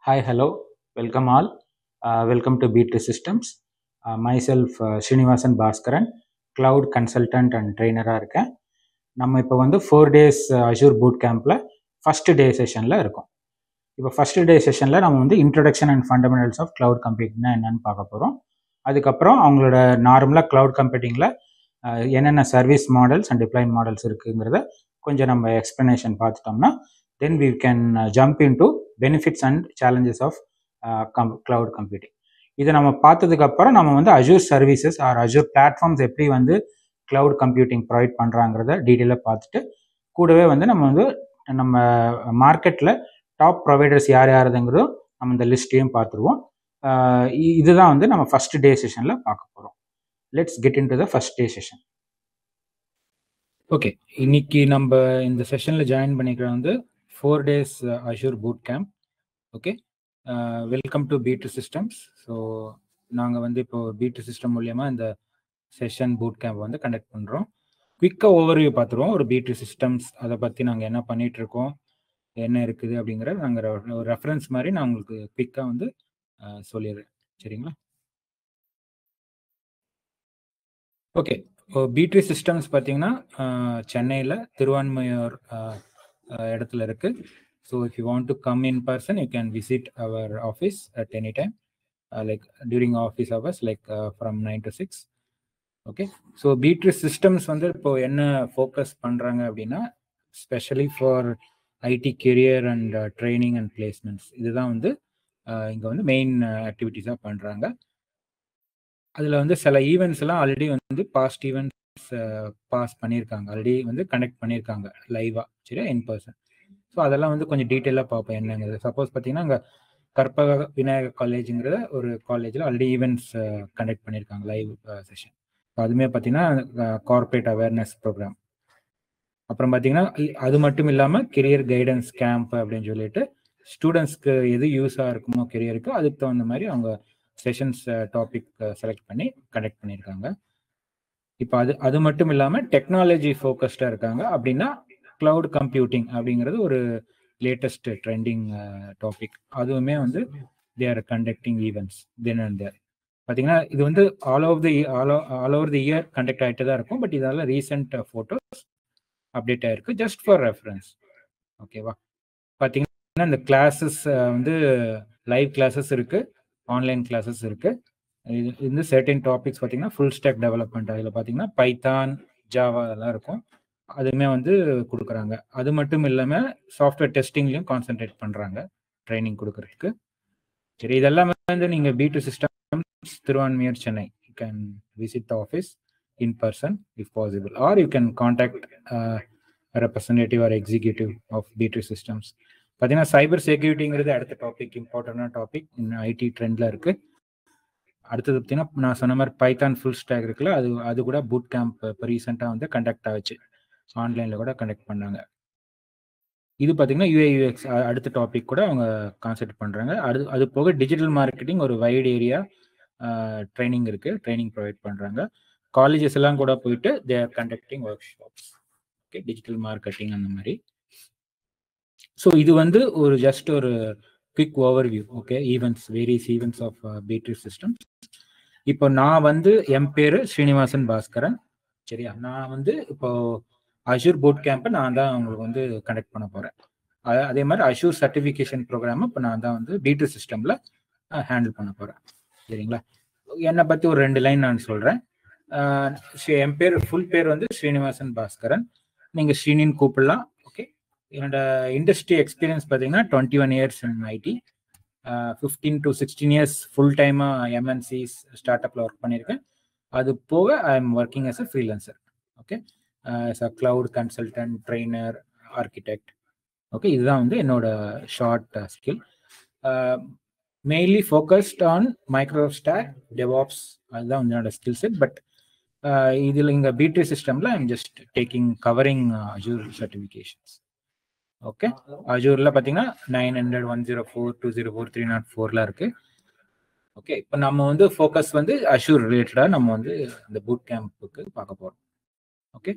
Hi, hello, welcome all. Welcome to B2 Systems. Myself, Srinivasan Bhaskaran, Cloud Consultant and Trainer. நம்ம இப்போ வந்து 4 days Azure boot கேம்பில் first day செஷனில் இருக்கோம். இப்போ ஃபஸ்ட்டு டே செஷனில் நம்ம வந்து introduction and fundamentals of cloud கம்ப்யூட்டிங்னா என்னென்னு பார்க்க போகிறோம். அதுக்கப்புறம் அவங்களோட நார்மலாக க்ளவுட் கம்ப்யூட்டிங்கில் என்னென்ன service models and deploying models இருக்குங்கிறத கொஞ்சம் நம்ம எக்ஸ்ப்ளனேஷன் பார்த்துட்டோம்னா then we can jump into benefits and challenges of cloud computing. இதை நம்ம பார்த்ததுக்கு அப்புறம் நம்ம வந்து Azure services or Azure platforms எப்படி வந்து கிளவுட் கம்ப்யூட்டிங் ப்ரொவைட் பண்ணுறாங்கிறத டீட்டெயிலாக பார்த்துட்டு கூடவே வந்து நம்ம மார்க்கெட்டில் டாப் ப்ரொவைடர்ஸ் யார் யாருதுங்கிறதும் நம்ம இந்த லிஸ்ட்டையும் பார்த்துருவோம். இதுதான் வந்து நம்ம ஃபர்ஸ்ட் டே செஷனில் பார்க்க போகிறோம். Let's get in to the first day session. Okay, இன்னைக்கு நம்ம இந்த செஷனில் ஜாயின் பண்ணிக்கிற வந்து 4 days Azure Bootcamp. Okay, welcome to B2 Systems. So நாங்கள் வந்து இப்போ B2 System மூலியமாக இந்த செஷன் பூட் கேம்ப் வந்து கண்டக்ட் பண்ணுறோம். குவிக்காக ஓவர்வியூ பார்த்துருவோம். ஒரு B2 Systems அதை பற்றி நாங்கள் என்ன பண்ணிகிட்ருக்கோம், என்ன இருக்குது அப்படிங்கிற நாங்கள் ஒரு ரெஃபரன்ஸ் மாதிரி நான் உங்களுக்கு குவிக்காக வந்து சொல்லிடுறேன். சரிங்களா? ஓகே, B2 Systems பார்த்தீங்கன்னா சென்னையில் திருவான்மையூர் இடத்துல இருக்கு. So if you want to come in person you can visit our office at any time, like during office hours, like from 9 to 6. Okay, so B2 Systems வந்து இப்போ என்ன ஃபோக்கஸ் பண்ணுறாங்க அப்படின்னா specially for IT career and training and placements, இதுதான் வந்து இங்கே வந்து main ஆக்டிவிட்டீஸாக பண்ணுறாங்க. அதில் வந்து சில ஈவெண்ட்ஸ் எல்லாம் ஆல்ரெடி வந்து பாஸ்ட் ஈவெண்ட்ஸ் பாஸ் பண்ணியிருக்காங்க, ஆல்ரெடி வந்து கனெக்ட் பண்ணியிருக்காங்க லைவாக, சரியா, இன் பர்சன். ஸோ அதெல்லாம் வந்து கொஞ்சம் டீட்டெயிலாக பார்ப்போம் என்னங்கிறது. சப்போஸ் பார்த்தீங்கன்னா அங்கே கற்பக விநாயகர் காலேஜுங்கிற ஒரு காலேஜில் ஆல்ரெடி ஈவெண்ட்ஸ் கண்டக்ட் பண்ணியிருக்காங்க லைவ் செஷன். அதுவுமே பார்த்தீங்கன்னா கார்பரேட் அவேர்னஸ் ப்ரோக்ராம். அப்புறம் பார்த்தீங்கன்னா அது மட்டும் இல்லாமல் கெரியர் கைடன்ஸ் கேம்ப் அப்படின்னு சொல்லிட்டு ஸ்டூடெண்ட்ஸ்க்கு எது யூஸாக இருக்குமோ கெரியருக்கு அதுக்கு தகுந்த மாதிரி அவங்க செஷன்ஸ் டாபிக் செலக்ட் பண்ணி கண்டக்ட் பண்ணியிருக்காங்க. இப்போ அது மட்டும் இல்லாமல் டெக்னாலஜி ஃபோக்கஸ்டாக இருக்காங்க. அப்படின்னா கிளவுட் கம்ப்யூட்டிங் அப்படிங்கிறது ஒரு லேட்டஸ்ட் ட்ரெண்டிங் டாபிக். அதுவுமே வந்து they are conducting events then and there. பார்த்தீங்கன்னா இது வந்து all over the year conduct ஆகிட்டு தான் இருக்கும். பட் இதெல்லாம் ரீசெண்ட் ஃபோட்டோஸ் அப்டேட் ஆகிருக்கு, ஜஸ்ட் ஃபார் ரெஃபரன்ஸ். ஓகேவா? பார்த்தீங்கன்னா இந்த கிளாஸஸ் வந்து லைவ் கிளாஸஸ் இருக்குது, ஆன்லைன் கிளாஸஸ் இருக்குது. இந்த சர்டன் டாபிக்ஸ் பார்த்தீங்கன்னா ஃபுல் ஸ்டாக் டெவலப்மெண்ட், அதில் பார்த்தீங்கன்னா பைத்தான், ஜாவா அதெல்லாம் இருக்கும், அதுவுமே வந்து கொடுக்குறாங்க. அது மட்டும் இல்லாமல் சாஃப்ட்வேர் டெஸ்டிங்லையும் கான்சென்ட்ரேட் பண்ணுறாங்க ட்ரைனிங் கொடுக்கறதுக்கு. சரி, இதெல்லாமே வந்து நீங்கள் B2 Systems Thiruvanmiyur Chennai, you can visit the office in person if possible, or you can contact representative or executive of B2 Systems. பார்த்தீங்கன்னா சைபர் செக்யூரிட்டிங்கிறது அடுத்த டாபிக், இம்பார்ட்டண்டான டாபிக் ஐடி ட்ரெண்டில் இருக்குது. அடுத்தது பார்த்தீங்கன்னா நான் சொன்ன மாதிரி பைத்தான் ஃபுல் ஸ்டாக் இருக்குல்ல, அது கூட பூட் கேம்ப் இப்போ ரீசெண்டாக வந்து கண்டக்ட் ஆச்சு, ஆன்லைனில் கூட கண்டக்ட் பண்ணாங்க. இது பார்த்தீங்கன்னா UI/UX அடுத்த டாபிக் கூட அவங்க கான்செப்ட் பண்ணுறாங்க. அது போக டிஜிட்டல் மார்க்கெட்டிங் ஒரு வைட் ஏரியா ட்ரைனிங் இருக்குது, ட்ரைனிங் ப்ரொவைட் பண்ணுறாங்க. காலேஜஸ் எல்லாம் கூட போயிட்டு they are conducting workshops. Okay, digital marketing அந்த மாதிரி. ஸோ இது வந்து ஒரு ஜஸ்ட் ஒரு quick overview. Okay, events, various events of B2 Systems. இப்போ நான் வந்து என் பேர் ஸ்ரீனிவாசன் பாஸ்கரன், சரியா? நான் வந்து இப்போ அஷூர் பூட் கேம்பை நான் தான் உங்களுக்கு வந்து கண்டக்ட் பண்ண போகிறேன். அதே மாதிரி அஷூர் சர்டிஃபிகேஷன் ப்ரோக்ராமை இப்போ நான் தான் வந்து B2 Systemsல ஹேண்டில் பண்ண போகிறேன், சரிங்களா? என்னை பற்றி ஒரு 2 லைன் நான் சொல்கிறேன். என் பேர் ஃபுல் பேர் வந்து ஸ்ரீனிவாசன் பாஸ்கரன், நீங்கள் ஸ்ரீனின்னு கூப்பிடலாம். ஓகே, என்னோட இண்டஸ்ட்ரி எக்ஸ்பீரியன்ஸ் பார்த்தீங்கன்னா 21 years in IT, 15 to 16 years full டைமாக MNCs ஸ்டார்ட் அப்பில் ஒர்க் பண்ணியிருக்கேன். அது போக I am working as a freelancer. Okay, as a cloud consultant, trainer, architect. Okay, இதுதான் வந்து என்னோட short skill. Mainly focused on Microsoft stack, DevOps, அதுதான் வந்து என்னோட ஸ்கில் செட். பட் இதில் இங்கே B2 Systemsல I am just covering Azure certifications. Okay, அஷூரில் பார்த்தீங்கன்னா 900, 104, 204, 304லாம் இருக்குது. ஓகே, இப்போ நம்ம வந்து ஃபோக்கஸ் வந்து அஷூர் ரிலேட்டடாக நம்ம வந்து இந்த பூட் கேம்புக்கு பார்க்க போகிறோம். Okay,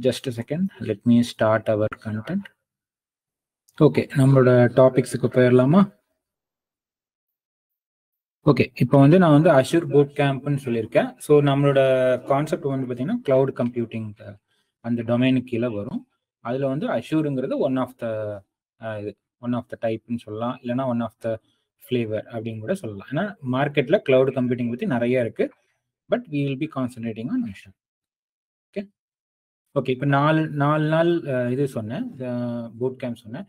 just a second, let me start our content. Okay, நம்மளோட டாபிக்ஸுக்கு போயிடலாமா? ஓகே, இப்போ வந்து நான் வந்து அஷூர் பூட் கேம்ப்னு சொல்லியிருக்கேன். ஸோ நம்மளோட கான்செப்ட் வந்து பார்த்தீங்கன்னா கிளவுட் கம்ப்யூட்டிங் அந்த டொமைனுக்கு கீழே வரும். அதில் வந்து அஷூருங்கிறது ஒன் ஆஃப் த டைப்னு சொல்லலாம், இல்லைனா ஒன் ஆஃப் த ஃப்ளேவர் அப்படின்னு கூட சொல்லலாம். ஏன்னா மார்க்கெட்டில் கிளவுட் கம்ப்யூட்டிங் பற்றி நிறைய இருக்கு, but we will be concentrating on Azure. Okay okay இப்போ நாலு நாள் இது சொன்னேன், பூட் கேம்ப் சொன்னேன்.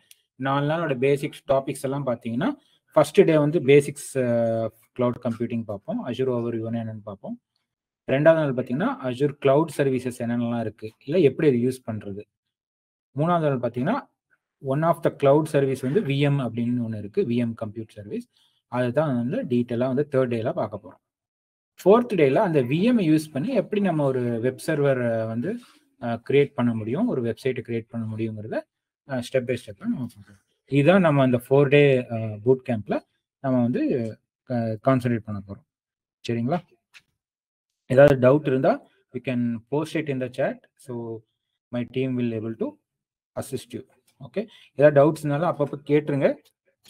4 நாளோட பேசிக்ஸ் டாபிக்ஸ் எல்லாம் பார்த்தீங்கன்னா, ஃபர்ஸ்ட் டே வந்து பேசிக்ஸ் கிளவுட் கம்ப்யூட்டிங் பார்ப்போம், அஷூர் ஓவர்வியூன்னு என்னன்னு பார்ப்போம். ரெண்டாவது நாள் பார்த்தீங்கன்னா அஷூர் கிளவுட் சர்வீசஸ் என்னென்னலாம் இருக்கு, இல்லை எப்படி அது யூஸ் பண்ணுறது. மூணாவது நாள் பார்த்தீங்கன்னா one of the cloud service வந்து விஎம் அப்படின்னு ஒன்று இருக்கு, விஎம் கம்ப்யூட் சர்வீஸ். அதுதான் வந்து டீட்டெயிலாக வந்து தேர்ட் டேல பார்க்க போகிறோம். ஃபோர்த் டேல அந்த விஎம் யூஸ் பண்ணி எப்படி நம்ம ஒரு வெப் சர்வர் வந்து கிரியேட் பண்ண முடியும், ஒரு வெப்சைட்டை கிரியேட் பண்ண முடியுங்கிறத ஸ்டெப் பை ஸ்டெப்பாக நம்ம பண்ணுறோம். இதுதான் நம்ம அந்த 4 டே பூட் கேம்ப்ல நம்ம வந்து கான்சன்ட்ரேட் பண்ண போகிறோம். சரிங்களா? ஏதாவது டவுட் இருந்தால் you can post it in the chat, so my team will able to assist you. Okay, ஏதாவது டவுட்ஸ்னாலும் அப்பப்போ கேட்டுருங்க,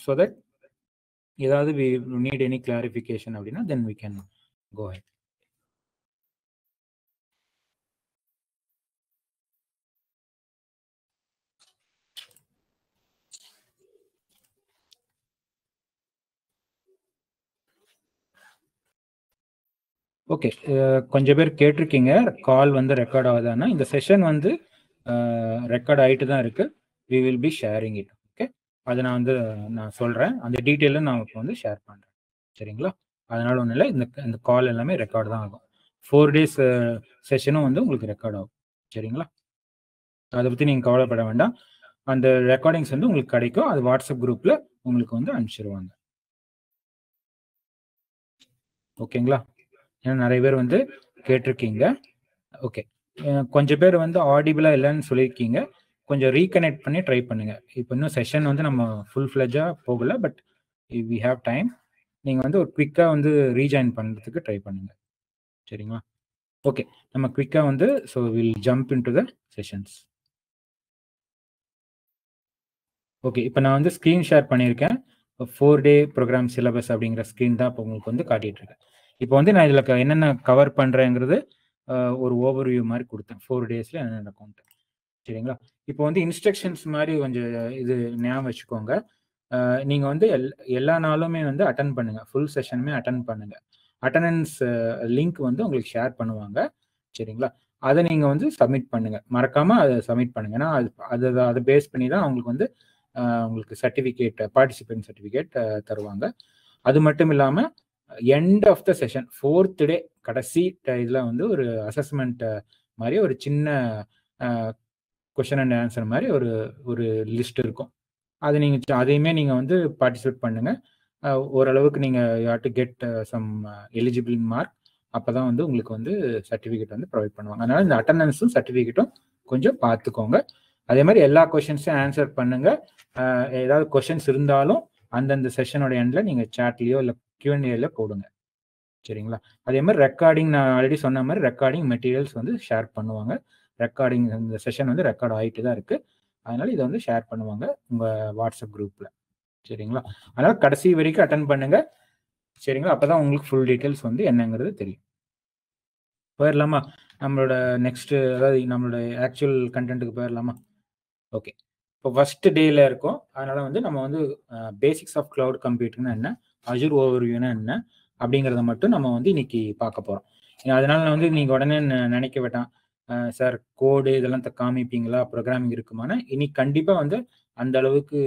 ஸோ தட் ஏதாவது வி நீட் எனி கிளாரிஃபிகேஷன் அப்படின்னா then we can go head. Okay, கொஞ்சம் பேர் கேட்டிருக்கீங்க கால் வந்து ரெக்கார்ட் ஆகுதான்னா. இந்த செஷன் வந்து ரெக்கார்ட் ஆகிட்டு தான் இருக்கு, we will be sharing it. Okay, அதை நான் சொல்கிறேன், அந்த டீட்டெயிலும் நான் இப்போ வந்து ஷேர் பண்ணுறேன். சரிங்களா? அதனால ஒன்றும் இல்லை, இந்த கால் எல்லாமே ரெக்கார்ட் தான் ஆகும். 4 days செஷனும் வந்து உங்களுக்கு ரெக்கார்ட் ஆகும். சரிங்களா? அதை பற்றி நீங்கள் கவலைப்பட வேண்டாம். அந்த ரெக்கார்டிங்ஸ் வந்து உங்களுக்கு கிடைக்கும், அது வாட்ஸ்அப் குரூப்பில் உங்களுக்கு வந்து அனுப்பிச்சிருவாங்க. ஓகேங்களா? ஏன்னா நிறைய பேர் வந்து கேட்டிருக்கீங்க. ஓகே, கொஞ்சம் பேர் வந்து ஆடிபிளாக இல்லைன்னு சொல்லியிருக்கீங்க, கொஞ்சம் ரீகனெக்ட் பண்ணி ட்ரை பண்ணுங்கள். இப்போ இன்னும் செஷன் வந்து நம்ம ஃபுல் ஃப்ளெஜாக போகலை, பட் வி ஹேவ் டைம். நீங்கள் வந்து ஒரு குவிக்காக வந்து ரீஜாயின் பண்ணுறதுக்கு ட்ரை பண்ணுங்கள். சரிங்களா? ஓகே, நம்ம குவிக்காக வந்து so will jump in to the sessions. Okay, இப்போ நான் வந்து ஸ்க்ரீன் ஷேர் பண்ணியிருக்கேன். 4 டே ப்ரோக்ராம் சிலபஸ் அப்படிங்கிற ஸ்க்ரீன் தான் இப்போ உங்களுக்கு வந்து காட்டிகிட்டு இருக்கேன். இப்போ வந்து நான் இதில் என்னென்ன கவர் பண்ணுறேங்கிறது ஒரு ஓவர்வியூ மாதிரி கொடுத்தேன், 4 டேஸில் என்னென்ன நடக்கும்ட்டு. சரிங்களா? இப்போ வந்து இன்ஸ்ட்ரக்ஷன்ஸ் மாதிரி கொஞ்சம் இது ஞாபகம் வச்சுக்கோங்க. நீங்கள் வந்து எல்லா நாளுமே வந்து அட்டன் பண்ணுங்கள், ஃபுல் செஷனுமே அட்டன் பண்ணுங்கள். அட்டண்டன்ஸ் லிங்க் வந்து உங்களுக்கு ஷேர் பண்ணுவாங்க. சரிங்களா? அதை நீங்கள் வந்து சப்மிட் பண்ணுங்கள், மறக்காமல் அதை சப்மிட் பண்ணுங்கள். ஏன்னா அதை பேஸ் பண்ணி தான் உங்களுக்கு வந்து உங்களுக்கு சர்டிஃபிகேட், பார்ட்டிசிபென்ட் சர்டிஃபிகேட் தருவாங்க. அது மட்டும் இல்லாமல் end of the session 4th day கடைசி இதில் வந்து ஒரு அசஸ்மெண்ட் மாதிரி ஒரு சின்ன கொஷன் அண்ட் ஆன்சர் மாதிரி ஒரு லிஸ்ட் இருக்கும். அது அதையுமே நீங்கள் வந்து பார்ட்டிசிபேட் பண்ணுங்கள். ஓரளவுக்கு நீங்கள் you have to get some eligible mark. அப்போ தான் வந்து உங்களுக்கு வந்து சர்டிஃபிகேட் வந்து ப்ரொவைட் பண்ணுவாங்க. அதனால இந்த அட்டண்டன்ஸும் சர்டிஃபிகேட்டும் கொஞ்சம் பார்த்துக்கோங்க. அதே மாதிரி எல்லா கொஷின்ஸையும் ஆன்சர் பண்ணுங்க. ஏதாவது கொஷின்ஸ் இருந்தாலும் அந்தந்த செஷனோட எண்டில் நீங்கள் சேட்லேயோ இல்லை Q&Aல போடுங்க. சரிங்களா? அதே மாதிரி ரெக்கார்டிங், நான் ஆல்ரெடி சொன்ன மாதிரி ரெக்கார்டிங் மெட்டீரியல்ஸ் வந்து ஷேர் பண்ணுவாங்க. ரெக்கார்டிங் இந்த செஷன் வந்து ரெக்கார்ட் ஆகிட்டு தான் இருக்கு, அதனால இதை வந்து ஷேர் பண்ணுவாங்க உங்கள் வாட்ஸ்அப் குரூப்பில். சரிங்களா? அதனால கடைசி வரைக்கும் அட்டன் பண்ணுங்க. சரிங்களா? அப்போதான் உங்களுக்கு ஃபுல் டீட்டெயில்ஸ் வந்து என்னங்கிறது தெரியும். போயிடலாமா நம்மளோட நெக்ஸ்ட், அதாவது நம்மளோட ஆக்சுவல் கண்டென்ட்டுக்கு போயிடலாமா? ஓகே, இப்போ ஃபர்ஸ்ட் டேல இருக்கோம், அதனால வந்து நம்ம வந்து பேசிக்ஸ் ஆஃப் கிளவுட் கம்ப்யூட்டிங்னா என்ன, அஷூர் ஓவர்வியூனா என்ன அப்படிங்கிறத மட்டும் நம்ம வந்து இன்னைக்கு பார்க்க போகிறோம். அதனால வந்து நீங்கள் உடனே நினைக்க வேண்டாம், சார் கோடு இதெல்லாம் காமிப்பீங்களா, ப்ரோக்ராமிங் இருக்குமானா. இன்னைக்கு கண்டிப்பாக வந்து அந்த அளவுக்கு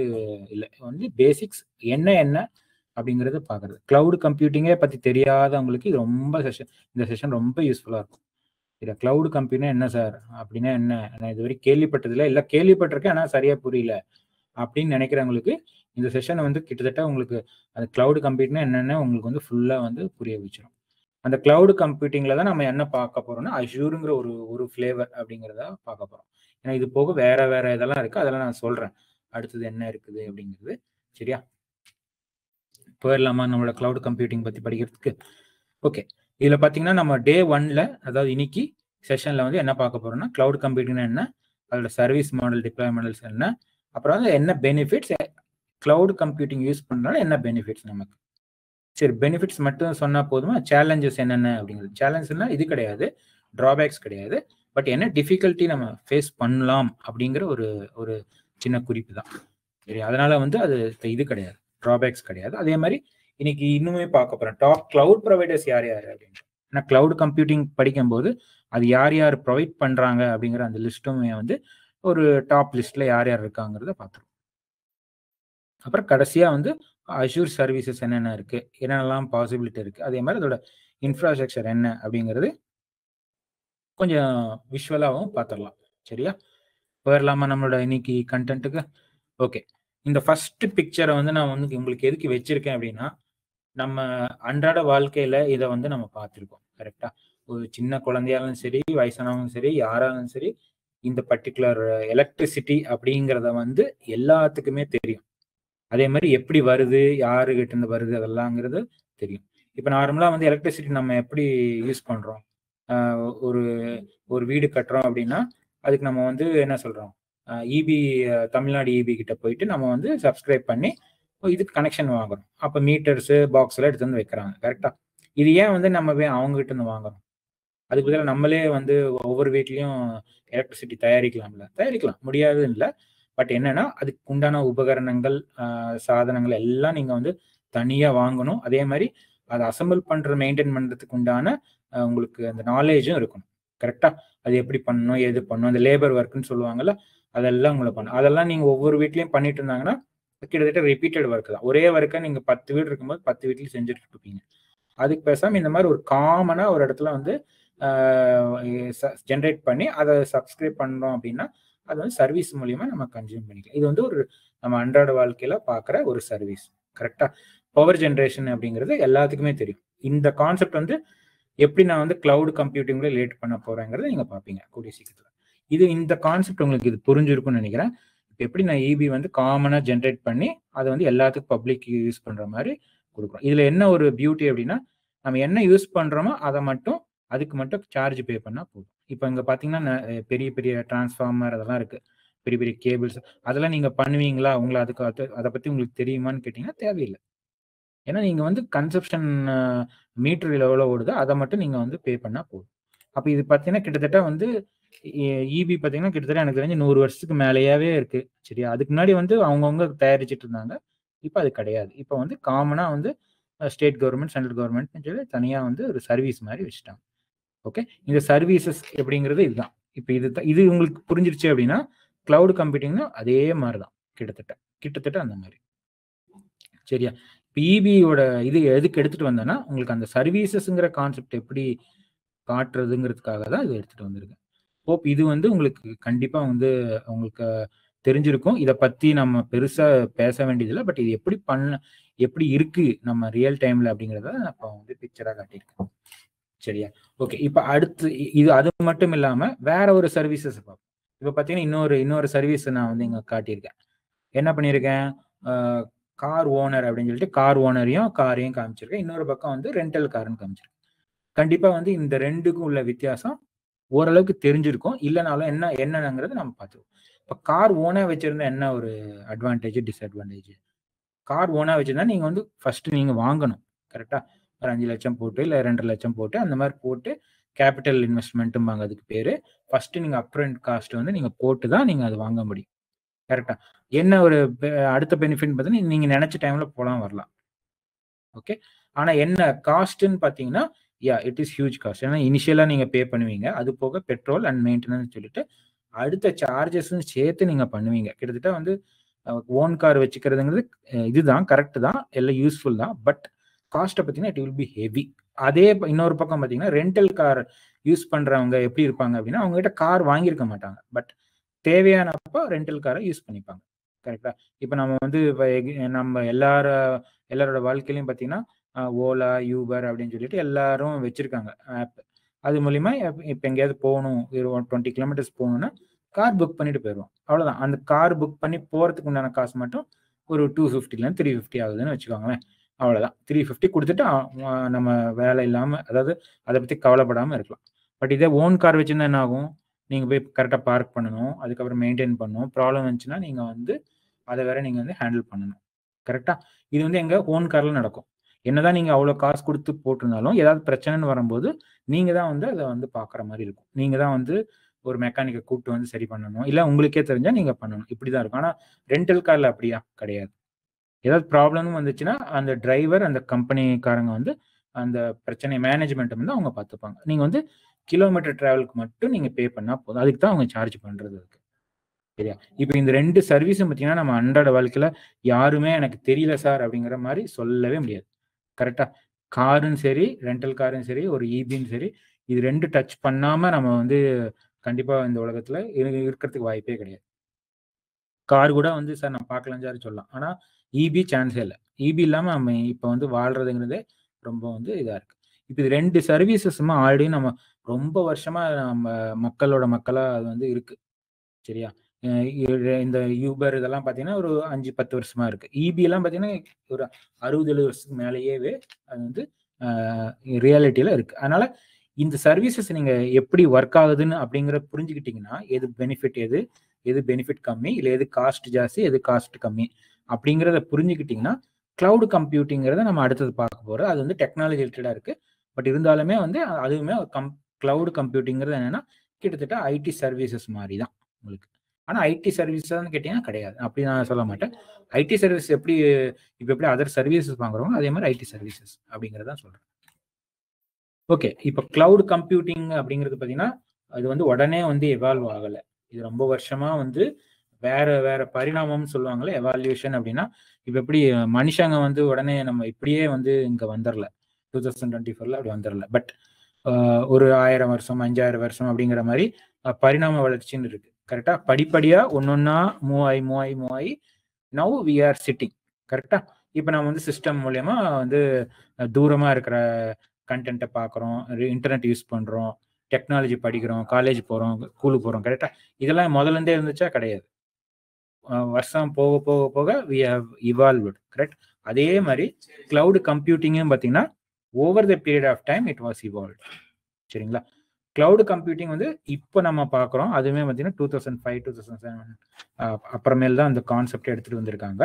இல்லை, வந்து பேசிக்ஸ் என்ன அப்படிங்கிறது பார்க்குறது. கிளவுட் கம்ப்யூட்டிங்கே பற்றி தெரியாதவங்களுக்கு இது ரொம்ப இந்த செஷன் ரொம்ப யூஸ்ஃபுல்லாக இருக்கும். இல்லை கிளவுட் கம்ப்யூட்டினா என்ன சார், அப்படின்னா என்ன, நான் இது வரைக்கும் கேள்விப்பட்டதில்லை, இல்லை கேள்விப்பட்டிருக்கேன் ஆனால் சரியாக புரியல அப்படின்னு நினைக்கிறவங்களுக்கு இந்த செஷனை வந்து கிட்டத்தட்ட உங்களுக்கு அந்த கிளவுட் கம்ப்யூட்டிங்னா என்னென்ன உங்களுக்கு வந்து ஃபுல்லாக வந்து புரிய வச்சிடும். அந்த கிளவுட் கம்ப்யூட்டிங்கில் தான் நம்ம என்ன பார்க்க போகிறோம்னா அஷூருங்கிற ஒரு ஃப்ளேவர் அப்படிங்கிறத பார்க்க போகிறோம். ஏன்னா இது போக வேற இதெல்லாம் இருக்குது, அதெல்லாம் நான் சொல்கிறேன் அடுத்தது என்ன இருக்குது அப்படிங்கிறது. சரியா? போயிடலாமா நம்மளோட கிளவுட் கம்ப்யூட்டிங் பற்றி படிக்கிறதுக்கு? ஓகே, இதில் பார்த்தீங்கன்னா நம்ம டே 1ல், அதாவது இன்னைக்கு செஷனில் வந்து என்ன பார்க்க போகிறோம்னா கிளவுட் கம்ப்யூட்டிங்னா என்ன, அதோட சர்வீஸ் மாடல், டிப்ளாய்மெண்டல்ஸ் என்ன, அப்புறம் வந்து என்ன பெனிஃபிட்ஸ், கிளவுட் கம்ப்யூட்டிங் யூஸ் பண்ணுறதுனால என்ன பெனிஃபிட்ஸ் நமக்கு. சரி, பெனிஃபிட்ஸ் மட்டும் சொன்னா போதுமா? சேலஞ்சஸ் என்னென்ன அப்படிங்கிறது. சேலஞ்சஸ்னா இது கிடையாது, டிராபேக்ஸ் கிடையாது. பட் என்ன டிஃபிகல்ட்டி நம்ம ஃபேஸ் பண்ணலாம் அப்படிங்கிற ஒரு ஒரு சின்ன குறிப்பு தான். சரி, அதனால வந்து அது இது கிடையாது, டிராபேக்ஸ் கிடையாது. அதே மாதிரி இன்னைக்கு இன்னுமே பார்க்க போறோம் டாப் கிளவுட் ப்ரொவைடர்ஸ் யார் யார் அப்படின்னு. ஏன்னா கிளவுட் கம்ப்யூட்டிங் படிக்கும்போது அது யார் யார் ப்ரொவைட் பண்றாங்க அப்படிங்கிற அந்த லிஸ்ட்டுமே வந்து ஒரு டாப் லிஸ்ட்ல யார் யார் இருக்காங்கிறத பார்த்துருவோம். அப்புறம் கடைசியா வந்து அஷூர் சர்வீசஸ் என்னென்ன இருக்கு, என்னென்னலாம் பாசிபிலிட்டி இருக்கு, அதே மாதிரி அதோட இன்ஃப்ராஸ்ட்ரக்சர் என்ன அப்படிங்கிறது கொஞ்சம் விஷுவலாகவும் பார்த்துடலாம். சரியா, போயிடலாமா நம்மளோட இன்னைக்கு கண்டென்ட்டுக்கு? ஓகே, இந்த ஃபர்ஸ்ட் பிக்சரை வந்து நான் வந்து உங்களுக்கு எதுக்கு வச்சிருக்கேன் அப்படின்னா, நம்ம அன்றாட வாழ்க்கையில இதை வந்து நம்ம பார்த்துருக்கோம். கரெக்டா, ஒரு சின்ன குழந்தையாலும் சரி, வயசானவங்களும் சரி, யாராலும் சரி, இந்த பர்டிகுலர் எலக்ட்ரிசிட்டி அப்படிங்கிறத வந்து எல்லாத்துக்குமே தெரியும். அதே மாதிரி எப்படி வருது, யாருகிட்ட இருந்து வருது அதெல்லாங்கிறது தெரியும். இப்போ நார்மலா வந்து எலக்ட்ரிசிட்டி நம்ம எப்படி யூஸ் பண்றோம்? ஒரு ஒரு வீடு கட்டுறோம் அப்படின்னா அதுக்கு நம்ம வந்து என்ன சொல்றோம், இபி தமிழ்நாடு இபி கிட்ட போயிட்டு நம்ம வந்து சப்ஸ்கிரைப் பண்ணி இதுக்கு கனெக்ஷன் வாங்குறோம். அப்போ மீட்டர்ஸ் பாக்ஸ் எல்லாம் எடுத்து வந்து வைக்கிறாங்க. கரெக்டா, இது ஏன் வந்து நம்ம அவங்க கிட்ட இருந்து வாங்குறோம்? அதுக்கு பதிலாக நம்மளே வந்து ஒவ்வொரு வீட்லயும் எலக்ட்ரிசிட்டி தயாரிக்கலாம்ல? தயாரிக்கலாம், முடியாதுன்னு இல்லை. பட் என்னன்னா அதுக்கு உண்டான உபகரணங்கள், சாதனங்கள் எல்லாம் நீங்க வந்து தனியா வாங்கணும். அதே மாதிரி அதை அசம்பிள் பண்ற மெயின்டைன் பண்றதுக்கு உண்டான உங்களுக்கு அந்த நாலேஜும் இருக்கணும். கரெக்டா, அது எப்படி பண்ணணும், எது பண்ணணும், அந்த லேபர் ஒர்க்னு சொல்லுவாங்கல்ல, அதெல்லாம் உங்களை பண்ணணும். அதெல்லாம் நீங்க ஒவ்வொரு வீட்லயும் பண்ணிட்டு இருந்தாங்கன்னா கிட்டத்தட்ட ரிப்பீட்டட் ஒர்க் தான். ஒரே ஒர்க்கை நீங்க 10 வீடு இருக்கும்போது 10 வீட்லயும் செஞ்சுட்டு இருப்பீங்க. அதுக்கு பேசாம இந்த மாதிரி ஒரு காமனா ஒரு இடத்துல வந்து ஜென்ரேட் பண்ணி அதை சப்ஸ்கிரைப் பண்ணோம் அப்படின்னா அது வந்து சர்வீஸ் மூலியமா நம்ம கன்சியூம் பண்ணிக்கலாம். இது வந்து ஒரு நம்ம அன்றாட வாழ்க்கையில பார்க்குற ஒரு சர்வீஸ். கரெக்டா, பவர் ஜென்ரேஷன் அப்படிங்கிறது எல்லாத்துக்குமே தெரியும். இந்த கான்செப்ட் வந்து எப்படி நான் வந்து கிளவுட் கம்ப்யூட்டிங்ல லேட் பண்ண போறேங்கிறத நீங்க பார்ப்பீங்க கூடிய சீக்கிரத்தில். இது இந்த கான்செப்ட் உங்களுக்கு இது புரிஞ்சிருக்கும்னு நினைக்கிறேன். இப்போ எப்படி நான் இபி வந்து காமனா ஜென்ரேட் பண்ணி அதை வந்து எல்லாத்துக்கும் பப்ளிக் யூஸ் பண்ற மாதிரி கொடுக்குறோம். இதுல என்ன ஒரு பியூட்டி அப்படின்னா, நம்ம என்ன யூஸ் பண்றோமோ அதை மட்டும் அதுக்கு மட்டும் சார்ஜ் பே பண்ணா போதும். இப்போ இங்க பாத்தீங்கன்னா பெரிய பெரிய டிரான்ஸ்ஃபார்மர் அதெல்லாம் இருக்கு, பெரிய பெரிய கேபிள்ஸ், அதெல்லாம் நீங்க பண்ணுவீங்களா? உங்களை அதுக்கு அதை பத்தி உங்களுக்கு தெரியுமான்னு கேட்டீங்கன்னா தேவையில்லை. ஏன்னா நீங்க வந்து கன்சப்ஷன் மீட்டர் எவ்வளோ ஓடுதோ அதை மட்டும் நீங்க வந்து பே பண்ணா போதும். அப்ப இது பாத்தீங்கன்னா கிட்டத்தட்ட வந்து இபி பாத்தீங்கன்னா கிட்டத்தட்ட எனக்கு தெரிஞ்சு 100 வருஷத்துக்கு மேலேயாவே இருக்கு. சரியா, அதுக்கு முன்னாடி வந்து அவங்கவுங்க தயாரிச்சுட்டு இருந்தாங்க. இப்ப அது கிடையாது. இப்ப வந்து காமனா வந்து ஸ்டேட் கவர்மெண்ட், சென்ட்ரல் கவர்மெண்ட் சொல்லி தனியா வந்து ஒரு சர்வீஸ் மாதிரி வச்சுட்டாங்க. ஓகே, இந்த சர்வீசஸ் எப்படிங்கிறது இதுதான். இப்போ இது உங்களுக்கு புரிஞ்சிருச்சு அப்படின்னா கிளவுட் கம்ப்யூட்டிங்னா அதே மாதிரி தான், கிட்டத்தட்ட கிட்டத்தட்ட அந்த மாதிரி. சரியா, இப்போ இபியோட இது எதுக்கு எடுத்துட்டு வந்தேன்னா உங்களுக்கு அந்த சர்வீசஸ்ங்கிற கான்செப்ட் எப்படி காட்டுறதுங்கிறதுக்காக தான் இது எடுத்துட்டு வந்திருக்கேன். ஹோப் இது வந்து உங்களுக்கு கண்டிப்பா வந்து உங்களுக்கு தெரிஞ்சிருக்கும். இதை பத்தி நம்ம பெருசா பேச வேண்டியதில்லை. பட் இது எப்படி இருக்கு நம்ம ரியல் டைம்ல அப்படிங்கிறத இப்போ வந்து பிக்சரா காட்டியிருக்கேன். சரியா, ஓகே. இப்ப அடுத்து இது அது மட்டும் இல்லாம வேற ஒரு சர்வீசஸ் பார்ப்போம். இப்ப பாத்தீங்கன்னா இன்னொரு சர்வீஸ் நான் வந்து இங்க காட்டியிருக்கேன். என்ன பண்ணியிருக்கேன், கார் ஓனர் அப்படின்னு சொல்லிட்டு கார் ஓனரையும் காரையும் காமிச்சிருக்கேன். இன்னொரு பக்கம் வந்து ரெண்டல் கார்னு காமிச்சிருக்கேன். கண்டிப்பா வந்து இந்த ரெண்டுக்கும் உள்ள வித்தியாசம் ஓரளவுக்கு தெரிஞ்சிருக்கும். இல்லைனாலும் என்னங்கிறத நம்ம பார்த்துருவோம். இப்ப கார் ஓனா வச்சிருந்தா என்ன ஒரு அட்வான்டேஜ், டிஸ்அட்வான்டேஜ்? கார் ஓனா வச்சிருந்தா நீங்க வந்து ஃபர்ஸ்ட் நீங்க வாங்கணும். கரெக்டா, ஒரு 5 லட்சம் போட்டு இல்ல 2 லட்சம் போட்டு அந்த மாதிரி போட்டு கேபிட்டல் இன்வெஸ்ட்மெண்ட்டும்பாங்க அதுக்கு பேரு. ஃபர்ஸ்ட் நீங்க அப்ரண்ட் காஸ்ட் வந்து நீங்க போட்டு தான் நீங்க அதை வாங்க முடியும். கரெக்டா, என்ன ஒரு அடுத்த பெனிஃபிட் பார்த்தீங்கன்னா நீங்க நினைச்ச டைம்ல போலாம் வரலாம். ஓகே, ஆனா என்ன காஸ்ட்னு பாத்தீங்கன்னா இட் இஸ் ஹியூஜ் காஸ்ட். ஏன்னா இனிஷியலா நீங்க பே பண்ணுவீங்க. அது போக பெட்ரோல் அண்ட் மெயின்டெனன்ஸ் சொல்லிட்டு அடுத்த சார்ஜஸும் சேர்த்து நீங்க பண்ணுவீங்க. கிட்டத்தட்ட வந்து ஓன் கார் வச்சுக்கிறதுங்கிறது இதுதான் கரெக்ட் தான், எல்லாம் யூஸ்ஃபுல் தான். பட் காஸ்ட்டை பார்த்தீங்கன்னா இட் வில் பி ஹெவி. அதே இன்னொரு பக்கம் பார்த்தீங்கன்னா ரெண்டல் கார் யூஸ் பண்றவங்க எப்படி இருப்பாங்க அப்படின்னா அவங்க கிட்ட கார் வாங்கியிருக்க மாட்டாங்க. பட் தேவையானப்போ ரெண்டல் காரை யூஸ் பண்ணிப்பாங்க. கரெக்டா, இப்போ நம்ம வந்து நம்ம எல்லாரோட வாழ்க்கையிலையும் பார்த்தீங்கன்னா ஓலா, யூபர் அப்படின்னு சொல்லிட்டு எல்லாரும் வச்சிருக்காங்க ஆப். அது மூலியமா இப்போ எங்கேயாவது போகணும், 20 கிலோமீட்டர்ஸ் போகணும்னா கார் புக் பண்ணிட்டு போயிடுவோம். அவ்வளவுதான். அந்த கார் புக் பண்ணி போறதுக்கு உண்டான காசு மட்டும் ஒரு 250 350 ஆகுதுன்னு வச்சுக்கோங்களேன். அவ்வளவுதான். 350 கொடுத்துட்டு நம்ம வேலை இல்லாம, அதாவது அதை பத்தி கவலைப்படாம இருக்கலாம். பட் இதே ஓன் கார் வச்சிருந்தா என்ன ஆகும், நீங்க போய் கரெக்டா பார்க் பண்ணணும், அதுக்கப்புறம் மெயின்டைன் பண்ணணும். ப்ராப்ளம் வந்துச்சுன்னா நீங்க வந்து அதை வேற நீங்க வந்து ஹேண்டில் பண்ணணும். கரெக்டா, இது வந்து எங்க ஓன் கார்ல நடக்கும். என்னதான் நீங்க அவ்வளவு காசு கொடுத்து போட்டிருந்தாலும் ஏதாவது பிரச்சனைன்னு வரும்போது நீங்க தான் வந்து அதை வந்து பாக்குற மாதிரி இருக்கும். நீங்க தான் வந்து ஒரு மெக்கானிக்கை கூப்பிட்டு வந்து சரி பண்ணணும், இல்ல உங்களுக்கே தெரிஞ்சா நீங்க பண்ணணும், இப்படிதான் இருக்கும். ஆனா ரெண்டல் கார்ல அப்படியா கிடையாது. ஏதாவது ப்ராப்ளம்னு வந்துச்சுன்னா அந்த டிரைவர் அந்த கம்பெனிக்காரங்க வந்து அந்த பிரச்சனை மேனேஜ்மெண்ட் வந்து அவங்க பார்த்துப்பாங்க. நீங்க வந்து கிலோமீட்டர் டிராவலுக்கு மட்டும் நீங்க பே பண்ணா போதும். அதுக்கு தான் அவங்க சார்ஜ் பண்றது இருக்கு. சரியா? இப்போ இந்த 2 சர்வீஸும் பார்த்தீங்கன்னா நம்ம அன்றாட வாழ்க்கையில யாருமே எனக்கு தெரியல சார் அப்படிங்கிற மாதிரி சொல்லவே முடியாது. கரெக்டா? காரும் சரி, ரெண்டல் காரும் சரி, ஒரு ஈபியும் சரி, இது 2 டச் பண்ணாம நம்ம வந்து கண்டிப்பா இந்த உலகத்துல இருக்கிறதுக்கு வாய்ப்பே கிடையாது. கார் கூட வந்து சார் நான் பார்க்கலாம் சார் சொல்லலாம். ஆனா ஈபி சான்ஸே இல்ல. ஈபி இல்லாம நம்ம இப்ப வந்து வாழ்றதுங்கிறதே ரொம்ப வந்து இதா இருக்கு. இப்ப இது 2 சர்வீசஸுமே ஆல்ரெடி நம்ம ரொம்ப வருஷமா நம்ம மக்களோட மக்களா அது வந்து இருக்கு. சரியா? அ இந்த யூபர் இதெல்லாம் பார்த்தீங்கன்னா, ஒரு 5, 10 வருஷமா இருக்கு. ஈபி எல்லாம் பார்த்தீங்கன்னா, ஒரு 60, 70 வருஷத்துக்கு மேலேயேவே அது வந்து அ ரியாலிட்டில இருக்கு. அதனால இந்த சர்வீசஸ் நீங்க எப்படி ஒர்க் ஆகுதுன்னு அப்படிங்கிறத புரிஞ்சுக்கிட்டீங்கன்னா, எது பெனிஃபிட் எது பெனிஃபிட் கம்மி, இல்ல எது காஸ்ட் ஜாஸ்தி, எது காஸ்ட் கம்மி அப்படிங்கிறத புரிஞ்சுக்கிட்டீங்கன்னா, கிளவுட் கம்ப்யூட்டிங்கிறத நம்ம அடுத்தது பார்க்க போறோம். அது வந்து டெக்னாலஜி ரிலேட்டடா இருக்கு. பட் இருந்தாலுமே வந்து அதுவுமே கிளவுட் கம்ப்யூட்டிங்கிறது என்னன்னா, கிட்டத்தட்ட ஐடி சர்வீசஸ் மாரி தான் உங்களுக்கு. ஆனா ஐடி சர்வீஸான்னு கேட்டீங்கன்னா கிடையாது. அப்படி நான் சொல்ல மாட்டேன். ஐடி சர்வீஸ் எப்படி இப்ப எப்படி அதர் சர்வீசஸ் வாங்குறோமோ, அதே மாரி ஐடி சர்வீசஸ் அப்படிங்கிறத தான் சொல்றேன். ஓகே. இப்ப கிளவுட் கம்ப்யூட்டிங் அப்படிங்கிறது பார்த்தீங்கன்னா, அது வந்து உடனே வந்து எவால்வ் ஆகல. இது ரொம்ப வருஷமா வந்து வேற வேற பரிணாமம்னு சொல்லுவாங்கல்ல, எவால்யூஷன் அப்படின்னா, இப்ப எப்படி மனுஷங்க வந்து உடனே நம்ம இப்படியே வந்து இங்க வந்துரல. 2024ல அப்படி வந்துரல. பட் ஒரு 1000 வருஷம், 5000 வருஷம் அப்படிங்கிற மாரி பரிணாம வளர்ச்சின்னு இருக்கு. கரெக்ட்டா? படிப்படியா ஒண்ணொன்னா மூவ் ஆயி நவ் வி ஆர் சிட்டிங். கரெக்ட்டா? இப்ப நம்ம வந்து சிஸ்டம் மூலியமா வந்து தூரமா இருக்கிற கன்டென்ட்ட பார்க்குறோம், இன்டர்நெட் யூஸ் பண்றோம், டெக்னாலஜி படிக்கிறோம், காலேஜ் போறோம், ஸ்கூலுக்கு போறோம். கரெக்ட்டா? இதெல்லாம் முதல்ல இருந்தே இருந்துச்சா? கிடையாது. வருஷம் போக போக போக வி ஹேவ் இவால்வ்ட். கரெக்ட்? அதே மாரி கிளவுட் கம்ப்யூட்டிங்கும் பார்த்தீங்கன்னா, over the period of time it was evolved. சரிங்களா? கிளவுட் கம்ப்யூட்டிங் வந்து இப்போ நம்ம பார்க்குறோம். அதுவுமே பார்த்தீங்கன்னா 2005, 2007 அப்புறமேல் தான் அந்த கான்செப்ட் எடுத்துட்டு வந்திருக்காங்க.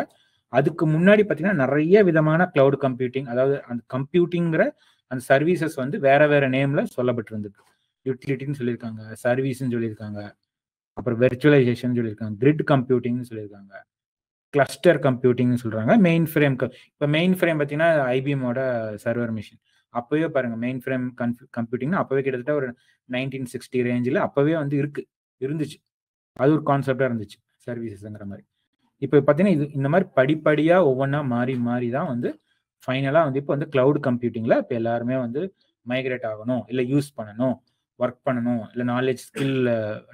அதுக்கு முன்னாடி பார்த்தீங்கன்னா, நெறைய விதமான கிளவுட் கம்ப்யூட்டிங், அதாவது அந்த கம்ப்யூட்டிங்கிற அந்த சர்வீசஸ் வந்து வேற வேற நேம்ல சொல்லப்பட்டிருந்திருக்கு. யுட்டிலிட்டின்னு சொல்லியிருக்காங்க, சர்வீஸ்ன்னு சொல்லியிருக்காங்க, அப்புறம் வெர்ச்சுவலைசேஷன் சொல்லியிருக்காங்க, கிரிட் கம்ப்யூட்டிங்னு சொல்லியிருக்காங்க, கிளஸ்டர் கம்ப்யூட்டிங்னு சொல்றாங்க, மெயின் ஃப்ரேம் இப்போ மெயின் ஃப்ரேம் பார்த்தீங்கன்னா ஐபிஎம்மோட சர்வர் மிஷின். அப்பவே பாருங்க மெயின் ஃப்ரேம் கம்ப்யூட்டிங்னா அப்பவே கிட்டத்தட்ட ஒரு 1960 ரேஞ்சில அப்பவே வந்து இருந்துச்சு. அது ஒரு கான்செப்டா இருந்துச்சு சர்வீசஸ்ங்கிற மாதிரி. இப்போ பார்த்தீங்கன்னா இது இந்த மாதிரி படிப்படியா ஒவ்வொன்றா மாறி மாறி தான் வந்து ஃபைனலா வந்து இப்போ வந்து கிளவுட் கம்ப்யூட்டிங்ல இப்போ எல்லாருமே வந்து மைக்ரேட் ஆகணும், இல்லை யூஸ் பண்ணணும், ஒர்க் பண்ணணும், இல்லை நாலேஜ் ஸ்கில்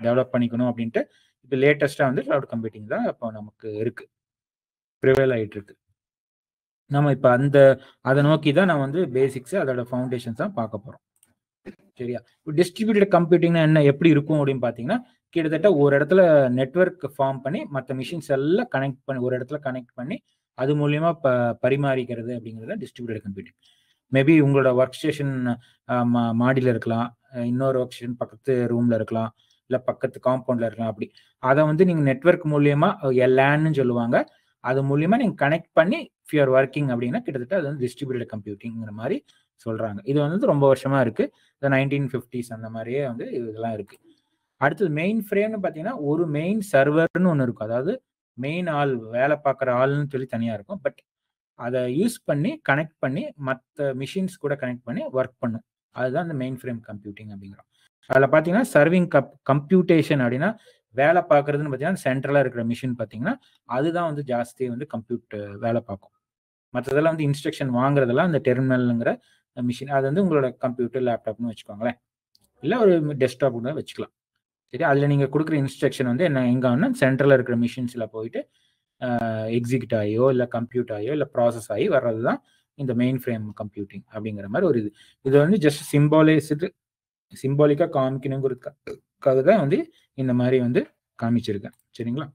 டெவலப் பண்ணிக்கணும் அப்படின்ட்டு இப்போ லேட்டஸ்டா வந்து கிளவுட் கம்ப்யூட்டிங் தான் இப்போ நமக்கு இருக்கு, ப்ரிவேல் ஆயிட்டு இருக்கு. நம்ம இப்போ அதை நோக்கி தான் நான் வந்து பேசிக்ஸ் அதோட ஃபவுண்டேஷன்ஸ் தான் பார்க்க போறோம். சரியா? டிஸ்ட்ரிபியூட்டட் கம்ப்யூட்டிங்னா என்ன, எப்படி இருக்கும் அப்படின்னு பார்த்தீங்கன்னா, கிட்டத்தட்ட ஒரு இடத்துல நெட்வொர்க் ஃபார்ம் பண்ணி மற்ற மிஷின்ஸ் எல்லாம் கனெக்ட் பண்ணி ஒரு இடத்துல கனெக்ட் பண்ணி அது மூலியமா பரிமாறிக்கிறது அப்படிங்கிறது தான் டிஸ்ட்ரிபியூட்டட் கம்ப்யூட்டிங். மேபி உங்களோட ஒர்க் ஸ்டேஷன் மாடியில் இருக்கலாம், இன்னொரு ஒர்க் ஸ்டேஷன் பக்கத்து ரூம்ல இருக்கலாம், இல்லை பக்கத்து காம்பவுண்ட்ல இருக்கலாம். அப்படி அதை வந்து நீங்க நெட்வொர்க் மூலியமா லேன்னு சொல்லுவாங்க, அது மூலியமா நீங்க கனெக்ட் பண்ணி இஃப் யூ ஆர் ஒர்க்கிங் அப்படின்னா கிட்டத்தட்ட அது வந்து டிஸ்ட்ரிபியூட்டட் கம்ப்யூட்டிங்கிற மாதிரி சொல்றாங்க. இது வந்து ரொம்ப வருஷமா இருக்கு. 1950s அந்த மாதிரியே வந்து இதெல்லாம் இருக்கு. அடுத்தது மெயின் ஃப்ரேம்னு பார்த்தீங்கன்னா, ஒரு மெயின் சர்வர்னு ஒன்று இருக்கும். அதாவது மெயின் ஆள் வேலை பார்க்குற ஆள்னு சொல்லி தனியா இருக்கும். பட் அதை யூஸ் பண்ணி கனெக்ட் பண்ணி மற்ற மிஷின்ஸ் கூட கனெக்ட் பண்ணி ஒர்க் பண்ணும். அதுதான் இந்த மெயின் ஃப்ரேம் கம்ப்யூட்டிங் அப்படிங்கிறோம். அதில் பார்த்தீங்கன்னா சர்விங் கம்ப்யூட்டேஷன் அப்படின்னா வேலை பார்க்குறதுன்னு பார்த்தீங்கன்னா சென்ட்ரலாக இருக்கிற மிஷின் பார்த்தீங்கன்னா அதுதான் வந்து ஜாஸ்தி வந்து வேலை பார்க்கும். மற்றதெல்லாம் வந்து இன்ஸ்ட்ரக்ஷன் வாங்குறதெல்லாம் அந்த டெர்மினல்ங்கிற மிஷின். அது வந்து உங்களோட கம்ப்யூட்டர் லேப்டாப்னு வச்சுக்கோங்களேன், இல்லை ஒரு டெஸ்க்டாப் கூட வச்சுக்கலாம். சரி, அதில் நீங்கள் கொடுக்குற இன்ஸ்ட்ரக்ஷன் வந்து என்ன எங்கன்னா சென்ட்ரலில் இருக்கிற மிஷின்ஸில் போயிட்டு எக்ஸிக்யூட் ஆகியோ இல்லை கம்ப்யூட் ஆகியோ இல்லை ப்ராசஸ் ஆகி வர்றது தான் இந்த மெயின் ஃப்ரேம் கம்ப்யூட்டிங் அப்படிங்கிற மாதிரி ஒரு இது வந்து ஜஸ்ட் சிம்பாலிக்காக காமிக்கணுங்கிறதுக்காக தான் வந்து இந்த மாதிரி வந்து காமிச்சிருக்கேன். சரிங்களா?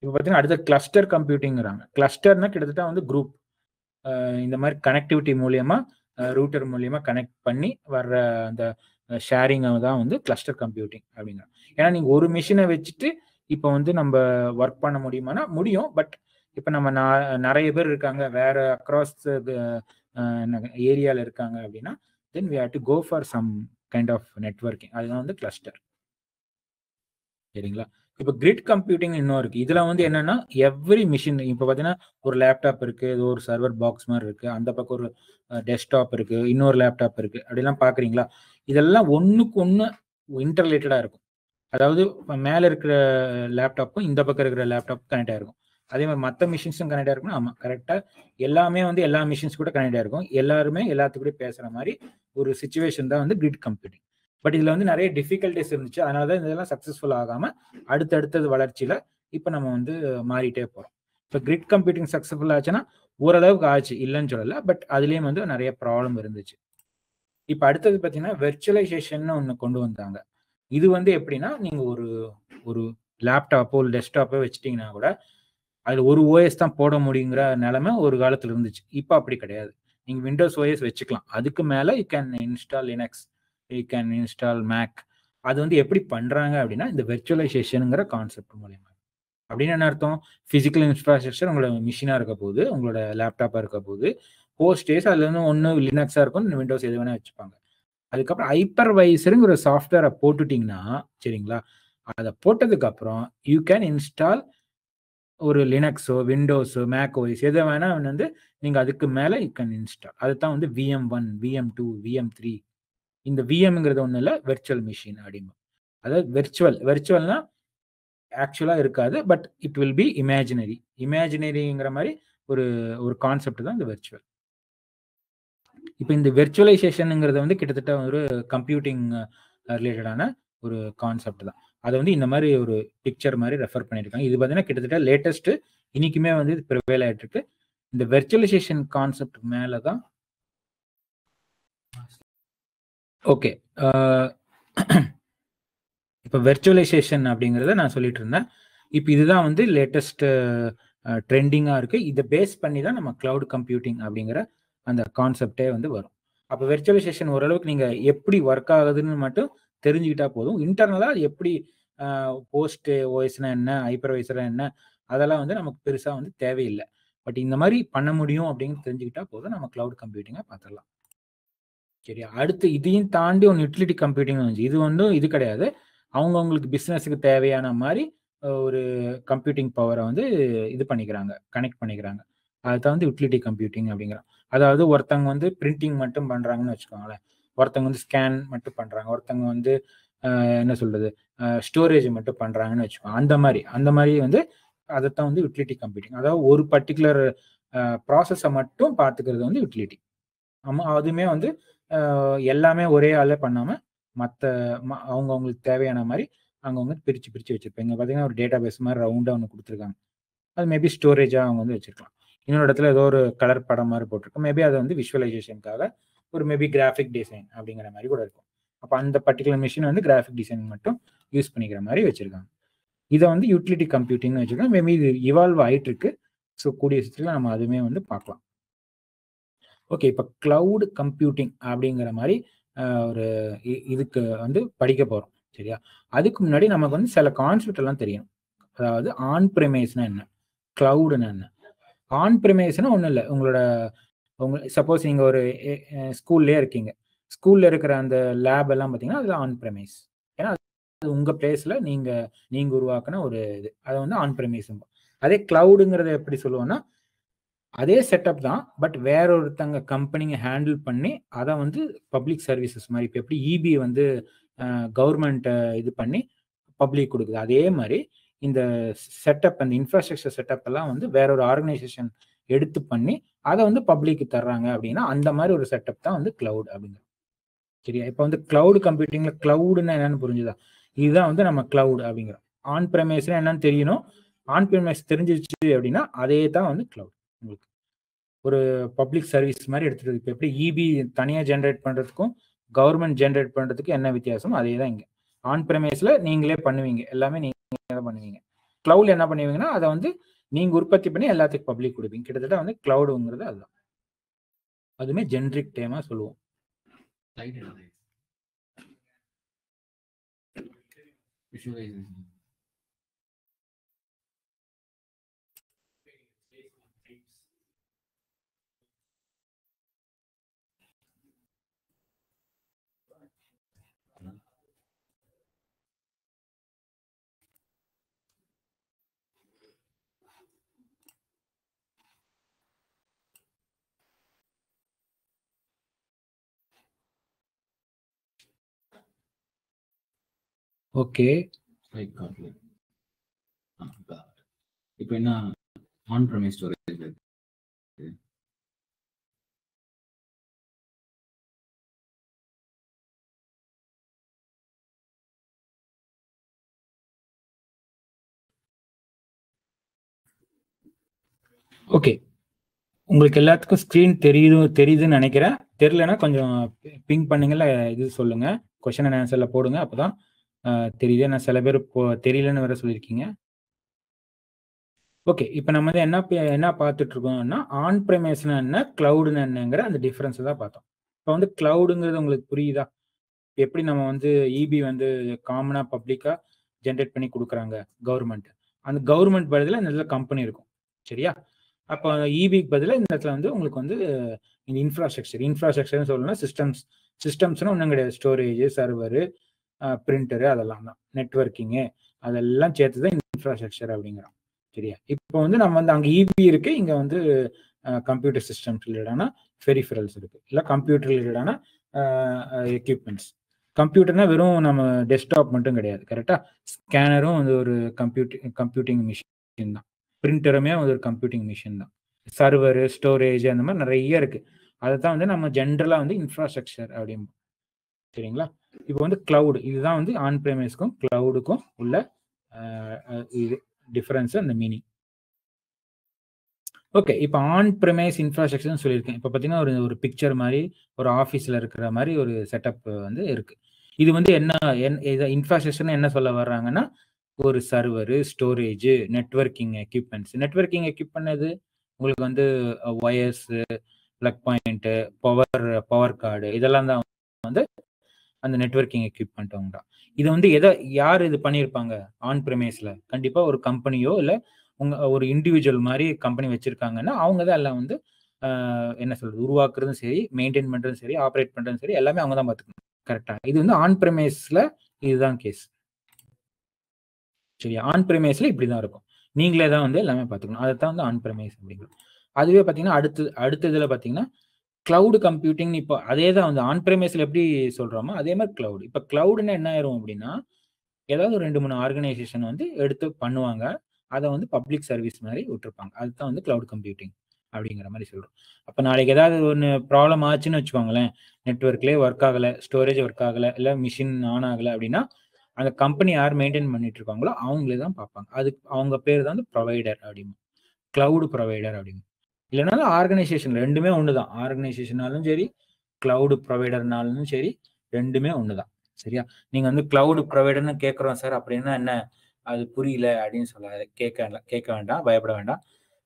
இப்போ பார்த்தீங்கன்னா அடுத்த கிளஸ்டர் கம்ப்யூட்டிங்கிறாங்க. கிளஸ்டர்னா கிட்டத்தட்ட வந்து குரூப், இந்த மாதிரி கனெக்டிவிட்டி மூலியமா ரூட்டர் மூலியமா கனெக்ட் பண்ணி வர்ற அந்த ஷேரிங்கை தான் வந்து கிளஸ்டர் கம்ப்யூட்டிங் அப்படிங்கிறோம். ஏன்னா நீங்க ஒரு மிஷினை வச்சுட்டு இப்போ வந்து நம்ம ஒர்க் பண்ண முடியுமானா முடியும். பட் இப்போ நம்ம நிறைய பேர் இருக்காங்க, வேற அக்ராஸ் ஏரியாவில் இருக்காங்க அப்படின்னா then we have to go for some kind of networking. அதுதான் வந்து கிளஸ்டர். சரிங்களா? இப்போ கிரிட் கம்ப்யூட்டிங் இன்னும் இருக்கு. இதுல வந்து என்னன்னா எவ்ரி மிஷின், இப்போ பார்த்தீங்கன்னா ஒரு லேப்டாப் இருக்கு, ஏதோ ஒரு சர்வர் பாக்ஸ் மாதிரி இருக்கு, அந்த பக்கம் ஒரு டெஸ்க்டாப் இருக்கு, இன்னொரு லேப்டாப் இருக்கு, அப்படிலாம் பாக்குறீங்களா? இதெல்லாம் ஒண்ணுக்கு ஒண்ணு இன்டர்ரிலேட்டடா இருக்கும். அதாவது மேல இருக்கிற லேப்டாப்பும் இந்த பக்கம் இருக்கிற லேப்டாப் கனெக்ட் ஆயிருக்கும். அதே மாதிரி மற்ற மிஷின்ஸும் கனெக்ட் ஆயிருக்கும். ஆமா, கரெக்டா எல்லாமே வந்து எல்லா மிஷின்ஸ் கூட கனெக்ட் ஆயிருக்கும். எல்லாருமே எல்லாத்துக்கூட பேசுற மாதிரி ஒரு சுச்சுவேஷன் தான் வந்து கிரிட் கம்ப்யூட்டிங். பட் இதுல வந்து நிறைய டிஃபிகல்டிஸ் இருந்துச்சு. அதனாலதான் இதெல்லாம் சக்சஸ்ஃபுல் ஆகாம அடுத்தடுத்தது வளர்ச்சியில இப்ப நம்ம வந்து மாறிட்டே போறோம். இப்ப கிரிட் கம்ப்யூட்டிங் சக்சஸ்ஃபுல் ஆச்சுன்னா ஓரளவுக்கு ஆச்சு, இல்லைன்னு சொல்லல. பட் அதுலயும் வந்து நிறைய ப்ராப்ளம் இருந்துச்சு. இப்ப அடுத்தது பாத்தீங்கன்னா வெர்ச்சுவலைசேஷன் ஒண்ணு கொண்டு வந்தாங்க. இது வந்து எப்படின்னா, நீங்க ஒரு ஒரு லேப்டாப்போ டெஸ்க்டாப்போ வச்சுட்டீங்கன்னா கூட அதுல ஒரு ஓஎஸ் தான் போட முடியுங்கிற நிலைமை ஒரு காலத்துல இருந்துச்சு. இப்ப அப்படி கிடையாது. நீங்க விண்டோஸ் ஓஎஸ் வச்சுக்கலாம். அதுக்கு மேல you can install Linux, you can install Mac. அது வந்து எப்படி பண்றாங்க அப்படின்னா இந்த வெர்ச்சுவலைசேஷனுங்கிற கான்செப்ட் மூலமா. அப்படின்னு என்ன அர்த்தம்? பிசிக்கல் இன்ஃப்ராஸ்ட்ரக்சர் உங்களோட மிஷினா இருக்க போகுது, உங்களோட லேப்டாப்பா இருக்க போகுது. ஹோஸ்டேஸ் அதுல இருந்து ஒன்னு லினக்ஸா இருக்கும், விண்டோஸ் எது வேணா வச்சுப்பாங்க. அதுக்கப்புறம் ஹைப்பர்வைசருங்கிற ஒரு சாஃப்ட்வேரை போட்டுட்டீங்கன்னா, சரிங்களா, அதை போட்டதுக்கு அப்புறம் யூ கேன் இன்ஸ்டால் ஒரு லினக்ஸோ விண்டோஸோ மேக் ஓஎஸ் எதை வேணா வந்து நீங்க அதுக்கு மேல யூ கேன் இன்ஸ்டால். அதுதான் வந்து VM1, VM2, VM3. இந்த விஎம்ங்கிறது ஒண்ணு இல்ல, வெர்ச்சுவல் மிஷின் அப்படிமா. அதாவது வெர்ச்சுவல்னா ஆக்சுவலா இருக்காது, but it will be imaginary. இமேஜினரிங்கிற மாதிரி ஒரு ஒரு கான்செப்ட் தான் இந்த வெர்ச்சுவல். இப்போ இந்த வெர்ச்சுவலைசேஷனுங்கிறது வந்து கிட்டத்தட்ட ஒரு கம்ப்யூட்டிங் ரிலேட்டடான ஒரு கான்செப்ட் தான். அதை வந்து இந்த மாதிரி ஒரு பிக்சர் மாதிரி ரெஃபர் பண்ணியிருக்காங்க. இது பார்த்தீங்கன்னா கிட்டத்தட்ட லேட்டஸ்ட், இன்னைக்குமே வந்து ப்ரிவேல் ஆயிட்டு இருக்கு. இந்த வெர்ச்சுவலைசேஷன் கான்செப்ட் மேல தான். ஓகே, இப்போ வெர்ச்சுவலைசேஷன் அப்படிங்கிறத நான் சொல்லிட்டு இருந்தேன். இப்போ இதுதான் வந்து லேட்டஸ்ட் ட்ரெண்டிங்காக இருக்கு. இதை பேஸ் பண்ணி தான் நம்ம கிளவுட் கம்ப்யூட்டிங் அப்படிங்கிற அந்த கான்செப்டே வந்து வரும். அப்போ வெர்ச்சுவலைசேஷன் ஓரளவுக்கு நீங்க எப்படி ஒர்க் ஆகுதுன்னு மட்டும் தெரிஞ்சுக்கிட்டா போதும். இன்டர்னலா எப்படி ஹோஸ்ட் ஓஎஸ்னா என்ன, ஹைப்பர்வைசரா என்ன, அதெல்லாம் வந்து நமக்கு பெருசா வந்து தேவையில்லை. பட் இந்த மாதிரி பண்ண முடியும் அப்படின்னு தெரிஞ்சுக்கிட்டா போதும், நம்ம கிளவுட் கம்ப்யூட்டிங்கை பார்த்துடலாம். சரியா? அடுத்து இதையும் தாண்டி ஒன்று யூட்டிலிட்டி கம்ப்யூட்டிங் வந்துச்சு. இது வந்து இது கிடையாது, அவங்கவுங்களுக்கு பிஸ்னஸுக்கு தேவையான மாதிரி ஒரு கம்ப்யூட்டிங் பவரை வந்து இது பண்ணிக்கிறாங்க, கனெக்ட் பண்ணிக்கிறாங்க. அதுதான் வந்து யூட்டிலிட்டி கம்ப்யூட்டிங் அப்படிங்கிறோம். அதாவது ஒருத்தவங்க வந்து பிரிண்டிங் மட்டும் பண்றாங்கன்னு வச்சுக்கோங்களேன், ஒருத்தவங்க வந்து ஸ்கேன் மட்டும் பண்றாங்க, ஒருத்தவங்க வந்து என்ன சொல்றது ஸ்டோரேஜ் மட்டும் பண்றாங்கன்னு வச்சுக்கோங்க. அந்த மாதிரி வந்து அதைத்தான் வந்து யூட்டிலிட்டி கம்ப்யூட்டிங். அதாவது ஒரு பர்டிகுலர் ப்ராசஸை மட்டும் பார்த்துக்கிறது வந்து யூட்டிலிட்டி. ஆமா, அதுவுமே வந்து எல்லாமே ஒரே ஆளே பண்ணாம மற்ற அவங்கவுங்களுக்கு தேவையான மாதிரி அவங்கவுங்க பிரிச்சு பிரிச்சு வச்சிருப்பாங்க. இங்க பார்த்தீங்கன்னா ஒரு டேட்டா பேஸ் மாதிரி ரவுண்டா ஒன்று கொடுத்துருக்காங்க. அது மேபி ஸ்டோரேஜா அவங்க வந்து வச்சிருக்கலாம். இன்னொரு இடத்துல ஏதோ ஒரு கலர் படம் மாதிரி போட்டிருக்கோம், மேபி அது வந்து விஷுவலைசேஷனுக்காக ஒரு மேபி கிராஃபிக் டிசைன் அப்படிங்கிற மாதிரி கூட இருக்கும். அப்போ அந்த பர்டிகுலர் மிஷின் வந்து கிராஃபிக் டிசைன் மட்டும் யூஸ் பண்ணிக்கிற மாதிரி வச்சிருக்காங்க. இதை வந்து யூட்டிலிட்டி கம்ப்யூட்டிங்னு வச்சிருக்கோம். மேபி இது இவால்வ் ஆயிட்டு இருக்கு. ஸோ கூடிய சீக்கிரத்தில் நம்ம அதுவுமே வந்து பார்க்கலாம். ஓகே, இப்போ கிளவுட் கம்ப்யூட்டிங் அப்படிங்கிற மாதிரி ஒரு இதுக்கு வந்து படிக்க போறோம். சரியா? அதுக்கு முன்னாடி நமக்கு வந்து சில கான்செப்ட் எல்லாம் தெரியும். அதாவது ஆன் பிரிமைஸ்னா என்ன, கிளவுடுனா என்ன. ஆன் பிரிமைஸ்னா ஒன்றும் இல்லை, சப்போஸ் நீங்க ஒரு ஸ்கூல்லே இருக்கீங்க, ஸ்கூல்ல இருக்கிற அந்த லேப் எல்லாம் பார்த்தீங்கன்னா அது ஆன் பிரிமைஸ். ஏன்னா அது உங்க பிளேஸ்ல நீங்க உருவாக்குன ஒரு இது, அதை வந்து ஆன் பிரிமைஸ். அதே கிளவுடுங்கிறத எப்படி சொல்லுவோம்னா அதே செட்டப் தான், பட் வேற ஒருத்தங்க கம்பெனிங்க ஹேண்டில் பண்ணி அதை வந்து பப்ளிக் சர்வீசஸ் மாதிரி. இப்போ எப்படி இபி வந்து கவர்மெண்ட் இது பண்ணி பப்ளிக் கொடுக்குது, அதே மாதிரி இந்த செட்டப், அந்த இன்ஃப்ராஸ்ட்ரக்சர் செட்டப் எல்லாம் வந்து வேற ஒரு ஆர்கனைசேஷன் எடுத்து பண்ணி அதை வந்து பப்ளிக்கு தர்றாங்க. அப்படின்னா அந்த மாதிரி ஒரு செட்டப் தான் வந்து கிளவுட் அப்படிங்கிறது. சரியா? இப்போ வந்து கிளவுட் கம்ப்யூட்டிங்ல கிளவுடுன்னா என்னன்னு புரிஞ்சுதா? இதுதான் வந்து நம்ம கிளவுட் அப்படிங்கிறோம். ஆன் பிரைமேஸ்னா என்னன்னு தெரியணும். ஆன் பிரைமேஸ் தெரிஞ்சிருச்சு அப்படின்னா அதே தான் வந்து கிளவுட். உங்களுக்கு ஒரு பப்ளிக் சர்வீஸ் மாதிரி எடுத்துட்டு, இப்போ எப்படி இபி தனியாக ஜென்ரேட் பண்ணுறதுக்கும் கவர்மெண்ட் ஜென்ரேட் பண்ணுறதுக்கு என்ன வித்தியாசம், அதே தான் இங்கே. ஆன் பிரைமேஸில் நீங்களே பண்ணுவீங்க, எல்லாமே நீங்கள் பண்ணுவீங்க. கிளவுட் என்ன பண்ணுவீங்கன்னா அதை வந்து நீங்கள் உற்பத்தி பண்ணி எல்லாத்துக்கும் பப்ளிக் கொடுப்பீங்க. கிட்டத்தட்ட வந்து கிளவுடுங்கிறது அதுதான். அதுவுமே ஜென்ரிக் டேமாக சொல்லுவோம். ஓகே, இப்போ என்ன ஆன் ப்ரைமஸ் ஸ்டோரேஜ் இருக்கு. ஓகே. உங்களுக்கு எல்லாத்துக்கும் ஸ்க்ரீன் தெரியுதுன்னு நினைக்கிறேன். தெரியலன்னா கொஞ்சம் பிங் பண்ணுங்கல்ல, இது சொல்லுங்க, கொஸ்டின் அண்ட் ஆன்சர்ல போடுங்க, அப்பதான் தெரியுது. நான் சில பேர் தெரியலன்னு வேற சொல்லியிருக்கீங்க. ஓகே, இப்போ நம்ம வந்து என்ன பார்த்துட்டு இருக்கோம்னா, ஆன் ப்ரைமஸ்னா என்ன, கிளவுடுன்னு என்னங்கிற அந்த டிஃபரன்ஸ் தான் பார்த்தோம். இப்போ வந்து கிளவுடுங்கிறது உங்களுக்கு புரியுதா? எப்படி நம்ம வந்து இபி வந்து காமனா பப்ளிக்கா ஜென்ரேட் பண்ணி கொடுக்குறாங்க கவர்மெண்ட். அந்த கவர்மெண்ட் பதிலாக இந்த இடத்துல கம்பெனி இருக்கும். சரியா? அப்போ இபிக்கு பதிலாக இந்த இடத்துல வந்து உங்களுக்கு வந்து இந்த இன்ஃப்ராஸ்ட்ரக்சர்னு சொல்லணும்னா சிஸ்டம்ஸ்னா ஒன்றும் கிடையாது. ஸ்டோரேஜ், சர்வரு, பிரிண்டரு, அதெல்லாம் தான். நெட்வொர்க்கிங்கு, அதெல்லாம் சேர்த்து தான் இன்ஃப்ராஸ்ட்ரக்சர் அப்படிங்கிறோம். சரியா? இப்போ வந்து நம்ம வந்து அங்கே இபி இருக்கு, இங்கே வந்து கம்ப்யூட்டர் சிஸ்டம்ஸ் ரிலேட்டான பெரிஃபரல்ஸ் இருக்கு, இல்லை கம்ப்யூட்டர் ரிலேட்டான எக்யூப்மெண்ட்ஸ். கம்ப்யூட்டர்னா வெறும் நம்ம டெஸ்க்டாப் மட்டும் கிடையாது. கரெக்டா? ஸ்கேனரும் வந்து ஒரு கம்ப்யூட்டிங் மிஷின் தான். பிரிண்டருமே வந்து ஒரு கம்ப்யூட்டிங் மிஷின் தான். சர்வர், ஸ்டோரேஜ், அந்த மாதிரி நிறைய இருக்கு. அதை தான் வந்து நம்ம ஜென்ரலா வந்து இன்ஃப்ராஸ்ட்ரக்சர் அப்படின்னு. சரிங்களா? இப்போ வந்து கிளவுட், இதுதான் வந்து ஆன் பிரைமஸ்க்கும் கிளவுடுக்கும் உள்ள இது டிஃபரன்ஸ், அந்த மீனிங். ஓகே, இப்போ ஆன் ப்ரிமைஸ் இன்ஃப்ராஸ்ட்ரக்சர்னு சொல்லியிருக்கேன். இப்போ பார்த்தீங்கன்னா ஒரு பிக்சர் மாதிரி ஒரு ஆஃபீஸில் இருக்கிற மாதிரி ஒரு செட்டப் வந்து இருக்கு. இது வந்து என்ன இன்ஃப்ராஸ்ட்ரக்சர்னு என்ன சொல்ல வர்றாங்கன்னா, ஒரு server, storage, networking equipments. Networking equipment எது? உங்களுக்கு வந்து wires, plug point, power card, இதெல்லாம் தான் வந்து அந்த நெட்வொர்க்கிங் எக்யூப்மெண்ட் தான். இது வந்து யார் இது பண்ணியிருப்பாங்க ஆன் ப்ரிமைஸ்ல? கண்டிப்பா ஒரு கம்பெனியோ இல்லை ஒரு இண்டிவிஜுவல் மாதிரி கம்பெனி வச்சிருக்காங்கன்னா அவங்க தான் எல்லாம் வந்து என்ன சொல்றது, உருவாக்குறதும் சரி, மெயின்டைன் பண்றதும் சரி, ஆப்ரேட் பண்றதும் சரி, எல்லாமே அவங்க தான் பார்த்துக்கணும். கரெக்டா? இது வந்து ஆன் ப்ரிமைஸ்ல இதுதான் கேஸ். சரியா? ஆன் ப்ரிமைஸ்ல இப்படிதான் இருக்கும். நீங்களே தான் வந்து எல்லாமே பார்த்துக்கணும். அதை தான் வந்து ஆன் ப்ரிமைஸ் அப்படிங்கிறோம். அதுவே பார்த்தீங்கன்னா அடுத்ததுல பார்த்தீங்கன்னா கிளவுட் கம்ப்யூட்டிங். இப்போ அதே தான் வந்து ஆன் ப்ரிமைஸ்ல எப்படி சொல்றோமோ அதே மாதிரி கிளவுட். இப்போ கிளவுட்னா என்ன ஆயிரும் அப்படின்னா, ஏதாவது ஒரு 2-3 ஆர்கனைசேஷன் வந்து எடுத்து பண்ணுவாங்க. அதை வந்து பப்ளிக் சர்வீஸ் மாதிரி விட்டுருப்பாங்க. அதுதான் வந்து கிளவுட் கம்ப்யூட்டிங் அப்படிங்கிற மாதிரி சொல்றோம். அப்போ நாளைக்கு ஏதாவது ஒன்று ப்ராப்ளம் ஆச்சுன்னு வச்சுக்கோங்களேன், நெட்ஒர்க்லேயே ஒர்க் ஆகலை, ஸ்டோரேஜ் ஒர்க் ஆகலை, இல்லை மிஷின் ஆன் ஆகலை அப்படின்னா, அந்த கம்பெனி யார் மெயின்டைன் பண்ணிட்டு இருக்காங்களோ அவங்களே தான் பார்ப்பாங்க. அதுக்கு அவங்க பேர் தான் வந்து ப்ரொவைடர் அப்படின்னு, கிளவுட் ப்ரொவைடர் அப்படின்னு. இல்லைனாலும் ஆர்கனைசேஷன் ரெண்டுமே ஒன்று தான். ஆர்கனைசேஷனாலும் சரி, கிளவுட் ப்ரொவைடர்னாலும் சரி, ரெண்டுமே ஒன்று தான். சரியா? நீங்க வந்து கிளவுட் ப்ரொவைடர்னு கேட்குறோம் சார் அப்படின்னா என்ன, அது புரியல அப்படின்னு சொல்ல கேட்க வேண்டாம், பயப்பட வேண்டாம்.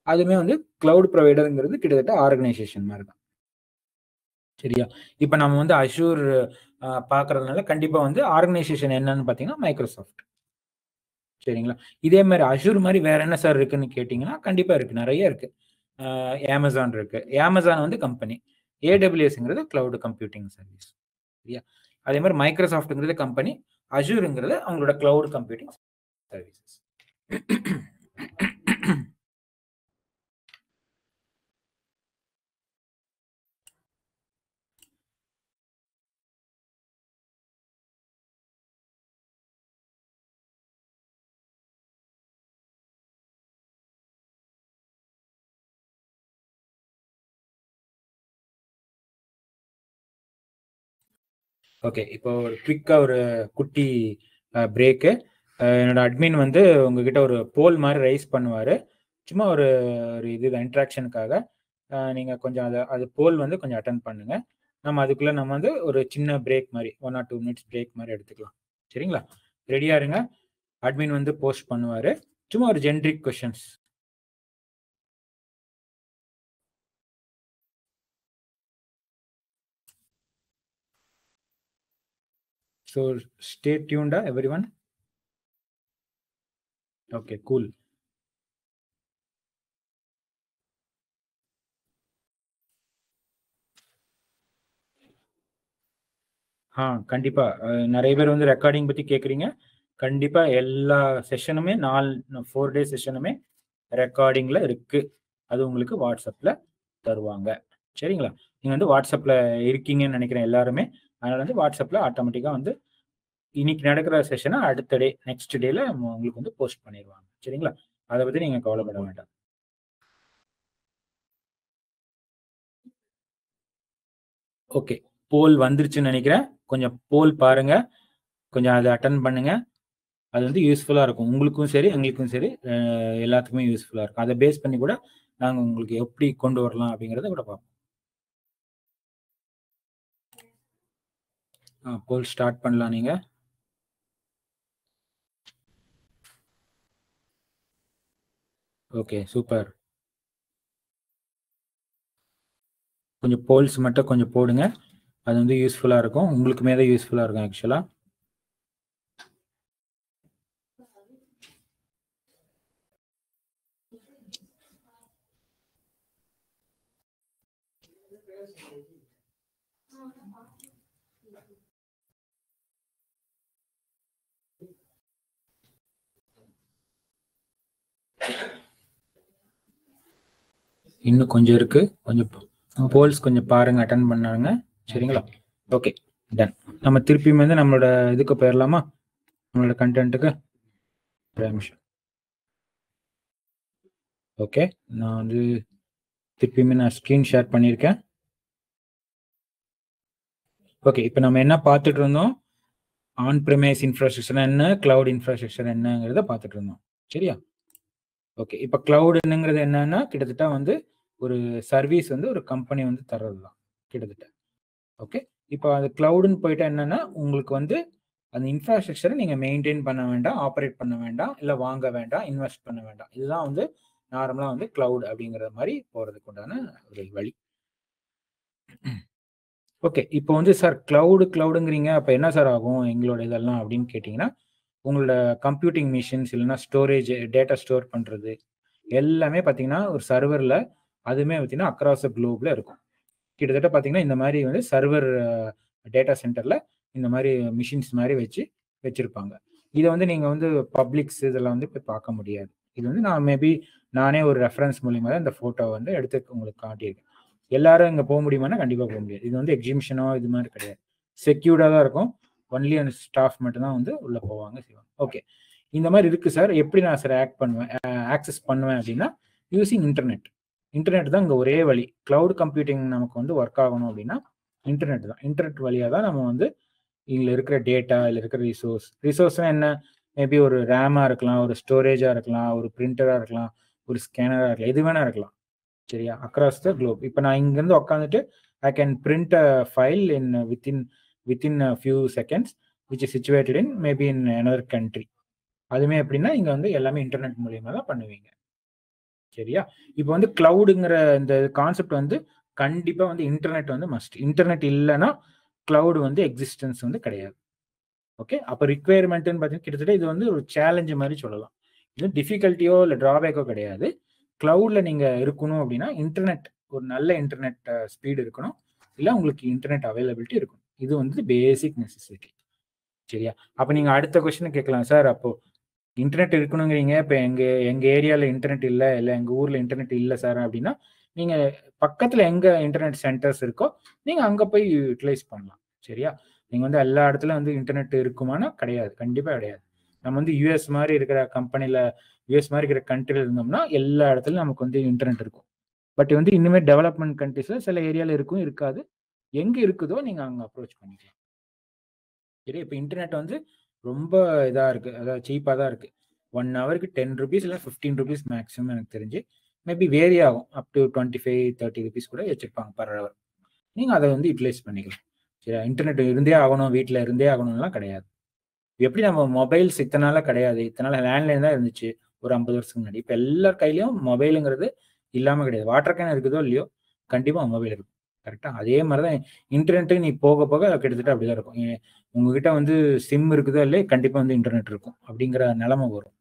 அதுவுமே வந்து கிளவுட் ப்ரொவைடருங்கிறது கிட்டத்தட்ட ஆர்கனைசேஷன் மாதிரி தான். சரியா? இப்போ நம்ம வந்து அஷூர் பார்க்கறதுனால கண்டிப்பா வந்து ஆர்கனைசேஷன் என்னன்னு பார்த்தீங்கன்னா மைக்ரோசாஃப்ட். சரிங்களா? இதே மாதிரி அஷூர் மாதிரி வேற என்ன சார் இருக்குன்னு கேட்டிங்கன்னா கண்டிப்பா இருக்கு, நிறைய இருக்கு. அமேசான் இருக்கு. அமேசான் வந்து கம்பெனி. ஏடபிள்யூஎஸ்ங்கிறது கிளவுட் கம்ப்யூட்டிங் சர்வீஸ். சரியா? அதே மாதிரி மைக்ரோசாஃப்ட்ங்கிறது கம்பெனி, அஷூருங்கிறது அவங்களோட கிளவுட் கம்ப்யூட்டிங் சர்வீசஸ். ஓகே, இப்போ ஒரு குவிக்கா ஒரு குட்டி பிரேக்கு. என்னோட அட்மின் வந்து உங்ககிட்ட ஒரு போல் மாதிரி ரைஸ் பண்ணுவாரு. சும்மா ஒரு இது இன்ட்ராக்ஷனுக்காக நீங்க கொஞ்சம் அது போல் வந்து கொஞ்சம் அட்டன் பண்ணுங்க. நம்ம அதுக்குள்ள நம்ம வந்து ஒரு சின்ன பிரேக் மாதிரி 1 or 2 minutes பிரேக் மாதிரி எடுத்துக்கலாம். சரிங்களா? ரெடியா இருங்க. அட்மின் வந்து போஸ்ட் பண்ணுவாரு. சும்மா ஒரு generic questions. So stay tuned, everyone. Okay, cool. கண்டிப்பா நிறைய பேர் வந்து ரெக்கார்டிங் பத்தி கேட்குறீங்க. கண்டிப்பா எல்லா செஷனுமே 4 டே செஷனுமே ரெக்கார்டிங்ல இருக்கு. அது உங்களுக்கு வாட்ஸ்அப்ல தருவாங்க. சரிங்களா? நீங்க வந்து வாட்ஸ்அப்ல இருக்கீங்கன்னு நினைக்கிறேன் எல்லாருமே. அதனால வந்து வாட்ஸ்அப்ல ஆட்டோமேட்டிக்கா வந்து இன்னைக்கு நடக்கிற செஷனை அடுத்த டே நெக்ஸ்ட் டேல உங்களுக்கு வந்து போஸ்ட் பண்ணிடுவாங்க. சரிங்களா? அதை பத்தி நீங்க கவலைப்பட வேண்டாம். ஓகே, போல் வந்துருச்சுன்னு நினைக்கிறேன். கொஞ்சம் போல் பாருங்க, கொஞ்சம் அதை அட்டன் பண்ணுங்க. அது வந்து யூஸ்ஃபுல்லா இருக்கும், உங்களுக்கும் சரி எங்களுக்கும் சரி, எல்லாத்துக்குமே யூஸ்ஃபுல்லா இருக்கும். அதை பேஸ் பண்ணி கூட நாங்க உங்களுக்கு எப்படி கொண்டு வரலாம் அப்படிங்கறத கூட பார்ப்போம். போல் ஸ்டார்ட் பண்ணலாம் நீங்க. Okay, super. கொஞ்சம் போல்ஸ் மட்டும் கொஞ்சம் போடுங்க, அது வந்து யூஸ்ஃபுல்லா இருக்கும், உங்களுக்குமே தான் யூஸ்ஃபுல்லா இருக்கும் ஆக்சுவலா. இன்னும் கொஞ்சம் இருக்கு, கொஞ்சம் போல்ஸ் கொஞ்சம் பாருங்க, அட்டன் பண்ணாங்க. சரிங்களா? Okay, done. நம்ம திருப்பியும் வந்து நம்மளோட இதுக்கு போயிடலாமா, நம்மளோட கண்டென்ட்டுக்கு? ஓகே, நான் வந்து திருப்பியுமே நான் ஸ்க்ரீன் ஷேர் பண்ணியிருக்கேன். ஓகே, இப்போ நம்ம என்ன பார்த்துட்டு இருந்தோம், ஆன் ப்ரிமைஸ் இன்ஃப்ராஸ்ட்ரக்சர் என்ன, கிளவுட் இன்ஃப்ராஸ்ட்ரக்சர் என்னங்கிறத பார்த்துட்டு இருந்தோம். சரியா? ஓகே, இப்போ கிளவுடுங்கிறது என்னன்னா கிட்டத்தட்ட வந்து ஒரு சர்வீஸ் வந்து ஒரு கம்பெனி வந்து தர்றது தான் கிட்டத்தட்ட. ஓகே, இப்போ அது கிளவுடுன்னு போயிட்டா என்னன்னா உங்களுக்கு வந்து அந்த இன்ஃப்ராஸ்ட்ரக்சரை நீங்கள் மெயின்டைன் பண்ண வேண்டாம், ஆப்ரேட் பண்ண வேண்டாம், இல்லை வாங்க வேண்டாம், இன்வெஸ்ட் பண்ண வேண்டாம். இதுதான் வந்து நார்மலாக வந்து கிளவுட் அப்படிங்கிற மாதிரி போகிறதுக்கு உண்டான ஒரு வழி. ஓகே, இப்போ வந்து சார் கிளவுடுங்கிறீங்க, அப்போ என்ன சார் ஆகும் எங்களோட இதெல்லாம் அப்படின்னு கேட்டிங்கன்னா, உங்களோட கம்ப்யூட்டிங் மிஷின்ஸ் இல்லைன்னா ஸ்டோரேஜ், டேட்டா ஸ்டோர் பண்ணுறது எல்லாமே பார்த்தீங்கன்னா ஒரு சர்வரில், அதுவுமே பார்த்தீங்கன்னா அக்ராஸ் த குளோப்ல இருக்கும். கிட்டத்தட்ட பார்த்தீங்கன்னா இந்த மாதிரி வந்து சர்வர் டேட்டா சென்டரில் இந்த மாதிரி மிஷின்ஸ் மாதிரி வச்சிருப்பாங்க. இதை வந்து நீங்கள் வந்து பப்ளிக்ஸ் இதெல்லாம் வந்து போய் பார்க்க முடியாது. இது வந்து நான் மேபி நானே ஒரு ரெஃபரன்ஸ் மூலியமாக தான் இந்த ஃபோட்டோவை வந்து எடுத்து உங்களுக்கு காட்டியிருக்கேன். எல்லாரும் இங்கே போக முடியுமானா கண்டிப்பாக போக முடியாது. இது வந்து எக்ஸிபிஷனோ இது மாதிரி கிடையாது, செக்யூர்டாக தான் இருக்கும். ஒன்லி அந்த ஸ்டாஃப் மட்டும்தான் வந்து உள்ளே போவாங்க, செய்வாங்க. ஓகே, இந்த மாதிரி இருக்கு சார். எப்படி நான் சார் ஆக்சஸ் பண்ணுவேன் அப்படின்னா, யூசிங் இன்டர்நெட் தான் இங்கே ஒரே வழி. கிளவுட் கம்ப்யூட்டிங் நமக்கு வந்து ஒர்க் ஆகணும் அப்படின்னா இன்டர்நெட் தான். இன்டர்நெட் வழியாக தான் நம்ம வந்து இதில் இருக்கிற டேட்டா, இதில் இருக்கிற ரிசோர்ஸ்னால் என்ன, மேபி ஒரு ரேமாக இருக்கலாம், ஒரு ஸ்டோரேஜாக இருக்கலாம், ஒரு பிரிண்டராக இருக்கலாம், ஒரு ஸ்கேனராக இருக்கலாம், எது வேணா இருக்கலாம். சரியா? Across the Globe. இப்போ நான் இங்கேருந்து உட்காந்துட்டு I can print a file within a few seconds which is situated in maybe in another country. அதுமே எப்படின்னா இங்கே வந்து எல்லாமே இன்டர்நெட் மூலியமா தான் பண்ணுவீங்க. சரியா? இப்போ வந்து கிளவுடுங்கிற இந்த கான்செப்ட் வந்து கண்டிப்பாக வந்து இன்டர்நெட் வந்து மஸ்ட். இன்டர்நெட் இல்லைன்னா கிளவுடு வந்து எக்ஸிஸ்டன்ஸ் வந்து கிடையாது. ஓகே, அப்போ ரிக்வயர்மெண்ட்னு பார்த்தீங்கன்னா கிட்டத்தட்ட இது வந்து ஒரு சேலஞ்சு மாதிரி சொல்லலாம். இது டிஃபிகல்ட்டியோ இல்லை ட்ராபேக்கோ கிடையாது. கிளவுட்ல நீங்கள் இருக்கணும் அப்படின்னா இன்டர்நெட், ஒரு நல்ல இன்டர்நெட் ஸ்பீடு இருக்கணும், இல்லை உங்களுக்கு இன்டர்நெட் அவைலபிலிட்டி இருக்கணும். இது வந்து பேசிக் நெசசிட்டி. சரியா? அப்போ நீங்கள் அடுத்த கொஸ்டின் கேட்கலாம், சார் அப்போ இன்டர்நெட் இருக்கணுங்கிறீங்க, இப்போ எங்கள் ஏரியாவில் இன்டர்நெட் இல்லை எங்கள் ஊரில் இன்டர்நெட் இல்லை சார் அப்படின்னா, நீங்கள் பக்கத்தில் எங்கே இன்டர்நெட் சென்டர்ஸ் இருக்கோ நீங்கள் அங்கே போய் யூட்டிலைஸ் பண்ணலாம். சரியா? நீங்கள் வந்து எல்லா இடத்துல வந்து இன்டர்நெட் இருக்குமானா கிடையாது, கண்டிப்பாக கிடையாது. நம்ம வந்து யூஎஸ் மாதிரி இருக்கிற கம்பெனியில், யூஎஸ் மாதிரி இருக்கிற கண்ட்ரியில் இருந்தோம்னா எல்லா இடத்துலையும் நமக்கு வந்து இன்டர்நெட் இருக்கும். பட் வந்து இன்னுமே டெவலப்மெண்ட் கண்ட்ரிஸில் சில ஏரியாவில் இருக்கும், இருக்காது. எங்கே இருக்குதோ நீங்கள் அங்கே அப்ரோச் பண்ணிக்கலாம். சரி, இப்போ இன்டர்நெட் வந்து ரொம்ப இதாக இருக்குது, அதாவது சீப்பாக தான் இருக்குது. 1 ஹவருக்கு 10 rupees இல்லை 15 rupees மேக்ஸிமம் எனக்கு தெரிஞ்சு. மேபி வேரி ஆகும், அப் டு 25-30 rupees கூட வச்சுருப்பாங்க பர் ஹவர். நீங்கள் அதை வந்து யூட்டிலைஸ் பண்ணிக்கலாம். சரி, இன்டர்நெட் இருந்தே ஆகணும், வீட்டில் இருந்தே ஆகணும்லாம் கிடையாது. எப்படி நம்ம மொபைல்ஸ் இத்தனை நாளாக கிடையாது, இத்தனை நாள் லேண்ட்லைன் தான் இருந்துச்சு ஒரு 50 வருஷத்துக்கு முன்னாடி. இப்போ எல்லார் கையிலையும் மொபைலுங்கிறது இல்லாமல் கிடையாது. வாட்டர் கேன் இருக்குதோ இல்லையோ கண்டிப்பாக மொபைல் இருக்கும். கரெக்டாக அதே மாதிரி தான் இன்டர்நெட்டு. நீ போக போக கிட்டத்தட்ட அப்படி தான் இருக்கும். உங்ககிட்ட வந்து சிம் இருக்குதோ இல்லையோ கண்டிப்பாக வந்து இன்டர்நெட் இருக்கும் அப்படிங்கிற நிலைமை வரும்.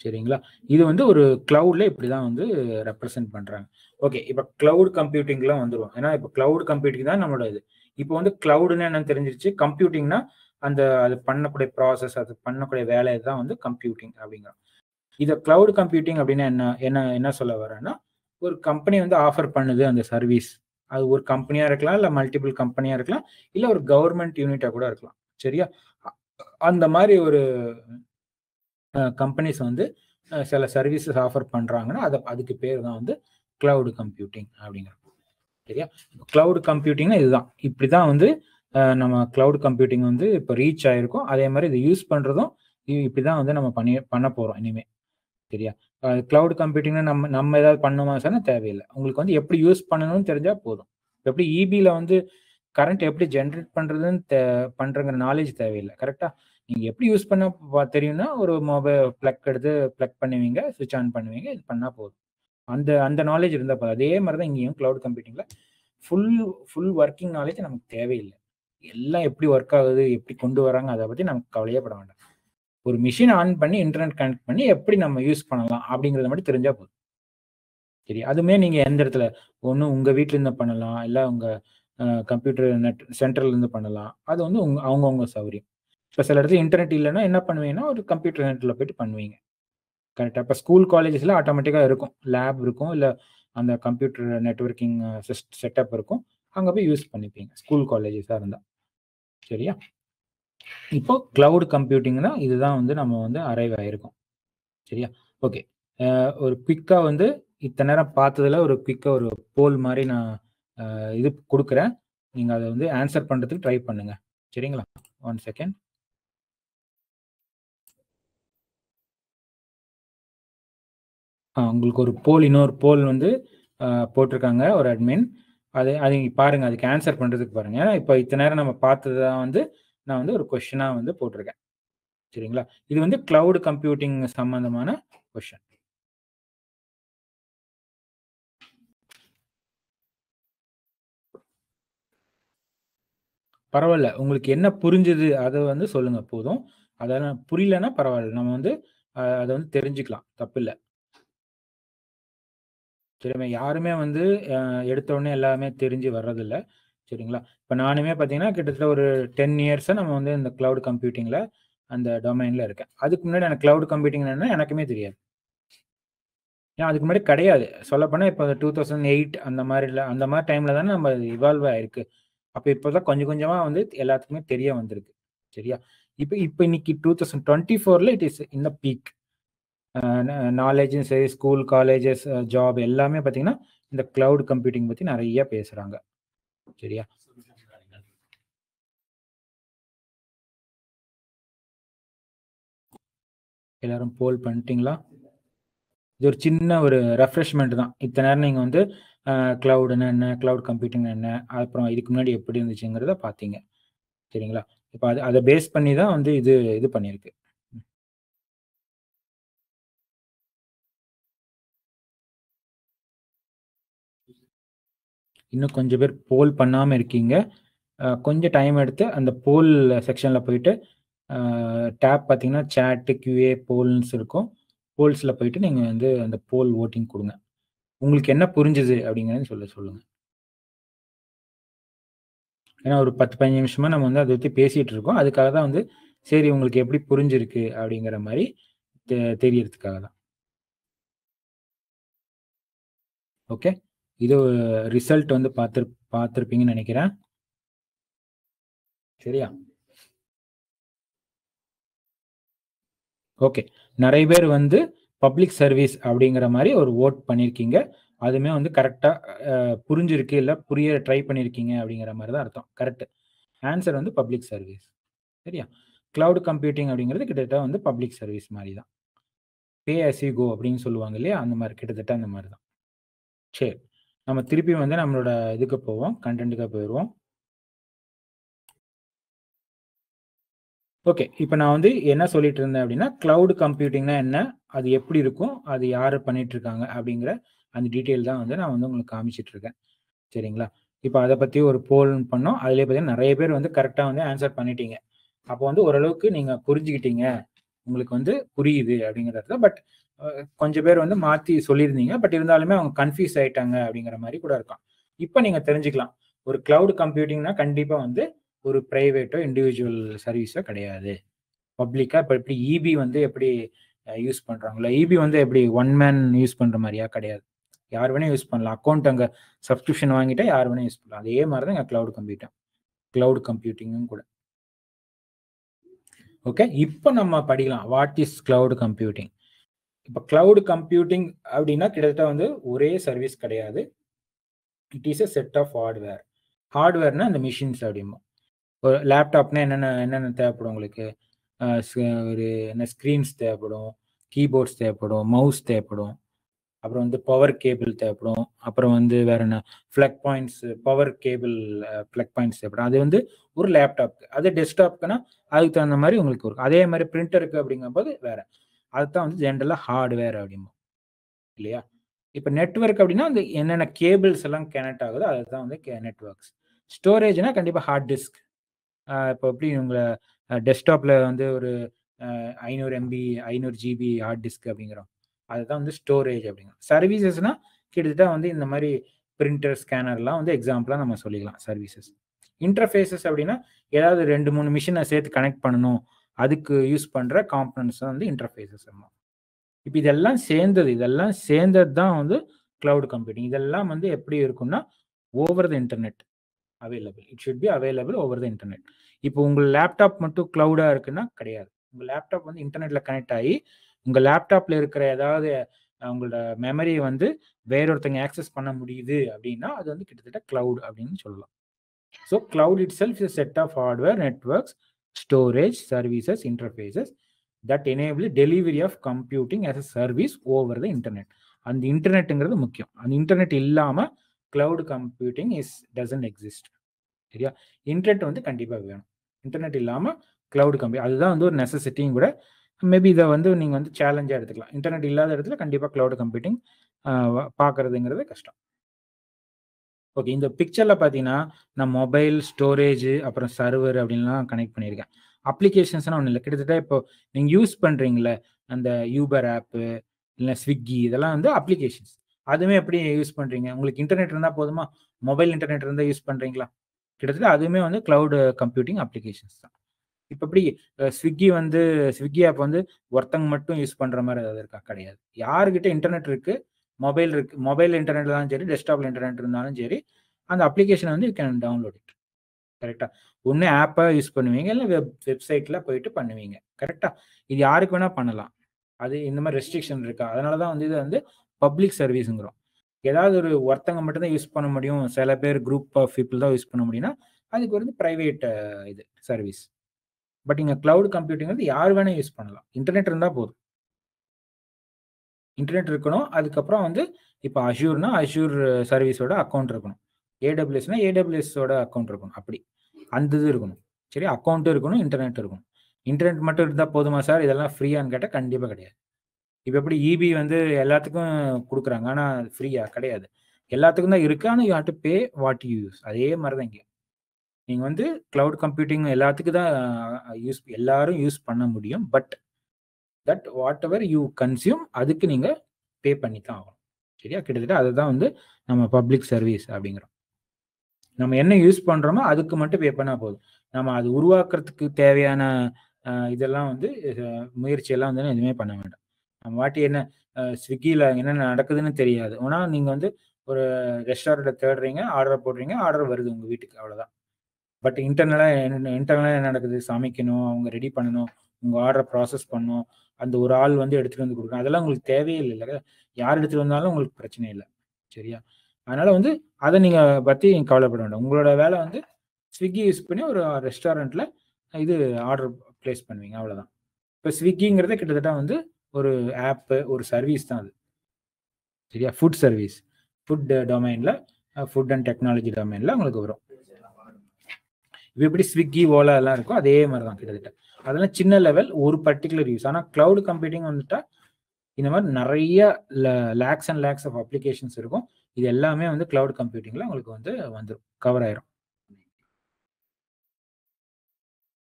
சரிங்களா? இது வந்து ஒரு கிளவுட்ல இப்படி தான் வந்து ரெப்ரசென்ட் பண்ணுறாங்க. ஓகே, இப்போ கிளவுட் கம்ப்யூட்டிங்லாம் வந்துடும். ஏன்னா இப்போ கிளவுட் கம்ப்யூட்டிங் தான் நம்மளோட இது. இப்போ வந்து கிளவுடுன்னு என்னன்னு தெரிஞ்சிருச்சு. கம்ப்யூட்டிங்னா அது பண்ணக்கூடிய ப்ராசஸ், அது பண்ணக்கூடிய வேலை தான் வந்து கம்ப்யூட்டிங் அப்படிங்கிறோம். இதை கிளவுட் கம்ப்யூட்டிங் அப்படின்னா என்ன சொல்ல வரேன்னா, ஒரு கம்பெனி வந்து ஆஃபர் பண்ணுது அந்த சர்வீஸ். அது ஒரு கம்பெனியாக இருக்கலாம், இல்லை மல்டிபிள் கம்பெனியாக இருக்கலாம், இல்லை ஒரு கவர்மெண்ட் யூனிட்டாக கூட இருக்கலாம். சரியா? அந்த மாதிரி ஒரு கம்பெனிஸ் வந்து சில சர்வீசஸ் ஆஃபர் பண்றாங்கன்னா அதுக்கு பேர் தான் வந்து கிளவுட் கம்ப்யூட்டிங் அப்படிங்கிறது. சரியா? கிளவுட் கம்ப்யூட்டிங்னா இதுதான். இப்படிதான் வந்து நம்ம கிளவுட் கம்ப்யூட்டிங் வந்து இப்போ ரீச் ஆயிருக்கும். அதே மாதிரி இதை யூஸ் பண்றதும் இப்படிதான் வந்து நம்ம பண்ண போறோம் இனிமே. சரியா? கிளவுட் கம்ப்யூட்டிங்னா நம்ம ஏதாவது பண்ணுமா சார்? தேவையில்லை. உங்களுக்கு வந்து எப்படி யூஸ் பண்ணணும்னு தெரிஞ்சா போதும். எப்படி இபில வந்து கரண்ட் எப்படி ஜென்ரேட் பண்றதுன்னு பண்றங்கிற நாலேஜ் தேவையில்லை. கரெக்டா? நீங்க எப்படி யூஸ் பண்ண தெரியும்னா ஒரு மொபைல் பிளக் எடுத்து பிளக் பண்ணுவீங்க, சுவிட்ச் ஆன் பண்ணுவீங்க, இது பண்ணா போதும். அந்த அந்த நாலேஜ் இருந்தா போதும். அதே மாதிரி தான் இங்கேயும் கிளவுட் கம்ப்யூட்டிங்ல ஃபுல் ஃபுல் ஒர்க்கிங் நாலேஜ் நமக்கு தேவையில்லை. எல்லாம் எப்படி ஒர்க் ஆகுது, எப்படி கொண்டு வராங்க, அதை பத்தி நமக்கு கவலையே பட வேண்டாம். ஒரு மிஷின் ஆன் பண்ணி இன்டர்நெட் கனெக்ட் பண்ணி எப்படி நம்ம யூஸ் பண்ணலாம் அப்படிங்கறத மட்டும் தெரிஞ்சா போதும். சரி, அதுமே நீங்க எந்த இடத்துல ஒன்றும் உங்க வீட்டுல இருந்து பண்ணலாம், இல்ல உங்க கம்ப்யூட்டர் நெட் சென்டர்ல இருந்து பண்ணலாம். அது வந்து அவங்கவுங்க சௌகரியம். இப்போ சில இடத்துல இன்டர்நெட் இல்லைன்னா என்ன பண்ணுவீங்கன்னா ஒரு கம்ப்யூட்டர் நெட்ல போயிட்டு பண்ணுவீங்க. கரெக்டாக? இப்போ ஸ்கூல் காலேஜஸ்ல ஆட்டோமேட்டிக்காக இருக்கும், லேப் இருக்கும், இல்லை அந்த கம்ப்யூட்டர் நெட்வொர்க்கிங் செட்டப் இருக்கும். அங்கே போய் யூஸ் பண்ணிப்பீங்க ஸ்கூல் காலேஜஸாக இருந்தால். சரியா? இப்போ கிளவுட் கம்ப்யூட்டிங்னா இதுதான் வந்து நம்ம வந்து அரைவ் ஆயிருக்கோம். சரியா? ஓகே. ஒரு குவிக்கா வந்து இத்தனை நேரம் பார்த்ததுல ஒரு குவிக்கா ஒரு போல் மாதிரி நான் இது கொடுக்குறேன். நீங்க அதை வந்து ஆன்சர் பண்றதுக்கு ட்ரை பண்ணுங்க. சரிங்களா? 1 செகண்ட். உங்களுக்கு ஒரு இன்னொரு போல் வந்து போட்டிருக்காங்க ஒரு அட்மின். அது பாருங்க, அதுக்கு ஆன்சர் பண்றதுக்கு பாருங்க. ஏன்னா இப்போ இத்தனை நேரம் நம்ம பார்த்ததுதான் வந்து நான் வந்து ஒரு கொஸ்டினா வந்து போட்டிருக்கேன். சரிங்களா? இது வந்து கிளவுட் கம்ப்யூட்டிங் சம்பந்தமான கொஸ்டின். பரவாயில்ல, உங்களுக்கு என்ன புரிஞ்சுது அதை வந்து சொல்லுங்க போதும். அதெல்லாம் புரியலன்னா பரவாயில்ல, நம்ம வந்து அதை வந்து தெரிஞ்சுக்கலாம், தப்பில்லை. சரிங்களா? யாருமே வந்து எடுத்த உடனே எல்லாமே தெரிஞ்சு வர்றதில்ல. சரிங்களா? இப்போ நானுமே பார்த்தீங்கன்னா கிட்டத்தட்ட ஒரு 10 இயர்ஸா நம்ம வந்து இந்த கிளவுட் கம்ப்யூட்டிங்ல அந்த டொமைன்ல இருக்கேன். அதுக்கு முன்னாடி எனக்கு கிளவுட் கம்ப்யூட்டிங் என்னன்னா எனக்குமே தெரியாது. ஏன் அதுக்கு முன்னாடி கிடையாது. சொல்லப்போனால் இப்போ 2008 அந்த மாதிரி டைம்ல தானே நம்ம இவால்வ் ஆயிருக்கு. அப்போ இப்போதான் கொஞ்சம் கொஞ்சமா வந்து எல்லாத்துக்குமே தெரிய வந்திருக்கு. சரியா? இப்போ இன்னைக்கு 2024ல it is in the peak. நாலேஜும் சரி, ஸ்கூல், காலேஜஸ், ஜாப் எல்லாமே பார்த்தீங்கன்னா இந்த கிளவுட் கம்ப்யூட்டிங் பத்தி நிறைய பேசுறாங்க. சரியா? எல்லாரும் போல் பண்ணிட்டீங்களா? இது ஒரு சின்ன ஒரு ரெஃப்ரெஷ்மெண்ட் தான். இத்தனை நேரம் நீங்க வந்து கிளவுடுன்னா என்ன, கிளவுட் கம்ப்யூட்டிங் என்ன, அப்புறம் இதுக்கு முன்னாடி எப்படி இருந்துச்சுங்கிறத பார்த்தீங்க. சரிங்களா? இப்போ அதை பேஸ் பண்ணி தான் வந்து இது பண்ணியிருக்கு. இன்னும் கொஞ்சம் பேர் போல் பண்ணாம இருக்கீங்க. கொஞ்சம் டைம் எடுத்து அந்த போல் செக்ஷன்ல போயிட்டு டேப் பார்த்தீங்கன்னா சேட்டு, கியூஏ, போல்ஸ் இருக்கும். போல்ஸ்ல போயிட்டு நீங்க வந்து அந்த போல் ஓட்டிங் கொடுங்க. உங்களுக்கு என்ன புரிஞ்சுது அப்படிங்கிறத சொல்லுங்க. ஏன்னா ஒரு 10, 15 நிமிஷமா நம்ம வந்து அதை பத்தி பேசிட்டு இருக்கோம். அதுக்காக தான் வந்து சரி உங்களுக்கு எப்படி புரிஞ்சிருக்கு அப்படிங்கிற மாதிரி தெரியறதுக்காக தான். ஓகே. இது ரிசல்ட் வந்து பார்த்திருப்பீங்கன்னு நினைக்கிறேன். சரியா? ஓகே. நிறைய பேர் வந்து பப்ளிக் சர்வீஸ் அப்படிங்கிற மாதிரி ஒரு ஓட் பண்ணியிருக்கீங்க. அதுமே வந்து கரெக்டா புரிஞ்சிருக்கு, இல்லை புரிய ட்ரை பண்ணியிருக்கீங்க அப்படிங்கிற மாதிரி தான் அர்த்தம். கரெக்ட். ஆன்சர் வந்து பப்ளிக் சர்வீஸ். சரியா? கிளவுட் கம்ப்யூட்டிங் அப்படிங்கிறது கிட்டத்தட்ட வந்து பப்ளிக் சர்வீஸ் மாதிரி தான். பே அஸ் யூ கோ அப்படின்னு சொல்லுவாங்க இல்லையா? அந்த மாதிரி கிட்டத்தட்ட அந்த மாதிரி தான். சரி, நம்ம திருப்பி வந்து நம்மளோட இதுக்கு போவோம், கண்டென்ட்டுக்கு போயிடுவோம். ஓகே. இப்போ நான் வந்து என்ன சொல்லிட்டு இருந்தேன் அப்படின்னா, கிளவுட் கம்ப்யூட்டிங்னா என்ன, அது எப்படி இருக்கும், அது யார் பண்ணிட்டு இருக்காங்க அப்படிங்கிற அந்த டீட்டெயில் தான் வந்து நான் வந்து உங்களுக்கு காமிச்சிட்டு இருக்கேன். சரிங்களா? இப்போ அதை பத்தி ஒரு போல் பண்ணோம். அதிலே பார்த்தீங்கன்னா நிறைய பேர் வந்து கரெக்டாக வந்து ஆன்சர் பண்ணிட்டீங்க. அப்போ வந்து ஓரளவுக்கு நீங்க புரிஞ்சுக்கிட்டீங்க, உங்களுக்கு வந்து புரியுது அப்படிங்கிறது. பட் கொஞ்சம் பேர் வந்து மாத்தி சொல்லியிருந்தீங்க. பட் இருந்தாலுமே அவங்க கன்ஃபியூஸ் ஆயிட்டாங்க அப்படிங்கிற மாதிரி கூட இருக்கும். இப்போ நீங்க தெரிஞ்சுக்கலாம், ஒரு கிளவுட் கம்ப்யூட்டிங்னா கண்டிப்பா வந்து ஒரு பிரைவேட்டோ இண்டிவிஜுவல் சர்வீஸோ கிடையாது. பப்ளிக்கா இப்போ எப்படி இபி வந்து எப்படி யூஸ் பண்றாங்களோ, இபி வந்து எப்படி ஒன் மேன் யூஸ் பண்ற மாதிரியா? கிடையாது. யார் வேணா யூஸ் பண்ணலாம். அக்கௌண்ட் அங்க சப்ஸ்கிரிப்ஷன் வாங்கிட்டா யார் வேணா யூஸ் பண்ணலாம். அதே மாதிரி தான் கிளவுட் கம்ப்யூட்டிங்கும் கூட. ஓகே, இப்போ நம்ம படிக்கலாம் வாட் இஸ் கிளவுட் கம்ப்யூட்டிங். இப்போ கிளவுட் கம்ப்யூட்டிங் அப்படின்னா கிட்டத்தட்ட வந்து ஒரே சர்வீஸ் கிடையாது. It is a set of hardware. ஹார்ட்வேர்னா அந்த மிஷின்ஸ் அப்படிமோ. ஒரு லேப்டாப்னா என்னென்ன தேவைப்படும் உங்களுக்கு? ஒரு என்ன ஸ்க்ரீன்ஸ் தேவைப்படும், கீபோர்ட்ஸ் தேவைப்படும், மவுஸ் தேவைப்படும், அப்புறம் வந்து பவர் கேபிள் தேவைப்படும், அப்புறம் வந்து வேற என்ன plug points, power cable plug points தேவைப்படும். அது வந்து ஒரு லேப்டாப்க்கு. அது டெஸ்க்டாப்க்குன்னா அதுக்கு தகுந்த மாதிரி உங்களுக்கு இருக்கும். அதே மாதிரி பிரிண்டருக்கு அப்படிங்கும்போது வேற. அதுதான் வந்து ஜென்ரலாக ஹார்ட்வேர் அப்படிம்போம் இல்லையா? இப்போ நெட்வொர்க் அப்படின்னா அந்த என்னென்ன கேபிள்ஸ் எல்லாம் கனெக்ட் ஆகுதோ அதுதான் வந்து நெட்வொர்க்ஸ். ஸ்டோரேஜ்னா கண்டிப்பாக ஹார்ட் டிஸ்க். இப்போ எப்படி உங்களை டெஸ்க்டாப்பில் வந்து ஒரு 500 MB 500 GB ஹார்ட் டிஸ்க் அப்படிங்கிறோம், அதுதான் வந்து ஸ்டோரேஜ் அப்படிங்கிறோம். சர்வீசஸ்னா கிட்டத்தட்ட வந்து இந்த மாதிரி பிரிண்டர் ஸ்கேனர்லாம் வந்து எக்ஸாம்பிளாக நம்ம சொல்லிக்கலாம் சர்வீசஸ். இன்டர்ஃபேஸஸ் அப்படின்னா ஏதாவது 2-3 மிஷினை சேர்த்து கனெக்ட் பண்ணணும், அதுக்கு யூஸ் பண்ணுற காம்பனன்ட்ஸ் தான் வந்து இன்டர்ஃபேஸஸ். இப்போ இதெல்லாம் சேர்ந்தது தான் வந்து கிளவுட் கம்ப்யூட்டிங். இதெல்லாம் வந்து எப்படி இருக்கும்னா over the internet available. It should be available over the internet. இப்போ உங்கள் லேப்டாப் மட்டும் கிளவுடா இருக்குன்னா கிடையாது. உங்கள் லேப்டாப் வந்து இன்டர்நெட்ல கனெக்ட் ஆகி உங்கள் லேப்டாப்ல இருக்கிற ஏதாவது உங்களோட மெமரி வந்து வேறொருத்தங்க ஆக்சஸ் பண்ண முடியுது அப்படின்னா அது வந்து கிட்டத்தட்ட கிளவுட் அப்படின்னு சொல்லலாம். So cloud itself is set of hardware, networks, storage, services, interfaces that enable delivery of computing as a service over the internet. அந்த இன்டர்நெட்டுங்கிறது முக்கியம். அந்த இன்டர்நெட் இல்லாமல் கிளவுட் கம்ப்யூட்டிங் டசன்ட் எக்ஸிஸ்ட். சரியா? இன்டர்நெட் வந்து கண்டிப்பாக வேணும். இன்டர்நெட் இல்லாமல் கிளவுட் அதுதான் வந்து ஒரு நெசசிட்டியும் கூட. மேபி இதை வந்து நீங்கள் வந்து சேலஞ்சாக எடுத்துக்கலாம். இன்டர்நெட் இல்லாத இடத்துல கண்டிப்பாக கிளவுட் கம்ப்யூட்டிங் பார்க்கறதுங்கிறது கஷ்டம். ஓகே, இந்த பிக்சரில் பார்த்தீங்கன்னா நான் மொபைல், ஸ்டோரேஜ், அப்புறம் சர்வர் அப்படின்லாம் கனெக்ட் பண்ணியிருக்கேன். அப்ளிகேஷன்ஸ்னால் ஒன்றும் இல்லை. கிட்டத்தட்ட இப்போ நீங்கள் யூஸ் பண்ணுறீங்களே அந்த யூபர் ஆப்பு இல்லை ஸ்விக்கி, இதெல்லாம் வந்து அப்ளிகேஷன்ஸ். அதுவுமே எப்படி யூஸ் பண்ணுறீங்க? உங்களுக்கு இன்டர்நெட் இருந்தால் போதுமா? மொபைல் இன்டர்நெட் இருந்தால் யூஸ் பண்ணுறீங்களா? கிட்டத்தட்ட அதுவுமே வந்து கிளவுட் கம்ப்யூட்டிங் அப்ளிகேஷன்ஸ் தான். இப்போ எப்படி ஸ்விக்கி ஆப் வந்து ஒருத்தங்க மட்டும் யூஸ் பண்ணுற மாதிரி ஏதாவது இருக்கா? கிடையாது. யாருக்கிட்ட இன்டர்நெட் இருக்குது, மொபைல் இருக்குது, மொபைல் இன்டர்நெட் இருந்தாலும் சரி, டெஸ்க்டாப்பில் இன்டர்நெட் இருந்தாலும் சரி, அந்த அப்ளிகேஷன் வந்து யூ கேன் டவுன்லோட் இட். கரெக்டாக? ஒன்று ஆப்பை யூஸ் பண்ணுவீங்க, இல்லை வெப்சைட்டில் போயிட்டு பண்ணுவீங்க. கரெக்டாக? இது யாருக்கு வேணால் பண்ணலாம். அது இந்த மாதிரி ரெஸ்ட்ரிக்ஷன் இருக்கா? அதனால தான் வந்து இது வந்து பப்ளிக் சர்வீஸுங்கிறோம். ஏதாவது ஒருத்தங்க மட்டும் தான் யூஸ் பண்ண முடியும், சில பேர் குரூப் ஆஃப் பீப்புள் தான் யூஸ் பண்ண முடியும்னா அதுக்கு வந்து ப்ரைவேட் இது சர்வீஸ். பட் இங்கே கிளவுட் கம்ப்யூட்டிங் வந்து யார் வேணால் யூஸ் பண்ணலாம். இன்டர்நெட் இருந்தால் போதும். இன்டர்நெட் இருக்கணும். அதுக்கப்புறம் வந்து இப்போ அஷ்யூர்னா அஷ்யூர் சர்வீஸோட அக்கௌண்ட் இருக்கணும். ஏடபிள்யூஎஸ்னா ஏடபிள்யூஎஸோட அக்கௌண்ட் இருக்கணும். அப்படி அந்த இது இருக்கணும். சரி, அக்கௌண்ட்டும் இருக்கணும், இன்டர்நெட் இருக்கணும். இன்டர்நெட் மட்டும் இருந்தால் போதுமா சார், இதெல்லாம் ஃப்ரீயான்னு கேட்டால் கண்டிப்பாக கிடையாது. இப்போ எப்படி இபி வந்து எல்லாத்துக்கும் கொடுக்குறாங்க, ஆனால் ஃப்ரீயா? கிடையாது. எல்லாத்துக்கும் தான் இருக்கு, ஆனால் you have to pay what you use. அதே மாதிரி தான் இங்கே நீங்கள் வந்து கிளவுட் கம்ப்யூட்டிங் எல்லாத்துக்கும் தான் எல்லாரும் யூஸ் பண்ண முடியும். But that what ever you consume அதுக்கு நீங்கள் பே பண்ணி தான் ஆகணும். சரியா? கிட்டத்தட்ட அதுதான் வந்து நம்ம பப்ளிக் சர்வீஸ் அப்படிங்கிறோம். நம்ம என்ன யூஸ் பண்ணுறோமோ அதுக்கு மட்டும் பே பண்ணால் போதும். நம்ம அது உருவாக்குறதுக்கு தேவையான இதெல்லாம் வந்து முயற்சியெல்லாம் வந்து எதுவுமே பண்ண வேண்டாம். நம்ம வாட்டி என்ன ஸ்விக்கியில் என்னென்ன நடக்குதுன்னு தெரியாது. ஆனால் நீங்கள் வந்து ஒரு ரெஸ்டாரண்ட்டை தேடுறீங்க, ஆர்டர் போடுறீங்க, ஆர்டர் வருது உங்கள் வீட்டுக்கு, அவ்வளோதான். பட் இன்டர்னலாக என்ன நடக்குது? சமைக்கணும், அவங்க ரெடி பண்ணணும், உங்கள் ஆர்டரை ப்ராசஸ் பண்ணணும், அந்த ஒரு ஆள் வந்து எடுத்துகிட்டு வந்து கொடுக்கணும். அதெல்லாம் உங்களுக்கு தேவையே இல்லை. யார் எடுத்துகிட்டு வந்தாலும் உங்களுக்கு பிரச்சனை இல்லை. சரியா? அதனால் வந்து அதை நீங்கள் பற்றி கவலைப்பட வேண்டாம். உங்களோட வேலை வந்து ஸ்விக்கி யூஸ் பண்ணி ஒரு ரெஸ்டாரண்ட்டில் இது ஆர்டர் ப்ளேஸ் பண்ணுவீங்க, அவ்வளோதான். இப்போ ஸ்விக்கிங்கிறத கிட்டத்தட்ட வந்து ஒரு ஆப்பு, ஒரு சர்வீஸ் தான் அது. சரியா? ஃபுட் சர்வீஸ், ஃபுட் டொமைனில், ஃபுட் அண்ட் டெக்னாலஜி டொமைனில் உங்களுக்கு வரும். இப்போ எப்படி ஸ்விக்கி, ஓலா எல்லாம் இருக்கும், அதே மாதிரி தான் கிட்டத்தட்ட. அதெல்லாம் சின்ன லெவல், ஒரு பர்டிகுலர் யூஸ். ஆனால் கிளவுட் கம்ப்யூட்டிங் வந்துட்டா இந்த மாதிரி நிறைய lakhs and lakhs of applications இருக்கும். இது எல்லாமே வந்து கிளவுட் கம்ப்யூட்டிங்கில் உங்களுக்கு வந்து வந்துடும், கவர் ஆயிரும்.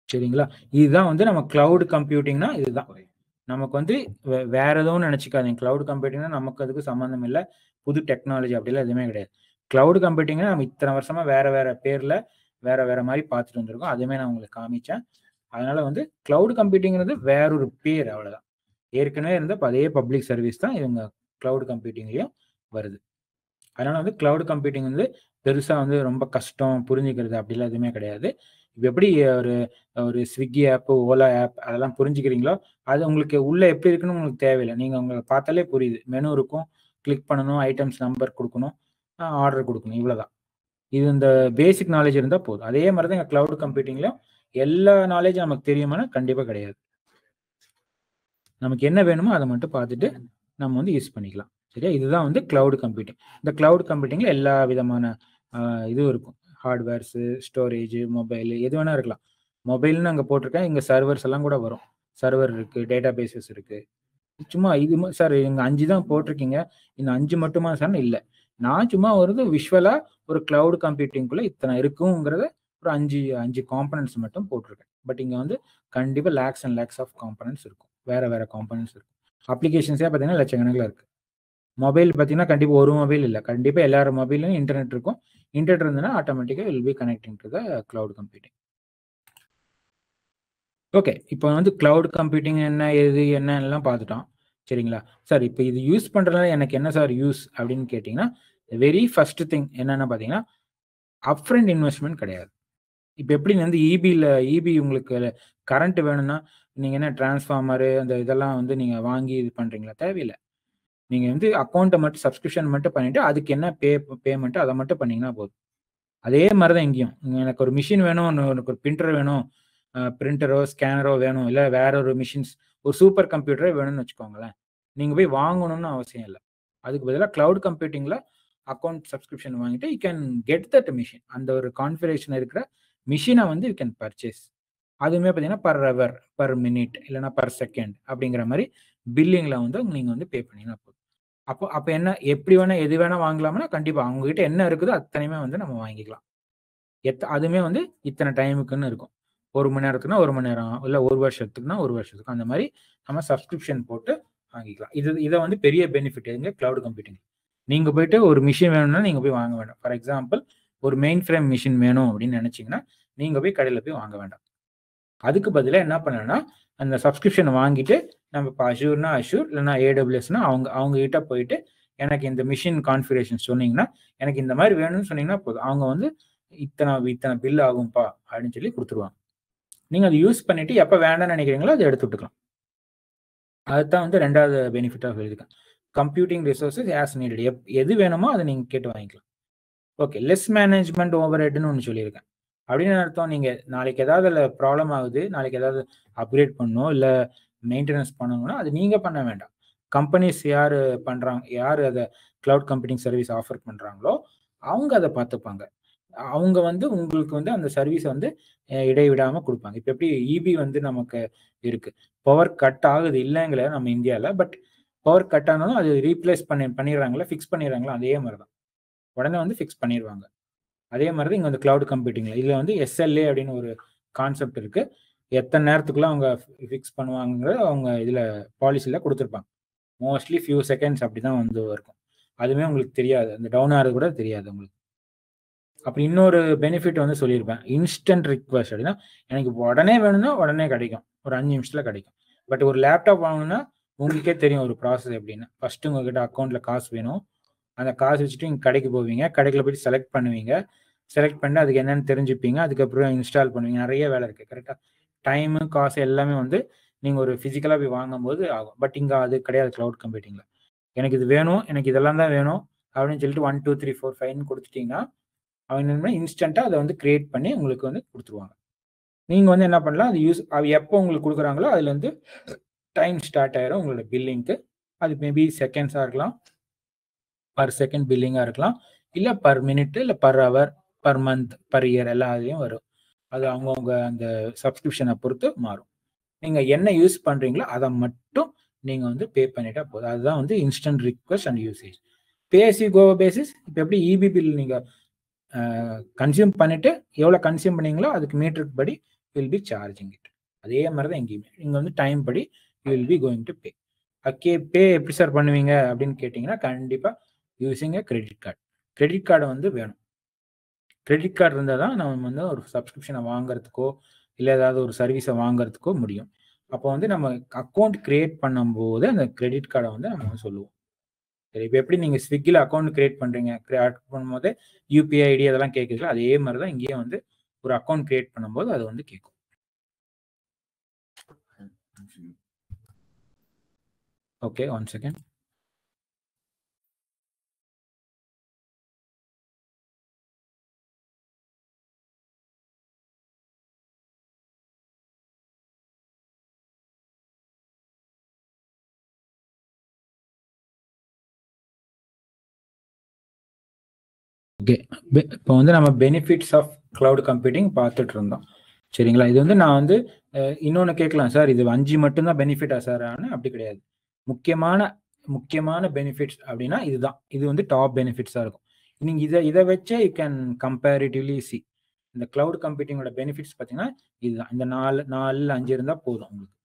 சரிங்களா? இதுதான் வந்து நம்ம கிளவுட் கம்ப்யூட்டிங்னா இதுதான். நமக்கு வந்து வேற எதுவும் நினச்சிக்காதீங்க. கிளவுட் கம்ப்யூட்டிங்னா நமக்கு அதுக்கு சம்மந்தம் இல்லை, புது டெக்னாலஜி அப்படிலாம் எதுவுமே கிடையாது. கிளவுட் கம்ப்யூட்டிங்னா நம்ம இத்தனை வருஷமா வேற பேரில் வேற மாதிரி பார்த்துட்டு வந்திருக்கோம். அதுவுமே நான் உங்களுக்கு காமிச்சேன். அதனால வந்து கிளவுட் கம்ப்யூட்டிங்கிறது வேற ஒரு பேர், அவ்வளோதான். ஏற்கனவே இருந்த அதே பப்ளிக் சர்வீஸ் தான் இவங்க கிளவுட் கம்ப்யூட்டிங்லையும் வருது. அதனால வந்து கிளவுட் கம்ப்யூட்டிங் வந்து பெருசா வந்து ரொம்ப கஷ்டம் புரிஞ்சுக்கிறது அப்படிலாம் எதுவுமே கிடையாது. இப்போ எப்படி ஒரு ஒரு ஸ்விக்கி ஆப், ஓலா ஆப் அதெல்லாம் புரிஞ்சுக்கிறீங்களோ, அது உங்களுக்கு உள்ள எப்படி இருக்குன்னு உங்களுக்கு தேவையில்லை. நீங்க உங்களை பார்த்தாலே புரியுது. மெனு இருக்கும், கிளிக் பண்ணணும், ஐட்டம்ஸ் நம்பர் கொடுக்கணும், ஆர்டர் கொடுக்கணும், இவ்வளவுதான். இது இந்த பேசிக் நாலேஜ் இருந்தா போதும். அதே மாதிரி தான் கிளவுட் கம்ப்யூட்டிங்லயும் எல்லா நாலேஜும் நமக்கு தெரியுமானா கண்டிப்பா கிடையாது. நமக்கு என்ன வேணுமோ அதை மட்டும் பார்த்துட்டு நம்ம வந்து யூஸ் பண்ணிக்கலாம். சரியா? இதுதான் வந்து கிளவுட் கம்ப்யூட்டிங். இந்த கிளவுட் கம்ப்யூட்டிங்ல எல்லா விதமான இதுவும் இருக்கும். ஹார்ட்வேர்ஸ், ஸ்டோரேஜ், மொபைல் எது வேணா இருக்கலாம். மொபைல்னு அங்கே போட்டிருக்கேன். இங்கே சர்வர்ஸ் எல்லாம் கூட வரும். சர்வர் இருக்கு, டேட்டா பேசஸ் இருக்கு. சும்மா இது சார் இங்க 5 தான் போட்டிருக்கீங்க, இந்த 5 மட்டுமா சார்? இல்லை, நான் சும்மா ஒரு விஷுவலா ஒரு கிளவுட் கம்ப்யூட்டிங்குள்ள இத்தனை இருக்குங்கிறத ஒரு 5 காம்பனன்ட்ஸ் மட்டும் போட்டிருக்கேன். பட் இங்க வந்து கண்டிப்பா lakhs and lakhs of components இருக்கும். வேற வேற காம்பனன்ட்ஸ் இருக்கும். அப்ளிகேஷன்ஸே பார்த்தீங்கன்னா லட்சக்கணக்கில் இருக்கு. மொபைல் பார்த்தீங்கன்னா கண்டிப்பா ஒரு மொபைல் இல்லை, கண்டிப்பா எல்லாரும் மொபைலும் இன்டர்நெட் இருக்கும். இன்டர்நெட் இருந்ததுன்னா ஆட்டோமேட்டிக்கா will be connecting to the cloud computing. Okay, இப்போ வந்து கிளவுட் கம்ப்யூட்டிங் என்ன எது என்னெல்லாம் பார்த்துட்டோம். சரிங்களா சார்? இப்போ இது யூஸ் பண்றதுனால எனக்கு என்ன சார் யூஸ் அப்படின்னு கேட்டிங்கன்னா, வெரி ஃபர்ஸ்ட் திங் என்னென்ன பார்த்தீங்கன்னா, அப்ஃப்ரண்ட் இன்வெஸ்ட்மெண்ட் கிடையாது. இப்போ எப்படி வந்து இபி உங்களுக்கு கரண்ட் வேணும்னா நீங்க என்ன டிரான்ஸ்ஃபார்மரு அந்த இதெல்லாம் வந்து நீங்க வாங்கி இது பண்றீங்களா? தேவையில்லை. நீங்க வந்து அக்கௌண்ட்டை மட்டும் சப்ஸ்கிரிப்ஷன் மட்டும் பண்ணிட்டு அதுக்கு என்ன பேமெண்ட் அதை மட்டும் பண்ணீங்கன்னா போதும். அதே மாதிரி தான் இங்கேயும். எனக்கு ஒரு மிஷின் வேணும், எனக்கு ஒரு பிரிண்டர் வேணும், பிரிண்டரோ ஸ்கேனரோ வேணும், இல்லை வேற ஒரு மிஷின்ஸ் ஒரு சூப்பர் கம்ப்யூட்டரே வேணும்னு வச்சுக்கோங்களேன். நீங்க போய் வாங்கணும்னு அவசியம் இல்லை. அதுக்கு பதிலாக கிளவுட் கம்ப்யூட்டிங்ல அக்கௌண்ட் சப்ஸ்கிரிப்ஷன் வாங்கிட்டு you can get that machine. அந்த ஒரு கான்ஃபிகரேஷன் இருக்கிற மிஷினை வந்து யூ கேன் பர்ச்சேஸ். அதுவுமே பார்த்தீங்கன்னா பர் ஹவர், பர் மினிட், இல்லைன்னா பர் செகண்ட் அப்படிங்கிற மாதிரி பில்லிங்ல வந்து நீங்க வந்து பே பண்ணிங்கன்னா போதும். அப்போ அப்போ என்ன எப்படி வேணா எது வேணா வாங்கலாம்னா கண்டிப்பா அவங்க கிட்ட என்ன இருக்குதோ அத்தனையுமே வந்து நம்ம வாங்கிக்கலாம். அதுவுமே வந்து இத்தனை டைமுக்குன்னு இருக்கும். 1 மணி நேரத்துக்குன்னா 1 மணி நேரம், இல்லை 1 வருஷத்துக்குன்னா 1 வருஷத்துக்கு, அந்த மாதிரி நம்ம சப்ஸ்கிரிப்ஷன் போட்டு வாங்கிக்கலாம். இதை வந்து பெரிய பெனிஃபிட் எங்க கிளவுட் கம்ப்யூட்டிங். நீங்க போயிட்டு ஒரு மிஷின் வேணும்னா நீங்க போய் வாங்க வேண்டாம். ஃபார் எக்ஸாம்பிள் ஒரு மெயின் ஃப்ரேம் மிஷின் வேணும் அப்படின்னு நினைச்சீங்கன்னா நீங்க போய் கடையில் போய் வாங்க வேண்டாம். அதுக்கு பதிலாக என்ன பண்ணணும்னா அந்த சப்ஸ்கிரிப்ஷன் வாங்கிட்டு நம்ம இப்போ அஷூர்னா அஷூர், இல்லைன்னா ஏடபிள்யூஎஸ்னா அவங்க கிட்ட போயிட்டு எனக்கு இந்த மிஷின் கான்ஃபிகரேஷன் சொன்னீங்கன்னா, எனக்கு இந்த மாதிரி வேணும்னு சொன்னீங்கன்னா போதும். அவங்க வந்து இத்தனை பில் ஆகும்பா அப்படின்னு சொல்லி கொடுத்துருவாங்க. நீங்க அதை யூஸ் பண்ணிட்டு எப்போ வேண்டாம்னு நினைக்கிறீங்களோ அதை எடுத்து விட்டுக்கலாம். அதுதான் வந்து 2வது பெனிஃபிட்டாக சொல்லியிருக்கேன். Computing resources as needed. எது வேணுமோ அதை நீங்க கேட்டு வாங்கிக்கலாம். ஓகே, லெஸ் மேனேஜ்மெண்ட் ஓவர் ஹெட்னு ஒன்று சொல்லியிருக்கேன். அப்படின்னு அர்த்தம், நீங்க நாளைக்கு ஏதாவது அதில் ப்ராப்ளம் ஆகுது, நாளைக்கு ஏதாவது அப்கிரேட் பண்ணணும், இல்லை மெயின்டெனன்ஸ் பண்ணணும்னா அது நீங்க பண்ண வேண்டாம். கம்பெனிஸ் யார் பண்றாங்க, யார் அதை கிளவுட் கம்ப்யூட்டிங் சர்வீஸ் ஆஃபர் பண்றாங்களோ அவங்க அதை பார்த்துப்பாங்க. அவங்க வந்து உங்களுக்கு வந்து அந்த சர்வீஸ் வந்து இடைவிடாம கொடுப்பாங்க. இப்போ எப்படி இபி வந்து நமக்கு இருக்கு, பவர் கட் ஆகுது இல்லைங்கள நம்ம இந்தியாவில், பட் பவர் கட் ஆனாலும் அது ரீப்ளேஸ் பண்ணிடுறாங்களா, ஃபிக்ஸ் பண்ணிடுறாங்களா, அதே மாதிரி தான் உடனே வந்து ஃபிக்ஸ் பண்ணிடுவாங்க. அதே மாதிரி தான் இங்கே வந்து கிளவுட் கம்ப்யூட்டிங்ல இதில் வந்து எஸ்எல்ஏ அப்படின்னு ஒரு கான்செப்ட் இருக்கு. எத்தனை நேரத்துக்குள்ள அவங்க ஃபிக்ஸ் பண்ணுவாங்க அவங்க இதில் பாலிசியில் கொடுத்துருப்பாங்க. மோஸ்ட்லி ஃபியூ செகண்ட்ஸ் அப்படி தான் வந்து இருக்கும். அதுவுமே உங்களுக்கு தெரியாது, அந்த டவுன் ஆகிறது கூட தெரியாது உங்களுக்கு. அப்படி இன்னொரு பெனிஃபிட் வந்து சொல்லியிருப்பேன், இன்ஸ்டன்ட் ரிக்வெஸ்ட். அப்படின்னா எனக்கு உடனே வேணும்னா உடனே கிடைக்கும், ஒரு 5 நிமிஷத்துல கிடைக்கும். பட் ஒரு லேப்டாப் வாங்கணும்னா உங்களுக்கே தெரியும் ஒரு ப்ராசஸ் எப்படின்னு. ஃபர்ஸ்ட் உங்ககிட்ட அக்கௌண்ட்ல காசு வேணும். அந்த காசு வச்சுட்டு இங்கே கடைக்கு போவீங்க, கடைக்குள்ள போயிட்டு செலக்ட் பண்ணுவீங்க, செலக்ட் பண்ணி அதுக்கு என்னன்னு தெரிஞ்சுப்பீங்க, அதுக்கப்புறம் இன்ஸ்டால் பண்ணுவீங்க. நிறைய வேலை இருக்கு கரெக்டா. டைமு காசு எல்லாமே வந்து நீங்க ஒரு பிசிக்கலா போய் வாங்கும்போது ஆகும். பட் இங்க அது கிடையாது கிளவுட் கம்ப்யூட்டிங்ல. எனக்கு இது வேணும், எனக்கு இதெல்லாம் தான் வேணும் அப்படின்னு சொல்லிட்டு 1 2 3 4 5 கொடுத்துட்டீங்கன்னா அவங்க என்ன இன்ஸ்டன்ட்டா அதை வந்து கிரியேட் பண்ணி உங்களுக்கு வந்து கொடுத்துருவாங்க. நீங்க வந்து என்ன பண்ணலாம், அது எப்போ உங்களுக்கு கொடுக்குறாங்களோ அதுல இருந்து டைம் ஸ்டார்ட் ஆயிரும் உங்களோட பில்லிங்க்கு. அது மேபி செகண்ட்ஸா இருக்கலாம், பர் செகண்ட் பில்லிங்கா இருக்கலாம், இல்ல பர் மினிட், இல்ல per hour, per month, per year எல்லாத்தையும் வரும். அது அவங்கவுங்க அந்த சப்ஸ்கிரிப்ஷனை பொறுத்து மாறும். நீங்க என்ன யூஸ் பண்றீங்களோ அதை மட்டும் நீங்க வந்து பே பண்ணிட்டா போதும். அதுதான் வந்து instant request and usage. Pay as you go basis. இப்போ எப்படி இபி பில் நீங்க கன்சியூம் பண்ணிட்டு எவ்வளோ கன்சியூம் பண்ணீங்களோ அதுக்கு மீட்டருக்கு படி வில் பி சார்ஜிங் இட். அதே மாதிரி தான் எங்கேயுமே இங்கே வந்து டைம் படி you will be going to pay. Pay எப்படி சார் பண்ணுவீங்க அப்படின்னு கேட்டிங்கன்னா கண்டிப்பாக using a credit card. Credit card வந்து வேணும். கிரெடிட் கார்டு இருந்தால் தான் நம்ம வந்து ஒரு சப்ஸ்கிரிப்ஷனை வாங்குறதுக்கோ இல்லை ஏதாவது ஒரு சர்வீஸை வாங்குறதுக்கோ முடியும். அப்போ வந்து நம்ம அக்கௌண்ட் கிரியேட் பண்ணும்போது அந்த கிரெடிட் கார்டை வந்து நம்ம சொல்லுவோம். சரி, இப்போ எப்படி நீங்க ஸ்விக்கில அக்கௌண்ட் கிரியேட் பண்றீங்க, கிரியேட் பண்ணும்போது யூபிஐ ஐடி அதெல்லாம் கேட்குதுல, அதே மாதிரி தான் இங்கேயும் வந்து ஒரு அக்கௌண்ட் கிரியேட் பண்ணும்போது அது வந்து கேட்கும். Okay, 1 second. ஓகே, இப்போ வந்து நம்ம பெனிஃபிட்ஸ் ஆஃப் கிளவுட் கம்ப்யூட்டிங் பார்த்துட்டு இருந்தோம். சரிங்களா? இது வந்து நான் வந்து இன்னொன்று கேட்கலாம் சார், இது 5 மட்டும்தான் பெனிஃபிட்டா சார்? ஆனால் அப்படி கிடையாது. முக்கியமான பெனிஃபிட்ஸ் அப்படின்னா இதுதான். இது வந்து டாப் பெனிஃபிட்ஸாக இருக்கும். நீங்கள் இதை வச்சே யூ கேன் கம்பேரிட்டிவ்லி சி இந்த கிளவுட் கம்ப்யூட்டிங்கோட பெனிஃபிட்ஸ் பார்த்தீங்கன்னா இதுதான். இந்த 4 5 இருந்தால் போதும் உங்களுக்கு.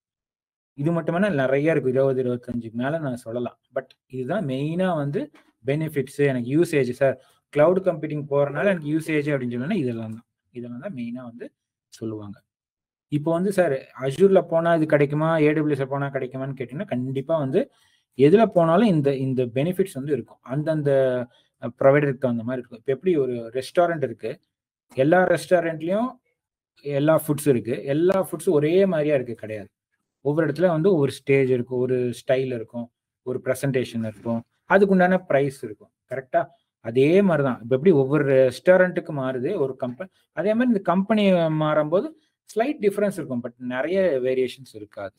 இது மட்டுமே நிறைய இருக்கும், 20 25 மேலே நான் சொல்லலாம். பட் இதுதான் மெயினாக வந்து பெனிஃபிட்ஸ். எனக்கு யூசேஜ் சார், கிளவுட் கம்ப்யூட்டிங் போகிறனால எனக்கு யூசேஜ் அப்படின்னு சொன்னா இதெல்லாம் தான் மெயினாக வந்து சொல்லுவாங்க. இப்போ வந்து சார் அஜூர்ல போனால் இது கிடைக்குமா, ஏடபிள்யூஎஸ்ல போனால் கிடைக்குமான்னு கேட்டிங்கன்னா கண்டிப்பாக வந்து எதில் போனாலும் இந்த இந்த பெனிஃபிட்ஸ் வந்து இருக்கும். அந்தந்த ப்ரொவைடருக்கு தகுந்த மாதிரி இருக்கும். இப்போ எப்படி ஒரு ரெஸ்டாரண்ட் இருக்கு, எல்லா ரெஸ்டாரண்ட்லையும் எல்லா ஃபுட்ஸ் இருக்கு, எல்லா ஃபுட்ஸும் ஒரே மாதிரியா இருக்கு கிடையாது. ஒவ்வொரு இடத்துல வந்து ஒரு ஸ்டேஜ் இருக்கும், ஒரு ஸ்டைல் இருக்கும், ஒரு ப்ரெசன்டேஷன் இருக்கும், அதுக்குண்டான ப்ரைஸ் இருக்கும். கரெக்டா? அதே மாதிரி தான் இப்போ எப்படி ஒவ்வொரு ரெஸ்டாரண்ட்டுக்கு மாறுது ஒரு கம்பெனி, அதே மாதிரி இந்த கம்பெனி மாறும்போது ஸ்லைட் டிஃப்ரென்ஸ் இருக்கும், பட் நிறைய வேரியேஷன்ஸ் இருக்காது.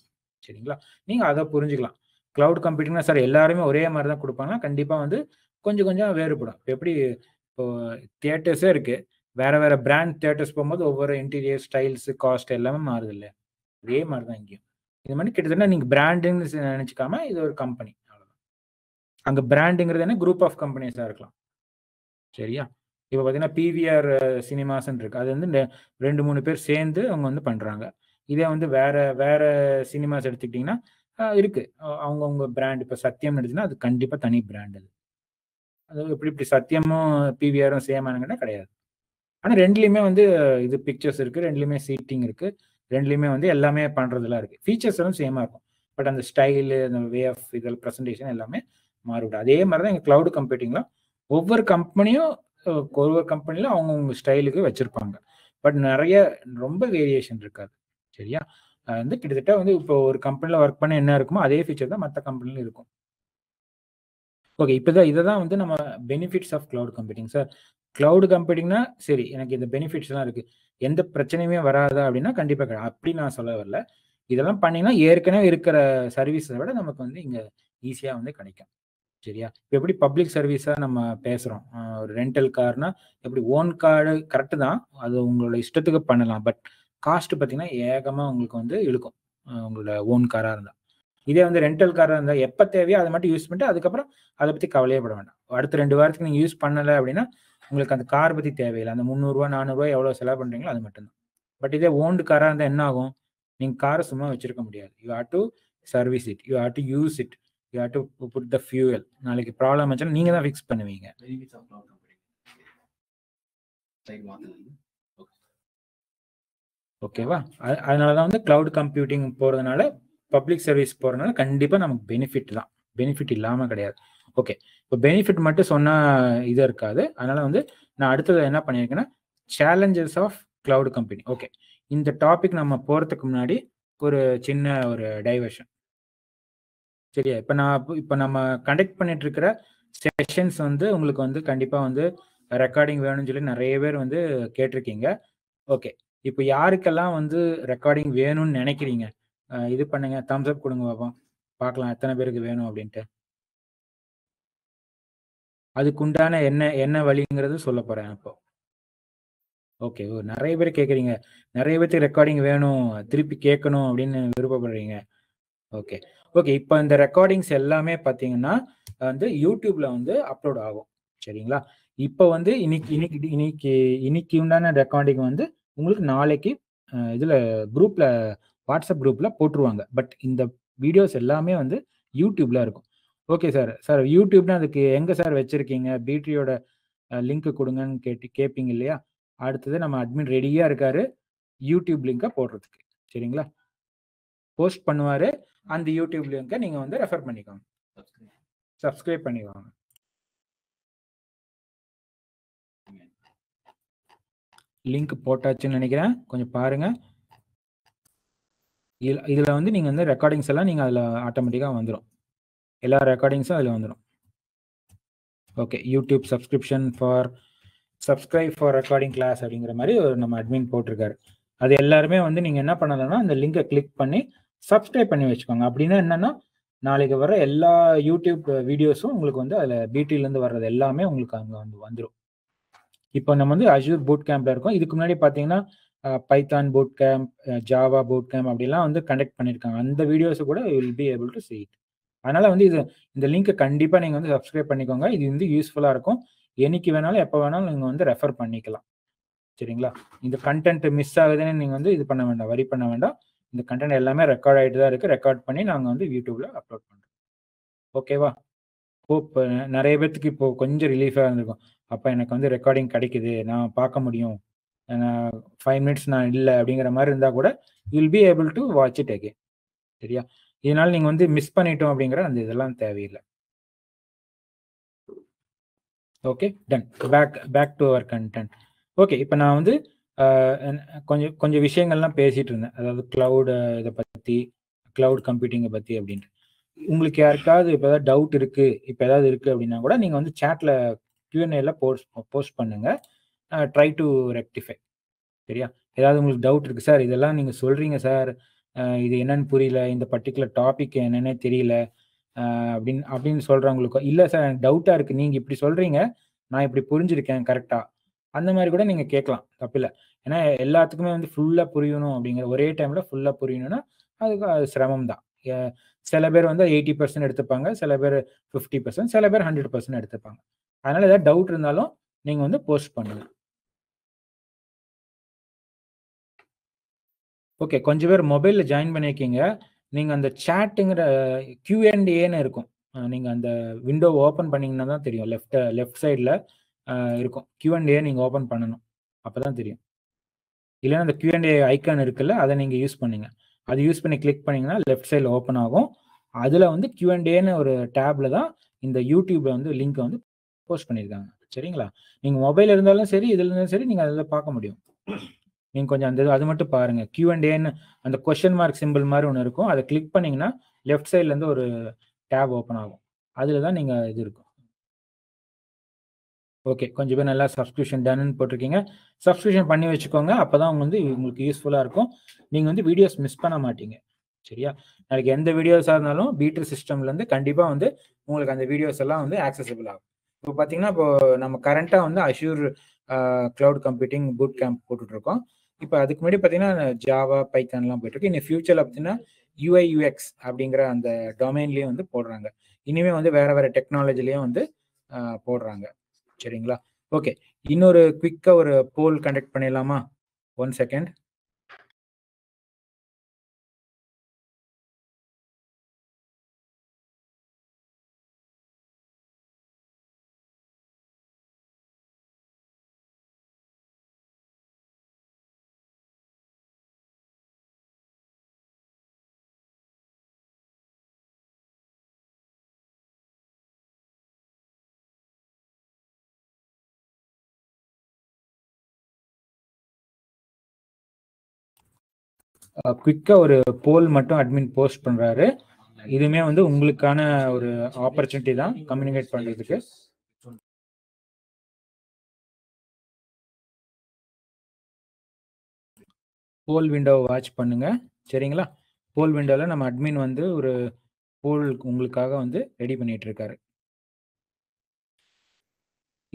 சரிங்களா? நீங்கள் அதை புரிஞ்சுக்கலாம். கிளவுட் கம்ப்யூட்டிங்னா சார் எல்லாருமே ஒரே மாதிரி தான் கொடுப்பாங்கன்னா கண்டிப்பாக வந்து கொஞ்சம் கொஞ்சம் வேறுபடும். இப்போ எப்படி இப்போ தியேட்டர்ஸே இருக்கு, வேற வேற பிராண்ட் தியேட்டர்ஸ் போகும்போது ஒவ்வொரு இன்டீரியர் ஸ்டைல்ஸ் காஸ்ட் எல்லாமே மாறுது இல்லையா? அதே மாதிரி தான் இங்கேயும். இது மாதிரி கிட்டத்தட்ட நீங்கள் பிராண்டுன்னு நினச்சிக்காம இது ஒரு கம்பெனி, அவ்வளோதான். அங்கே பிராண்டுங்கிறது என்ன, குரூப் ஆஃப் கம்பெனிஸாக இருக்கலாம். சரியா? இப்போ பார்த்தீங்கன்னா பிவிஆர் சினிமாஸ்ன்னு இருக்கு, அது வந்து 2 3 பேர் சேர்ந்து அவங்க வந்து பண்ணுறாங்க. இதே வந்து வேற வேற சினிமாஸ் எடுத்துக்கிட்டிங்கன்னா இருக்கு அவங்கவுங்க பிராண்ட். இப்போ சத்தியம் எடுத்துன்னா அது கண்டிப்பாக தனி பிராண்ட். அது இப்படி சத்தியமும் பிவிஆரும் சேம் ஆனுங்கன்னா கிடையாது. ஆனால் ரெண்டுலேயுமே வந்து இது பிக்சர்ஸ் இருக்கு, ரெண்டுலேயுமே சீட்டிங் இருக்கு, ரெண்டுலேயுமே வந்து எல்லாமே பண்ணுறதுலாம் இருக்கு. ஃபீச்சர்ஸ் எல்லாம் சேமாக இருக்கும், பட் அந்த ஸ்டைலு, அந்த வே ஆஃப் இதில் ப்ரெசன்டேஷன் எல்லாமே மாறிவிடும். அதே மாதிரி தான் எங்கள் கிளவுட் கம்ப்யூட்டிங்லாம் ஒவ்வொரு கம்பெனியும் ஒவ்வொரு கம்பெனிலும் அவங்கவுங்க ஸ்டைலுக்கு வச்சுருப்பாங்க. பட் நிறைய ரொம்ப வேரியேஷன் இருக்காது. சரியா? வந்து கிட்டத்தட்ட வந்து இப்போ ஒரு கம்பெனியில் ஒர்க் பண்ண என்ன இருக்குமோ அதே ஃபீச்சர் தான் மற்ற கம்பெனிலும் இருக்கும். ஓகே, இப்போதான் இதை தான் வந்து நம்ம benefits of cloud computing. Sir cloud கம்ப்யூட்டிங்னா சரி எனக்கு இந்த பெனிஃபிட்ஸ்லாம் இருக்குது, எந்த பிரச்சனையுமே வராதா அப்படின்னா கண்டிப்பாக கிடையாது. அப்படி நான் சொல்ல வரல. இதெல்லாம் பண்ணிங்கன்னா ஏற்கனவே இருக்கிற சர்வீஸை விட நமக்கு வந்து இங்கே ஈஸியாக வந்து கிடைக்கும். சரியா? இப்போ எப்படி பப்ளிக் சர்வீஸாக நம்ம பேசுகிறோம், ஒரு ரெண்டல் கார்னா எப்படி ஓன் கார்டு கரெக்டு தான், அது உங்களோட இஷ்டத்துக்கு பண்ணலாம். பட் காஸ்ட் பார்த்தீங்கன்னா ஏகமாக உங்களுக்கு வந்து இழுக்கும் உங்களோட ஓன் காராக இருந்தால். இதே வந்து ரெண்டல் காராக இருந்தால் எப்போ தேவையோ அதை மட்டும் யூஸ் பண்ணிட்டு அதுக்கப்புறம் அதை பற்றி கவலையப்பட வேண்டாம். அடுத்த 2 வாரத்துக்கு நீங்கள் யூஸ் பண்ணலை அப்படின்னா உங்களுக்கு அந்த கார் பற்றி தேவையில்லை. அந்த 300 400 எவ்வளோ செலவு பண்ணுறீங்களோ அது மட்டும்தான். பட் இதே ஓன்டு காராக இருந்தால் என்ன ஆகும், நீங்கள் காரை சும்மா வச்சிருக்க முடியாது. You have to service it, you have to use it, you have to put the fuel. நாளைக்கு ப்ராப்ளம் ஆச்சுன்னா நீங்கள் தான் ஃபிக்ஸ் பண்ணுவீங்க. ஓகேவா? அதனால தான் வந்து கிளவுட் கம்ப்யூட்டிங் போகிறதுனால, பப்ளிக் சர்வீஸ் போகிறதுனால கண்டிப்பாக நமக்கு பெனிஃபிட் தான், பெனிஃபிட் இல்லாமல் கிடையாது. ஓகே, இப்போ பெனிஃபிட் மட்டும் சொன்னால் இது இருக்காது. அதனால வந்து நான் அடுத்தது என்ன பண்ணியிருக்கேன்னா challenges of cloud computing. Okay, இந்த டாபிக் நம்ம போகிறதுக்கு முன்னாடி ஒரு சின்ன ஒரு டைவர்ஷன். சரியா? இப்போ நம்ம கண்டக்ட் பண்ணிட்டு இருக்கிற செஷன்ஸ் வந்து உங்களுக்கு வந்து கண்டிப்பாக வந்து ரெக்கார்டிங் வேணும்னு சொல்லி நிறைய பேர் வந்து கேட்டிருக்கீங்க. ஓகே, இப்போ யாருக்கெல்லாம் வந்து ரெக்கார்டிங் வேணும்னு நினைக்கிறீங்க, இது பண்ணுங்க, தம்ஸ் அப் கொடுங்க பாப்போம், பார்க்கலாம் எத்தனை பேருக்கு வேணும் அப்படின்ட்டு. அதுக்குண்டான என்ன வழிங்கிறது சொல்ல போறேன் இப்போ. ஓகே, நிறைய பேர் கேட்குறீங்க, நிறைய பேருக்கு ரெக்கார்டிங் வேணும், திருப்பி கேட்கணும் அப்படின்னு விருப்பப்படுறீங்க. ஓகே ஓகே, இப்போ இந்த ரெக்கார்டிங்ஸ் எல்லாமே பார்த்தீங்கன்னா வந்து யூடியூப்ல வந்து அப்லோட் ஆகும். சரிங்களா? இப்போ வந்து இன்னைக்கு உண்டான ரெக்கார்டிங் வந்து உங்களுக்கு நாளைக்கு இதில் குரூப்ல, வாட்ஸ்அப் குரூப்ல போட்டுருவாங்க. பட் இந்த வீடியோஸ் எல்லாமே வந்து யூடியூப்ல இருக்கும். ஓகே சார் யூடியூப்னா அதுக்கு எங்க சார் வச்சிருக்கீங்க, பிட்ரியோட லிங்க் கொடுங்கன்னு கேட்பீங்க இல்லையா? அடுத்தது நம்ம அட்மின் ரெடியா இருக்காரு யூடியூப் லிங்கை போடுறதுக்கு. சரிங்களா? போஸ்ட் பண்ணுவாரு, அந்த யூடியூப் லிங்கை நீங்க வந்து ரெஃபர் பண்ணிக்கோங்க. சப்ஸ்கிரைப் பண்ணிக்கோங்க. லிங்க் போட்டாச்சுன்னு நினைக்கிறேன், கொஞ்சம் பாருங்க. இதுல வந்து நீங்க வந்து ரெக்கார்டிங்ஸ் எல்லாம் நீங்க அதுல ஆட்டோமேட்டிக்கா வந்துடும். எல்லா ரெக்கார்டிங்ஸும் அதுல வந்துடும். Okay, YouTube subscription for subscribe for recording class அப்படிங்கிற மாதிரி நம்ம அட்மின் போட்டிருக்காரு. அது எல்லாருமே வந்து நீங்க என்ன பண்ணலாம்னா அந்த லிங்கை கிளிக் பண்ணி சப்ஸ்கிரைப் பண்ணி வச்சுக்கோங்க. அப்படின்னா என்னன்னா நாளைக்கு வர எல்லா யூடியூப் வீடியோஸும் உங்களுக்கு வந்து அதுல பிடிலேருந்து வர்றது எல்லாமே உங்களுக்கு அங்கே வந்து வந்துடும். இப்போ நம்ம வந்து அஜூர் பூட் கேம்ப்ல இருக்கோம். இதுக்கு முன்னாடி பார்த்தீங்கன்னா Python boot camp, Java boot camp அப்படிலாம் வந்து கண்டக்ட் பண்ணியிருக்காங்க. அந்த வீடியோஸ் கூட will be able to see it. அதனால வந்து இந்த லிங்கை கண்டிப்பாக நீங்கள் வந்து சப்ஸ்கிரைப் பண்ணிக்கோங்க. இது வந்து யூஸ்ஃபுல்லாக இருக்கும். என்னைக்கு வேணாலும் எப்போ வேணாலும் நீங்கள் வந்து ரெஃபர் பண்ணிக்கலாம். சரிங்களா? இந்த கண்டென்ட் மிஸ் ஆகுதுன்னு நீங்கள் வந்து இது பண்ண வேண்டாம், வரி பண்ண வேண்டாம். இந்த கண்டென்ட் எல்லாமே ரெக்கார்ட் ஆகிட்டு தான் இருக்குது. ரெக்கார்ட் பண்ணி நாங்கள் வந்து யூடியூப்ல அப்லோட் பண்ணுறோம். ஓகேவா? ஹோப் நிறைய பேர்த்துக்கு இப்போ கொஞ்சம் ரிலீஃபாக இருந்திருக்கும். அப்போ எனக்கு வந்து ரெக்கார்டிங் கிடைக்குது, நான் பார்க்க முடியும், 5 மினிட்ஸ் நான் இல்லை அப்படிங்கிற மாதிரி இருந்தால் கூட will be able to watch it again. சரியா? இதனால நீங்கள் வந்து மிஸ் பண்ணிட்டோம் அப்படிங்கிற அந்த இதெல்லாம் தேவையில்லை. Okay, done. Back to our content. Okay, இப்போ நான் வந்து கொஞ்சம் விஷயங்கள்லாம் பேசிட்டு இருந்தேன். அதாவது கிளவுட் இதை பற்றி, கிளவுட் கம்ப்யூட்டிங்கை பற்றி அப்படின்ட்டு. உங்களுக்கு யாருக்காவது இப்போ ஏதாவது டவுட் இருக்கு, இப்போ ஏதாவது இருக்கு அப்படின்னா கூட நீங்கள் வந்து சேட்ல Q&Aல போஸ்ட் பண்ணுங்க. Try to rectify. சரியா? ஏதாவது உங்களுக்கு டவுட் இருக்கு சார், இதெல்லாம் நீங்கள் சொல்றீங்க சார், இது என்னன்னு புரியல, இந்த பர்டிகுலர் டாபிக் என்னன்னே தெரியல அப்படின்னு சொல்றவங்களுக்கு, இல்லை சார் எனக்கு டவுட்டாக இருக்கு, நீங்கள் இப்படி சொல்றீங்க, நான் இப்படி புரிஞ்சிருக்கேன் கரெக்டா, அந்த மாதிரி கூட நீங்கள் கேட்கலாம், தப்பில்லை. ஏன்னா எல்லாத்துக்குமே வந்து ஃபுல்லாக புரியணும் அப்படிங்கிற ஒரே டைம்ல ஃபுல்லாக புரியணும்னா அது சிரமம் தான். சில பேர் வந்து 80% எடுத்துப்பாங்க, சில பேர் 50%, சில பேர் 100% எடுத்துப்பாங்க. அதனால ஏதாவது டவுட் இருந்தாலும் நீங்க வந்து போஸ்ட் பண்ணுங்க. ஓகே, கொஞ்சம் பேர் மொபைல்ல ஜாயின் பண்ணியிருக்கீங்க. நீங்க அந்த சாட்டுங்கிற Q&Aன்னு இருக்கும். நீங்க அந்த விண்டோ ஓப்பன் பண்ணீங்கன்னா தான் தெரியும். லெஃப்ட் சைடில் இருக்கும் Q&A. நீங்க ஓப்பன் பண்ணணும், அப்பதான் தெரியும். இல்லைன்னா அந்த Q&A ஐக்கான் இருக்குல்ல, அதை நீங்க யூஸ் பண்ணுங்க. அது யூஸ் பண்ணி கிளிக் பண்ணீங்கன்னா லெஃப்ட் சைடில் ஓப்பன் ஆகும். அதில் வந்து Q&Aன்னு ஒரு டேப்ல தான் இந்த யூடியூப்ல வந்து லிங்க் வந்து போஸ்ட் பண்ணியிருக்காங்க. சரிங்களா? நீங்கள் மொபைல் இருந்தாலும் சரி, இதில் இருந்தாலும் சரி, நீங்கள் அதில் பார்க்க முடியும். நீங்கள் கொஞ்சம் அந்த அது மட்டும் பாருங்க. Q&Aன்னு அந்த கொஸ்டின் மார்க் சிம்பிள் மாதிரி ஒன்று இருக்கும். அதை கிளிக் பண்ணீங்கன்னா லெஃப்ட் சைட்லேருந்து ஒரு டேப் ஓப்பன் ஆகும். அதில் தான் நீங்கள் இது இருக்கும். ஓகே, கொஞ்சம் பேர் நல்லா சப்ஸ்கிரிப்ஷன் டன்னு போட்டிருக்கீங்க. சப்ஸ்கிரிப்ஷன் பண்ணி வச்சுக்கோங்க. அப்போ தான் வந்து உங்களுக்கு யூஸ்ஃபுல்லாக இருக்கும். நீங்கள் வந்து வீடியோஸ் மிஸ் பண்ண மாட்டீங்க. சரியா? நாளைக்கு எந்த வீடியோஸாக இருந்தாலும் பீட்ரு சிஸ்டம்லேருந்து கண்டிப்பாக வந்து உங்களுக்கு அந்த வீடியோஸ் எல்லாம் வந்து ஆக்சசிபிள் ஆகும். இப்போ பார்த்தீங்கன்னா இப்போ நம்ம கரண்ட்டாக வந்து Azure cloud computing boot camp போட்டுட்ருக்கோம். இப்போ அதுக்கு முன்னாடி பார்த்தீங்கன்னா ஜாவா, பைத்தான்லாம் போயிட்டுருக்கு. இன்னும் ஃபியூச்சரில் பார்த்தீங்கன்னா UI/UX அப்படிங்கிற அந்த டொமைன்லேயும் வந்து போடுறாங்க. இனிமேல் வந்து வேறு டெக்னாலஜிலையும் வந்து போடுறாங்க. சரிங்களா? ஓகே, இன்னொரு குவிக்கா ஒரு போல் கண்டக்ட் பண்ணிடலாமா? 1 செகண்ட். குவிக்கா ஒரு போல் மட்டும் அட்மின் போஸ்ட் பண்றாரு. இதுமே வந்து உங்களுக்கான ஒரு ஆப்பர்ச்சுனிட்டி தான் கம்யூனிகேட் பண்றதுக்கு. போல் விண்டோவை வாட்ச் பண்ணுங்க. சரிங்களா? போல் விண்டோவில் நம்ம அட்மின் வந்து ஒரு போல் உங்களுக்காக வந்து ரெடி பண்ணிட்டு இருக்காரு.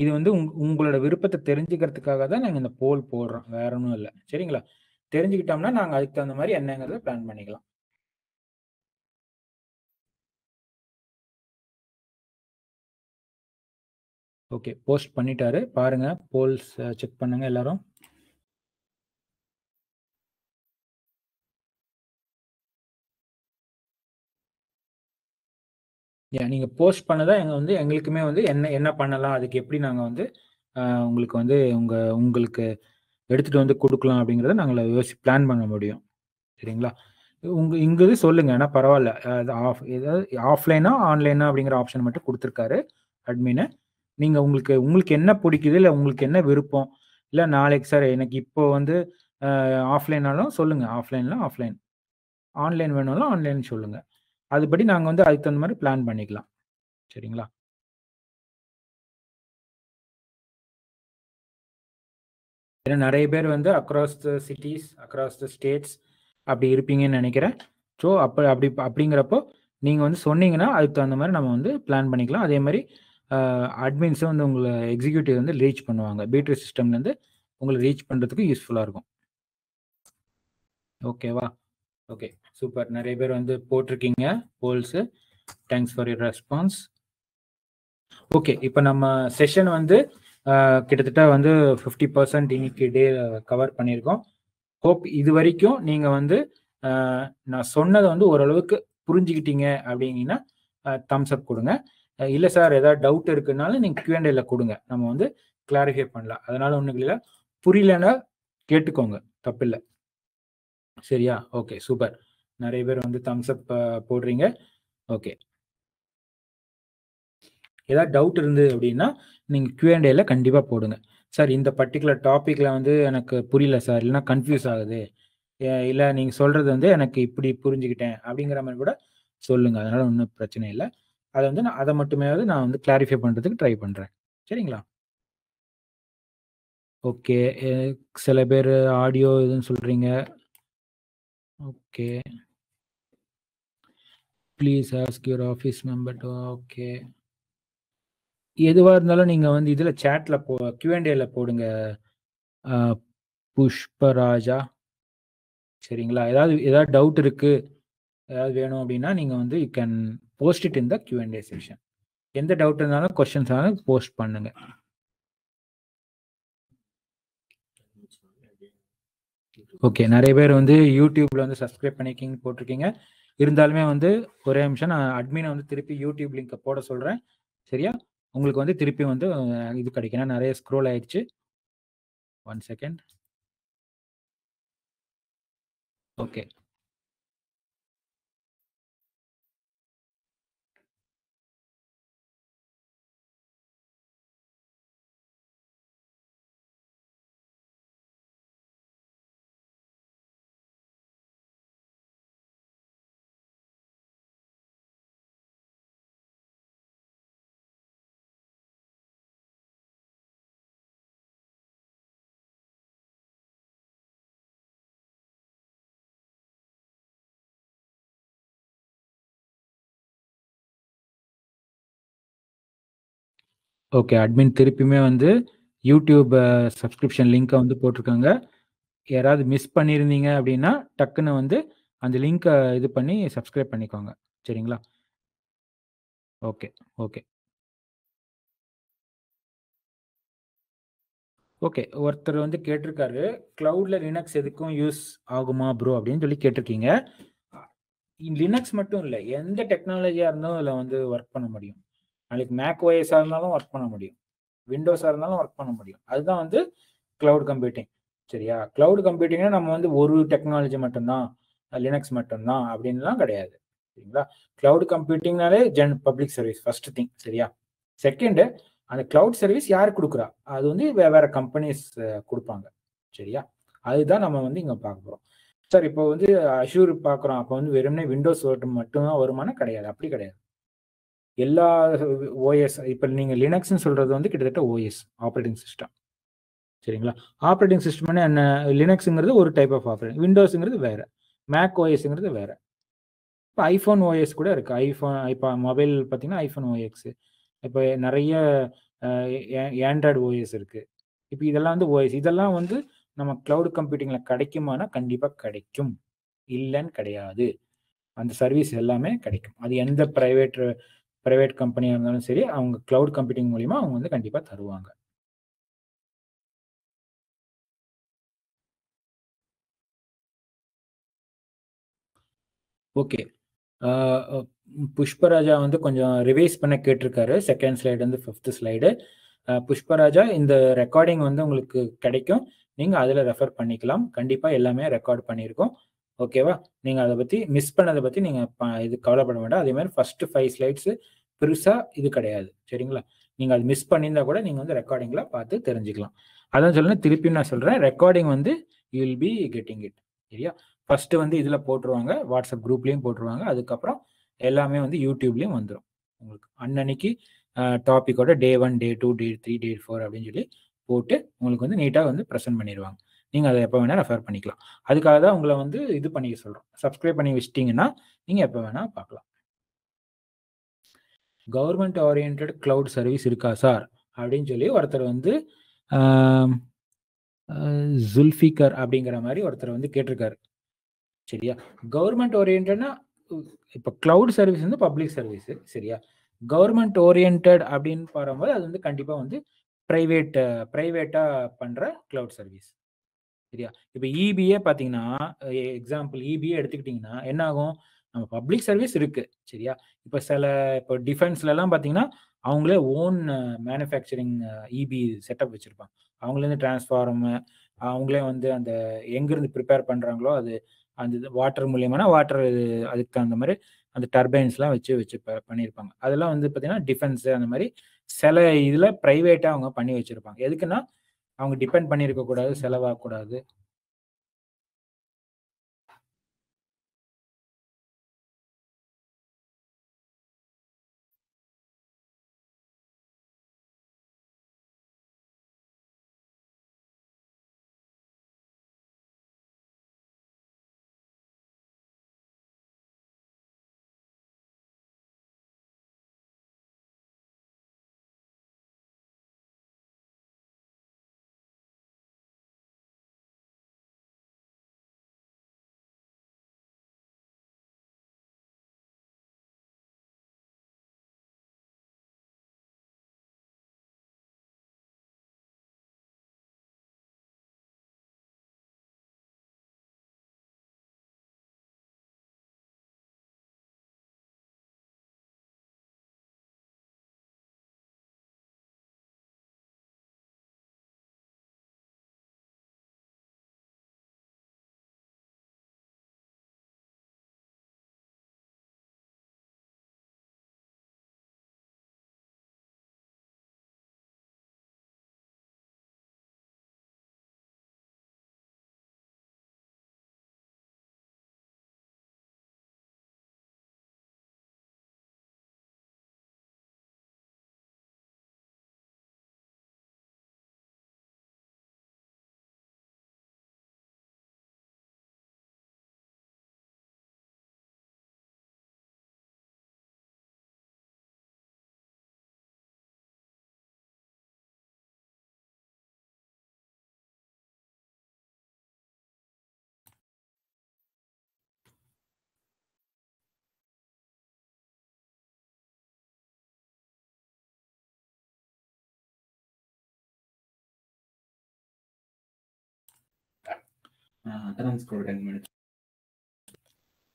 இது வந்து உங்களோட விருப்பத்தை தெரிஞ்சுக்கிறதுக்காக தான் நாங்கள் இந்த போல் போடுறோம், வேற ஒன்றும் இல்லை. சரிங்களா? தெரிஞ்சுக்கிட்டோம்னா நாங்கள் அதுக்கு தகுந்த மாதிரி என்னங்கிறத பிளான் பண்ணிக்கலாம். ஓகே, போஸ்ட் பண்ணிட்டாரு பாருங்க. போல்ஸ் செக் பண்ணுங்க எல்லாரும். நீங்க போஸ்ட் பண்ணதா எங்களுக்குமே வந்து என்ன பண்ணலாம், அதுக்கு எப்படி நாங்க வந்து உங்களுக்கு வந்து உங்களுக்கு எடுத்துட்டு வந்து கொடுக்கலாம் அப்படிங்கிறத நாங்கள் பிளான் பண்ண முடியும். சரிங்களா? இங்குது சொல்லுங்க. ஆனா பரவாயில்ல. அது ஏதாவது ஆஃப்லைனா ஆன்லைனா அப்படிங்கிற ஆப்ஷன் மட்டும் கொடுத்துருக்காரு அட்மின். நீங்க உங்களுக்கு என்ன பிடிக்குது, இல்லை உங்களுக்கு என்ன விருப்பம், இல்லை நாளைக்கு சார் எனக்கு இப்போ வந்து ஆஃப்லைனாலும் சொல்லுங்க, ஆஃப்லைன், ஆன்லைன் வேணாலும் ஆன்லைன் சொல்லுங்க. அதுபடி நாங்கள் வந்து அதுக்கு தகுந்த மாதிரி பிளான் பண்ணிக்கலாம். சரிங்களா? ஏன்னா நிறைய பேர் வந்து across the cities, across the states அப்படி இருப்பீங்கன்னு நினைக்கிறேன். ஸோ அப்படிங்கிறப்போ நீங்கள் வந்து சொன்னீங்கன்னா அதுக்கு தகுந்த மாதிரி நம்ம வந்து பிளான் பண்ணிக்கலாம். அதே மாதிரி அட்மின்ஸும் வந்து உங்களை எக்ஸிக்யூட்டிவ் வந்து ரீச் பண்ணுவாங்க. பீட்ரி சிஸ்டம்லேருந்து உங்களை ரீச் பண்ணுறதுக்கு யூஸ்ஃபுல்லாக இருக்கும். ஓகேவா? Okay, super. நிறைய பேர் வந்து போட்டிருக்கீங்க polls. Thanks for your response. Okay, இப்போ நம்ம செஷன் வந்து கிட்டத்தட்ட வந்து 50% இன்னைக்கு டே கவர் பண்ணியிருக்கோம். ஹோப் இது வரைக்கும் நீங்கள் வந்து நான் சொன்னதை வந்து ஓரளவுக்கு புரிஞ்சுக்கிட்டீங்க அப்படிங்கன்னா தம்ஸ் அப் கொடுங்க. இல்லை சார் ஏதாவது டவுட் இருக்குனாலும் நீங்கள் Q&Aல கொடுங்க, நம்ம வந்து கிளாரிஃபை பண்ணலாம். அதனால ஒன்றும் இல்லை, புரியலன்னா கேட்டுக்கோங்க, தப்பில்லை. சரியா? Okay, super. நிறைய பேர் வந்து தம்ஸ் அப் போடுறீங்க. ஓகே, ஏதாவது டவுட் இருந்து அப்படின்னா நீங்கள் Q&Aல கண்டிப்பாக போடுங்க. சார் இந்த பர்டிகுலர் டாப்பிக்கில் வந்து எனக்கு புரியல சார், இல்லைன்னா கன்ஃபியூஸ் ஆகுது, இல்லை நீங்கள் சொல்கிறது வந்து எனக்கு இப்படி புரிஞ்சுக்கிட்டேன் அப்படிங்கிற மாதிரி கூட சொல்லுங்கள். அதனால் ஒன்றும் பிரச்சனை இல்லை. அதை வந்து அதை மட்டுமேவது நான் வந்து கிளாரிஃபை பண்ணுறதுக்கு ட்ரை பண்ணுறேன். சரிங்களா? ஓகே, சில பேர் ஆடியோ எதுன்னு சொல்கிறீங்க. Okay, please ask your office member to. Okay, எதுவாக இருந்தாலும் நீங்கள் வந்து இதில் சேட்டில் Q&Aல போடுங்க புஷ்பராஜா. சரிங்களா? ஏதாவது டவுட் இருக்கு, ஏதாவது வேணும் அப்படின்னா நீங்கள் வந்து you can post it in the Q&A section. எந்த டவுட் இருந்தாலும் கொஸ்டின்ஸ் போஸ்ட் பண்ணுங்க. ஓகே, நிறைய பேர் வந்து யூடியூப்ல வந்து சப்ஸ்கிரைப் பண்ணிக்கிங்க போட்டிருக்கீங்க. இருந்தாலுமே வந்து ஒரே நிமிஷம், நான் அட்மினை வந்து திருப்பி யூடியூப் லிங்கை போட சொல்கிறேன். சரியா? உங்களுக்கு வந்து திருப்பி வந்து இது கிடைக்கும். நிறைய ஸ்க்ரோல் ஆயிடுச்சு. 1 செகண்ட். Okay, okay. அட்மின் திருப்பியுமே வந்து யூடியூப் சப்ஸ்கிரிப்ஷன் லிங்கை வந்து போட்டிருக்காங்க. யாராவது மிஸ் பண்ணியிருந்தீங்க அப்படின்னா டக்குன்னு வந்து அந்த லிங்கை இது பண்ணி சப்ஸ்கிரைப் பண்ணிக்கோங்க. சரிங்களா? Okay, okay, okay. ஒருத்தர் வந்து கேட்டிருக்காரு, கிளவுட்ல லினக்ஸ் எதுக்கும் யூஸ் ஆகுமா ப்ரோ அப்படின்னு சொல்லி கேட்டிருக்கீங்க. லினக்ஸ் மட்டும் இல்லை, எந்த டெக்னாலஜியாக இருந்தாலும் அதில் வந்து ஒர்க் பண்ண முடியும். நாளைக்கு மேக் ஓஎஸாக இருந்தாலும் ஒர்க் பண்ண முடியும், விண்டோஸாக இருந்தாலும் ஒர்க் பண்ண முடியும். அதுதான் வந்து கிளவுட் கம்ப்யூட்டிங். சரியா? கிளவுட் கம்ப்யூட்டிங்னா நம்ம வந்து ஒரு டெக்னாலஜி மட்டும்தான், லினக்ஸ் மட்டும்தான் அப்படின்லாம் கிடையாது. சரிங்களா? கிளவுட் கம்ப்யூட்டிங்னாலே பப்ளிக் சர்வீஸ் ஃபர்ஸ்ட் திங். சரியா? செகண்ட், அந்த கிளவுட் சர்வீஸ் யார் கொடுக்குறா, அது வந்து வேற கம்பெனிஸ் கொடுப்பாங்க. சரியா? அதுதான் நம்ம வந்து இங்கே பார்க்க போகிறோம். சார் இப்போ வந்து அஷூர் பார்க்குறோம், அப்போ வந்து வெறுமனே விண்டோஸ் மட்டும்தான் வருமானம் கிடையாது, அப்படி கிடையாது. எல்லா ஓஎஸ், இப்போ நீங்கள் லினக்ஸ்ன்னு சொல்கிறது வந்து கிட்டத்தட்ட ஓஎஸ், ஆப்ரேட்டிங் சிஸ்டம். சரிங்களா? ஆப்ரேட்டிங் சிஸ்டம்னா என்ன? லினக்ஸுங்கிறது ஒரு டைப் ஆஃப் ஆப்ரேட்டிங், விண்டோஸுங்கிறது வேற, மேக் ஓஎஸ்ங்கிறது வேற. இப்போ ஐஃபோன் ஓஎஸ் கூட இருக்குது. இப்போ மொபைல் பார்த்தீங்கன்னா ஐஃபோன் ஓஎக்ஸ், இப்போ நிறைய ஆண்ட்ராய்டு ஓஎஸ் இருக்குது. இப்போ இதெல்லாம் வந்து ஓஎஸ், இதெல்லாம் வந்து நம்ம கிளவுட் கம்ப்யூட்டிங்கில் கிடைக்குமானா கண்டிப்பாக கிடைக்கும், இல்லைன்னு கிடையாது. அந்த சர்வீஸ் எல்லாமே கிடைக்கும். அது எந்த ப்ரைவேட் கம்பெனியாக இருந்தாலும் சரி, அவங்க கிளவுட் கம்ப்யூட்டிங் மூலிமா அவங்க வந்து கண்டிப்பாக தருவாங்க. ஓகே, புஷ்பராஜா வந்து கொஞ்சம் ரிவைஸ் பண்ண கேட்டிருக்காரு. செகண்ட் ஸ்லைடு வந்து 5th ஸ்லைடு. புஷ்பராஜா, இந்த ரெக்கார்டிங் வந்து உங்களுக்கு கிடைக்கும், நீங்கள் அதில் ரெஃபர் பண்ணிக்கலாம். கண்டிப்பாக எல்லாமே ரெக்கார்ட் பண்ணியிருக்கோம். ஓகேவா? நீங்க அதை பத்தி மிஸ் பண்ணதை பத்தி நீங்க இது கவலைப்பட வேண்டாம். அதே மாதிரி ஃபர்ஸ்ட் 5 ஸ்லைட்ஸ் பெருசா இது கிடையாது. சரிங்களா? நீங்க அது மிஸ் பண்ணியிருந்தா கூட நீங்க வந்து ரெக்கார்டிங்ல பார்த்து தெரிஞ்சுக்கலாம். அதான் சொல்றேன், திருப்பி நான் சொல்றேன், ரெக்கார்டிங் வந்து you will be getting it. சரியா? ஃபர்ஸ்ட் வந்து இதுல போட்டுருவாங்க, வாட்ஸ்அப் குரூப்லயும் போட்டுருவாங்க. அதுக்கப்புறம் எல்லாமே வந்து யூடியூப்லயும் வந்துடும் உங்களுக்கு. அன்னன்னைக்கு டாபிக்கோட டே 1, டே 2, டே 3, டே 4 அப்படின்னு சொல்லி போட்டு உங்களுக்கு வந்து நீட்டாக வந்து ப்ரெசென்ட் பண்ணிடுவாங்க. நீங்கள் அதை எப்போ வேணால் ரெஃபர் பண்ணிக்கலாம். அதுக்காக தான் உங்களை வந்து இது பண்ணிக்க சொல்கிறோம். சப்ஸ்கிரைப் பண்ணி வச்சிட்டிங்கன்னா நீங்கள் எப்போ வேணால் பார்க்கலாம். கவர்மெண்ட் ஓரியன்ட் கிளவுட் சர்வீஸ் இருக்கா சார் அப்படின்னு சொல்லி ஒருத்தர் வந்து ஜுல்ஃபிகர் அப்படிங்கிற மாதிரி ஒருத்தர் வந்து கேட்டிருக்காரு. சரியா? கவர்மெண்ட் ஓரியன்ட்னா இப்போ கிளவுட் சர்வீஸ் வந்து பப்ளிக் சர்வீஸ். சரியா? கவர்மெண்ட் ஓரியன்ட் அப்படின்னு வரும்போது அது வந்து கண்டிப்பாக வந்து ப்ரைவேட்டா பண்ற கிளவுட் சர்வீஸ். சரியா? இப்போ இபிஏ பார்த்தீங்கன்னா, எக்ஸாம்பிள் இபிஏ எடுத்துக்கிட்டிங்கன்னா என்ன ஆகும், நம்ம பப்ளிக் சர்வீஸ் இருக்கு. சரியா? இப்போ டிஃபென்ஸ்லலாம் பார்த்தீங்கன்னா அவங்களே ஓன் மேனுஃபேக்சரிங் இபி செட்டப் வச்சிருப்பாங்க. அவங்களே வந்து டிரான்ஸ்ஃபார்ம், அவங்களே வந்து அந்த எங்கிருந்து ப்ரிப்பேர் பண்றாங்களோ அது அந்த வாட்டர் மூலியமான வாட்டர் அதுக்கு தகுந்த மாதிரி அந்த டர்பைன்ஸ்லாம் வச்சு பண்ணியிருப்பாங்க. அதெல்லாம் வந்து பார்த்தீங்கன்னா டிஃபென்ஸ் அந்த மாதிரி சில இதுல பிரைவேட்டா அவங்க பண்ணி வச்சிருப்பாங்க. எதுக்குன்னா அவங்க டிபெண்ட் பண்ணியிருக்க கூடாது, செலவாகக்கூடாது.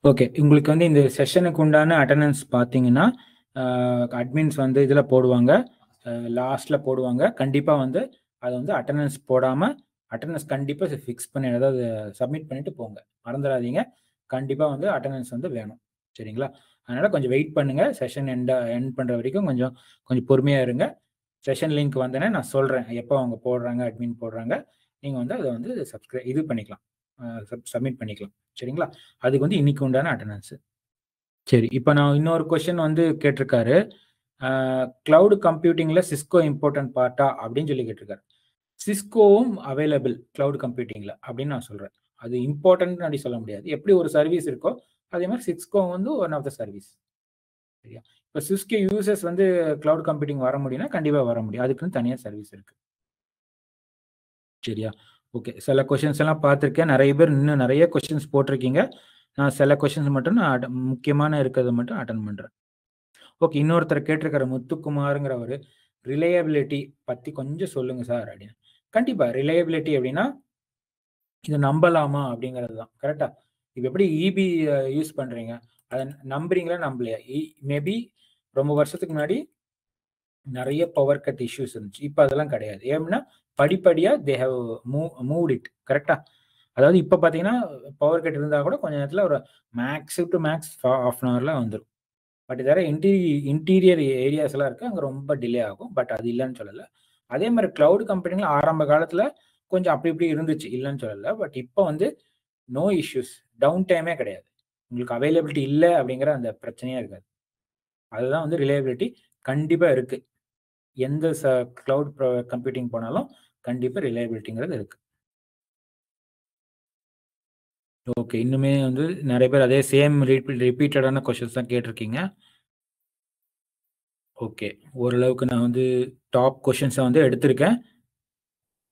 ஓகே, உங்களுக்கு வந்து இந்த செஷனுக்கு உண்டான அட்டெண்டன்ஸ் பார்த்தீங்கன்னா அட்மின்ஸ் வந்து இதில் போடுவாங்க, லாஸ்ட்டில் போடுவாங்க. கண்டிப்பாக வந்து அதை வந்து அட்டெண்டன்ஸ் போடாமல் அட்டெண்டன்ஸ் கண்டிப்பாக ஃபிக்ஸ் பண்ணி அதாவது சப்மிட் பண்ணிட்டு போங்க, மறந்துடாதீங்க. கண்டிப்பாக வந்து அட்டெண்டன்ஸ் வந்து வேணும். சரிங்களா? அதனால் கொஞ்சம் வெயிட் பண்ணுங்கள். செஷன் எண்ட் பண்ணுற வரைக்கும் கொஞ்சம் பொறுமையாக இருங்க. செஷன் லிங்க் வந்தேன்னா நான் சொல்கிறேன் எப்போ அவங்க போடுறாங்க, அட்மின் போடுறாங்க. நீங்கள் வந்து அதை வந்து இது பண்ணிக்கலாம், சப்மிட் பண்ணிக்கலாம். சரிங்களா? அதுக்கு வந்து இன்னைக்கு உண்டான அட்டெண்டன்ஸ். சரி, இப்போ நான் இன்னொரு கொஸ்டின் வந்து கேட்டிருக்காரு, கிளவுட் கம்ப்யூட்டிங்ல சிஸ்கோ இம்பார்ட்டன்ட் பார்ட்டா அப்படின்னு சொல்லி கேட்டிருக்காரு. சிஸ்கோவும் அவைலபிள் கிளவுட் கம்ப்யூட்டிங்ல அப்படின்னு நான் சொல்றேன். அது இம்பார்ட்டன்ட் அப்படி சொல்ல முடியாது. எப்படி ஒரு சர்வீஸ் இருக்கோ அதே மாதிரி சிஸ்கோ வந்து ஒன் ஆஃப் த சர்வீஸ். சரியா? இப்போ சிஸ்கோ யூசர்ஸ் வந்து கிளவுட் கம்ப்யூட்டிங் வர முடியும்னா கண்டிப்பா வர முடியும். அதுக்குன்னு தனியாக சர்வீஸ் இருக்கு. சரியா? ஓகே, சில கொஸ்டின்ஸ் எல்லாம் பார்த்துருக்கேன். நிறைய பேர் இன்னும் நிறைய கொஸ்டின்ஸ் போட்டிருக்கீங்க. நான் சில கொஸ்டின்ஸ் மட்டும் நான் முக்கியமான இருக்கிறத மட்டும் அட்டன் பண்றேன். ஓகே, இன்னொருத்தர் கேட்டிருக்கிற முத்துக்குமாருங்கிறவர் ரிலையபிலிட்டி பத்தி கொஞ்சம் சொல்லுங்க சார் அப்படின்னு. கண்டிப்பா ரிலையபிலிட்டி அப்படின்னா இதை நம்பலாமா அப்படிங்கிறது தான். கரெக்டா? இப்போ எப்படி இபி யூஸ் பண்றீங்க, அதை நம்புறீங்களா நம்பலையா? மேபி ரொம்ப வருஷத்துக்கு முன்னாடி நிறைய பவர் கட் இஷ்யூஸ் இருந்துச்சு. இப்போ அதெல்லாம் கிடையாது. ஏன்னா படிப்படியா தே ஹவ் மூவ்ட் இட். கரெக்டா? அதாவது இப்போ பார்த்தீங்கன்னா பவர் கட் இருந்தால் கூட கொஞ்ச நேரத்தில் ஒரு max to max of an ஹவரில் வந்துடும். பட் வேற இன்டீரியர் ஏரியாஸ் எல்லாம் இருக்கு, அங்கே ரொம்ப டிலே ஆகும். பட் அது இல்லைன்னு சொல்லலை. அதே மாதிரி கிளவுட் கம்பெனிகள் ஆரம்ப காலத்தில் கொஞ்சம் அப்படி இப்படி இருந்துச்சு, இல்லைன்னு சொல்லலை. பட் இப்போ வந்து நோ இஷ்யூஸ், டவுன் டைமே கிடையாது. உங்களுக்கு அவைலபிலிட்டி இல்லை அப்படிங்கிற அந்த பிரச்சனையே இருக்காது. அதுதான் வந்து ரிலையபிலிட்டி கண்டிப்பாக இருக்கு. எந்த கிளவுட் கம்ப்யூட்டிங் போனாலும் கண்டிப்பாக ரிலையபிலிட்டிங்கிறது இருக்கு. ஓகே, இன்னுமே வந்து நிறைய பேர் அதே சேம் ரிப்பீட்டடான கொஸ்டின்ஸ் தான் கேட்டிருக்கீங்க. ஓகே, ஓரளவுக்கு நான் வந்து டாப் கொஷின்ஸை வந்து எடுத்திருக்கேன்.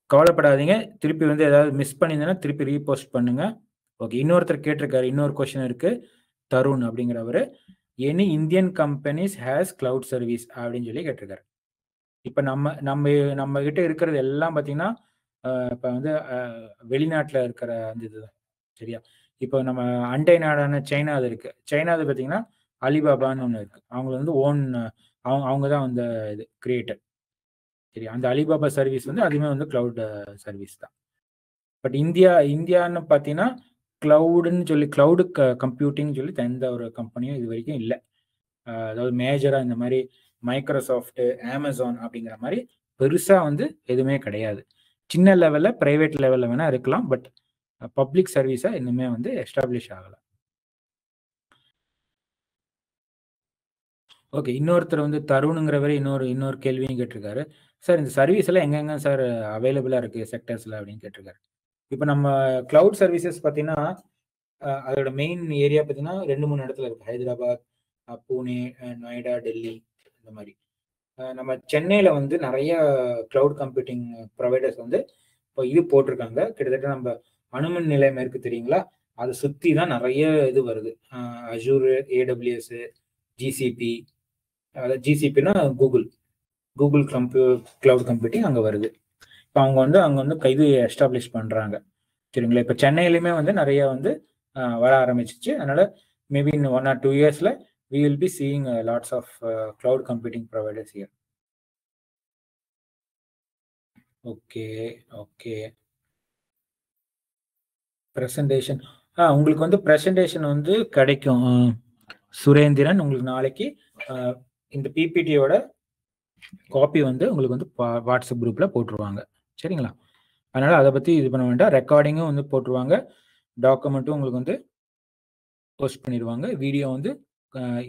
கவலைப்படாதீங்க, திருப்பி வந்து ஏதாவது மிஸ் பண்ணியிருந்தேன்னா திருப்பி ரீபோஸ்ட் பண்ணுங்க. ஓகே, இன்னொருத்தர் கேட்டிருக்காரு, இன்னொரு கொஸ்டின் இருக்கு, தருண் அப்படிங்கிறவர். Any Indian companies has cloud service அப்படின்னு சொல்லி கேட்டிருக்காரு. இப்போ நம்ம நம்ம நம்ம கிட்ட இருக்கிறது எல்லாம் பார்த்தீங்கன்னா இப்போ வந்து வெளிநாட்டில் இருக்கிற அந்த இதுதான், சரியா? இப்போ நம்ம அண்டை நாடான சைனா அது இருக்கு. சைனா அது பார்த்தீங்கன்னா அலிபாபான்னு ஒன்று இருக்கு. அவங்க வந்து அவங்க தான் அந்த இது கிரியேட்டர், சரி? அந்த அலிபாபா சர்வீஸ் வந்து அதுவுமே வந்து கிளவுட் சர்வீஸ் தான். பட் இந்தியான்னு பார்த்தீங்கன்னா கிளவுடுன்னு சொல்லி கிளவுடு கம்ப்யூட்டிங் சொல்லி எந்த ஒரு கம்பெனியும் இது வரைக்கும் இல்லை. அதாவது மேஜராக இந்த மாதிரி மைக்ரோசாஃப்ட், அமேசான் அப்படிங்கிற மாதிரி பெருசாக வந்து எதுவுமே கிடையாது. சின்ன லெவலில் ப்ரைவேட் லெவலில் வேணால் இருக்கலாம், பட் பப்ளிக் சர்வீஸாக இன்னுமே வந்து எஸ்டாப்ளிஷ் ஆகலை. ஓகே, இன்னொருத்தர் வந்து தருணுங்கிறவரை இன்னொரு கேள்வியும் கேட்டிருக்காரு. சார், இந்த சர்வீஸ் எல்லாம் எங்கெங்க சார் அவைலபிளாக இருக்குது செக்டர்ஸில் அப்படின்னு கேட்டிருக்காரு. இப்போ நம்ம கிளவுட் சர்வீசஸ் பார்த்தீங்கன்னா அதோட மெயின் ஏரியா பார்த்தீங்கன்னா 2-3 இடத்துல இருக்குது. ஹைதராபாத், பூனே, நொய்டா, டெல்லி, இந்த மாதிரி. நம்ம சென்னையில் வந்து நிறைய கிளவுட் கம்ப்யூட்டிங் ப்ரொவைடர்ஸ் வந்து இப்போ இது போட்டிருக்காங்க. கிட்டத்தட்ட நம்ம அனுமன் நிலையம் இருக்கு தெரியுங்களா, அதை சுற்றி தான் நிறைய இது வருது. Azure, AWS, GCP. அதாவது ஜிசிபின்னா கூகுள் கிளவுட் கம்ப்யூட்டிங் அங்கே வருது. இப்போ அவங்க வந்து இது எஸ்டாப்ளிஷ் பண்ணுறாங்க, சரிங்களா? இப்போ சென்னையிலுமே வந்து நிறைய வந்து வர ஆரம்பிச்சிச்சு. அதனால maybe in 1 or 2 yearsல we will be seeing lots of cloud computing providers here. Okay presentation உங்களுக்கு வந்து ப்ரெசன்டேஷன் வந்து கிடைக்கும் சுரேந்திரன். உங்களுக்கு நாளைக்கு இந்த பிபிடியோட காப்பி வந்து உங்களுக்கு வந்து வாட்ஸ்அப் குரூப்பில் போட்டுருவாங்க, சரிங்களா? அதனால் அதை பற்றி இது பண்ண வேண்டாம். ரெக்கார்டிங்கும் வந்து போட்டுருவாங்க, டாக்குமெண்ட்டும் உங்களுக்கு வந்து போஸ்ட் பண்ணிடுவாங்க. வீடியோ வந்து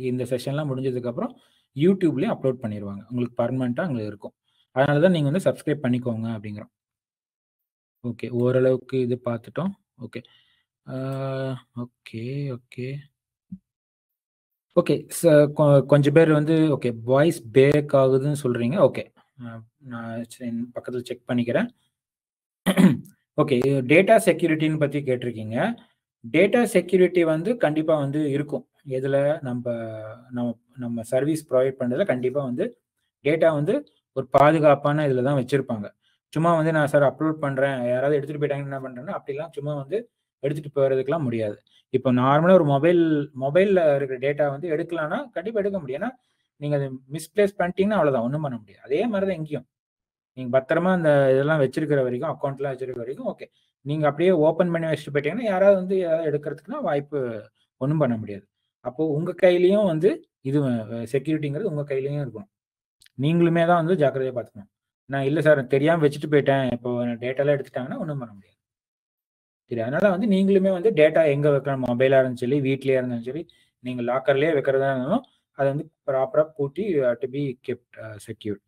இந்த செஷன்லாம் முடிஞ்சதுக்கப்புறம் யூடியூப்லேயும் அப்லோட் பண்ணிடுவாங்க. உங்களுக்கு பர்மனெண்ட்டாக அங்கே இருக்கும். அதனால தான் நீங்கள் வந்து சப்ஸ்கிரைப் பண்ணிக்கோங்க அப்படிங்கிறோம். ஓகே, ஓரளவுக்கு இது பார்த்துட்டோம். ஓகே கொஞ்சம் பேர் வந்து ஓகே வாய்ஸ் பேக் ஆகுதுன்னு சொல்கிறீங்க. ஓகே, நான் பக்கத்தில் செக் பண்ணிக்கிறேன். ஓகே, டேட்டா செக்யூரிட்டின்னு பற்றி கேட்டிருக்கீங்க. டேட்டா செக்யூரிட்டி வந்து கண்டிப்பாக வந்து இருக்கும். எதில் நம்ம சர்வீஸ் ப்ரொவைட் பண்ணுறதுல கண்டிப்பாக வந்து டேட்டா வந்து ஒரு பாதுகாப்பான இதில் தான் வச்சுருப்பாங்க. சும்மா வந்து நான் சார் அப்லோட் பண்ணுறேன், யாராவது எடுத்துகிட்டு போயிட்டாங்கன்னு என்ன பண்ணுறேன்னா அப்படிலாம் சும்மா வந்து எடுத்துகிட்டு போகிறதுக்கெலாம் முடியாது. இப்போ நார்மலாக ஒரு மொபைலில் இருக்கிற டேட்டா வந்து எடுக்கலாம்னா கண்டிப்பாக எடுக்க முடியும். ஏன்னா நீங்கள் அதை மிஸ்பிளேஸ் பண்ணிட்டீங்கன்னா அவ்வளோதான், ஒன்றும் பண்ண முடியாது. அதே மாதிரி தான் எங்கேயும் நீங்கள் பத்திரமா அந்த இதெல்லாம் வச்சிருக்கிற வரைக்கும், அக்கௌண்ட்லாம் வச்சிருக்கிற வரைக்கும் ஓகே. நீங்கள் அப்படியே ஓப்பன் பண்ணி வச்சுட்டு போயிட்டீங்கன்னா யாராவது வந்து ஏதாவது எடுக்கிறதுக்குன்னா வாய்ப்பு, ஒன்றும் பண்ண முடியாது. அப்போது உங்கள் கையிலையும் வந்து இது செக்யூரிட்டிங்கிறது உங்கள் கையிலையும் இருக்கணும். நீங்களுமே தான் வந்து ஜாக்கிரதையாக பார்த்துக்கணும். நான் இல்லை சார் தெரியாமல் வச்சுட்டு போயிட்டேன், இப்போ டேட்டாலாம் எடுத்துட்டாங்கன்னா ஒன்றும் பண்ண முடியாது, சரி? அதனால வந்து நீங்களுமே வந்து டேட்டா எங்கே வைக்கணும், மொபைலாக இருந்தாலும் சரி, வீட்லேயே இருந்தாலும் சரி, நீங்கள் லாக்கர்லேயே வைக்கிறதா இருந்தாலும் அதை வந்து ப்ராப்பராக பூட்டி டு பி கெப்ட் செக்யூர்ட்,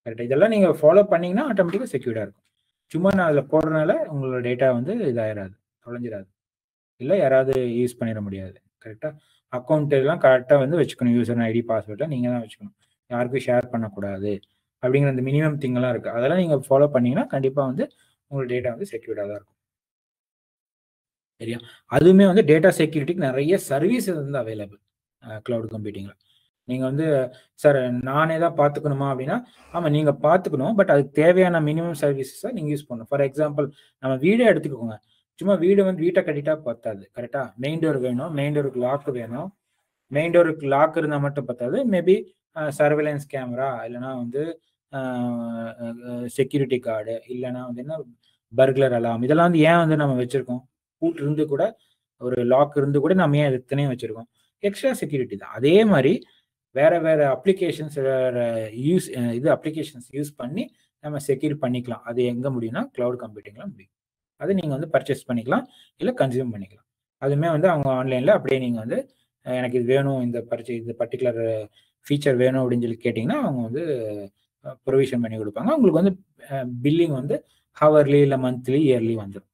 கரெக்டாக? இதெல்லாம் நீங்கள் ஃபாலோ பண்ணிங்கன்னா ஆட்டோமேட்டிக்காக செக்யூர்டாக இருக்கும். சும்மா நான் அதில் போடுறதுனால உங்களோட டேட்டா வந்து இதாகிடாது, தொலைஞ்சிடாது, இல்லை யாராவது யூஸ் பண்ணிட முடியாது, கரெக்டாக? அக்கௌண்ட் எல்லாம் கரெக்டாக வந்து வச்சுக்கணும். யூசர் ஐடி, பாஸ்வேர்டெலாம் நீங்கள் தான் வச்சுக்கணும். யாருக்கும் ஷேர் பண்ணக்கூடாது அப்படிங்கிற அந்த மினிமம் திங்கெல்லாம் இருக்குது. அதெல்லாம் நீங்கள் ஃபாலோ பண்ணிங்கன்னா கண்டிப்பாக வந்து உங்களோட டேட்டா வந்து செக்யூர்டாக தான் இருக்கும், சரியா? அதுவுமே வந்து டேட்டா செக்யூரிட்டிக்கு நிறைய சர்வீசஸ் வந்து அவைலபிள் கிளவுட் கம்ப்யூட்டிங்கில். நீங்கள் வந்து சார் நானே தான் பார்த்துக்கணுமா அப்படின்னா, ஆமாம் நீங்கள் பார்த்துக்கணும். பட் அதுக்கு தேவையான மினிமம் சர்வீசஸை நீங்கள் யூஸ் பண்ணணும். ஃபார் எக்ஸாம்பிள் நம்ம வீடே எடுத்துக்கோங்க. சும்மா வீட்டை கட்டிட்டா பத்தாது, கரெக்டாக? மெயின் டோர் வேணும், மெயின் டோருக்கு லாக் வேணும். மெயின் டோருக்கு லாக் இருந்தால் மட்டும் பத்தாது, மேபி சர்வேலன்ஸ் கேமரா, இல்லைனா வந்து செக்யூரிட்டி கார்டு, இல்லைனா வந்து என்ன பர்குலர் அலாம், இதெல்லாம் வந்து ஏன் வந்து நம்ம வச்சிருக்கோம்? பூட் இருந்து கூட, ஒரு லாக் இருந்து கூட நம்ம ஏன் இத்தனையும் வச்சிருக்கோம்? எக்ஸ்ட்ரா செக்யூரிட்டி தான். அதே மாதிரி வேற வேற அப்ளிகேஷன்ஸ், வேற அப்ளிகேஷன்ஸ் யூஸ் பண்ணி நம்ம செக்யூர் பண்ணிக்கலாம். அது எங்க முடியும்னா கிளவுட் கம்ப்யூட்டிங்ல முடியும். அது நீங்க வந்து பர்ச்சேஸ் பண்ணிக்கலாம், இல்ல கன்சியூம் பண்ணிக்கலாம். அதுவுமே வந்து அவங்க ஆன்லைன்ல அப்படியே நீங்க வந்து எனக்கு இது வேணும், இந்த பர்டிகுலர் ஃபீச்சர் வேணும் அப்படின்னு சொல்லி கேட்டிங்கன்னா அவங்க வந்து ப்ரொவிஷன் பண்ணி கொடுப்பாங்க. உங்களுக்கு வந்து பில்லிங் வந்து ஹவர்லி இல்லை மந்த்லி, இயர்லி வந்துடும்.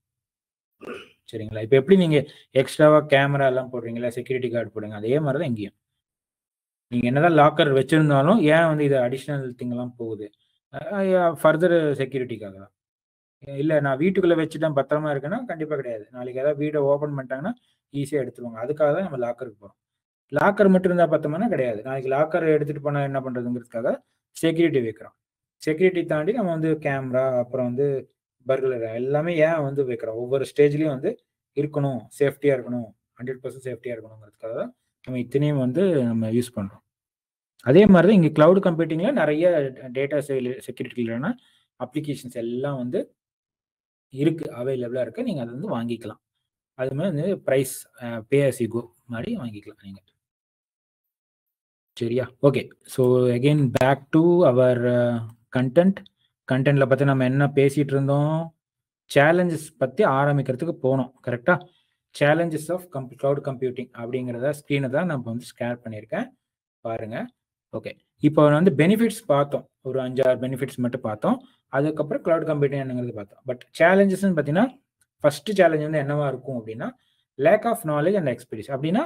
சரிங்களா? இப்போ எப்படி நீங்க எக்ஸ்ட்ராவா கேமரா எல்லாம் போடுறீங்களா, செக்யூரிட்டி கார்டு போடுங்க, அதே மாதிரி தான் இங்கேயும். நீங்க என்னதான் லாக்கர் வச்சிருந்தாலும் ஏன் வந்து இது அடிஷ்னல் திங் எல்லாம் போகுது? ஃபர்தர் செக்யூரிட்டிக்காக தான். இல்ல நான் வீட்டுக்குள்ள வச்சுட்டேன் பத்திரமா இருக்குன்னா கண்டிப்பா கிடையாது. நாளைக்கு ஏதாவது வீடை ஓபன் பண்ணிட்டாங்கன்னா ஈஸியா எடுத்துருவாங்க. அதுக்காக தான் நம்ம லாக்கருக்கு போறோம். லாக்கர் மட்டும் இருந்தா பத்தமானா கிடையாது. நாளைக்கு லாக்கர் எடுத்துட்டு போனா என்ன பண்றதுங்கிறதுக்காக செக்யூரிட்டி வைக்கிறோம். செக்யூரிட்டி தாண்டி நம்ம வந்து கேமரா, அப்புறம் வந்து பர்குலர் எல்லாமே ஏன் வந்து வைக்கிறோம்? ஒவ்வொரு ஸ்டேஜ்லயும் வந்து இருக்கணும், சேஃப்டியா இருக்கணும், 100% சேஃப்டியா இருக்கணுங்கிறதுக்காக தான் நம்ம இத்தனையும் வந்து நம்ம யூஸ் பண்றோம். அதே மாதிரி தான் இங்க கிளவுட் கம்ப்யூட்டிங்ல நிறைய டேட்டா செக்யூரிட்டிக்கான அப்ளிகேஷன்ஸ் எல்லாம் வந்து இருக்கு, அவைலபிளா இருக்கு. நீங்க அதை வந்து வாங்கிக்கலாம். அது மாதிரி வந்து price pay as you go மாதிரி வாங்கிக்கலாம் நீங்க. சரியா? Okay. So again back to our கண்டென்ட்ல பத்தி நம்ம என்ன பேசிட்டு இருந்தோம்? சேலஞ்சஸ் பத்தி ஆரம்பிக்கிறதுக்கு போனோம். கரெக்டா? சேலஞ்சஸ் ஆஃப் கிளவுட் கம்ப்யூட்டிங் அப்படிங்கிறத ஸ்க்ரீனை தான் நம்ம வந்து ஷேர் பண்ணியிருக்கேன், பாருங்க. ஓகே. இப்போ வந்து பெனிஃபிட்ஸ் பார்த்தோம், ஒரு 5-6 பெனிஃபிட்ஸ் மட்டும் பார்த்தோம். அதுக்கப்புறம் கிளவுட் கம்ப்யூட்டிங் என்னங்கிறது பார்த்தோம். பட் சேலஞ்சஸ்ன்னு பார்த்தீங்கன்னா ஃபர்ஸ்ட் சேலஞ்ச் வந்து என்னவா இருக்கும் அப்படின்னா lack of knowledge and experience. அப்படின்னா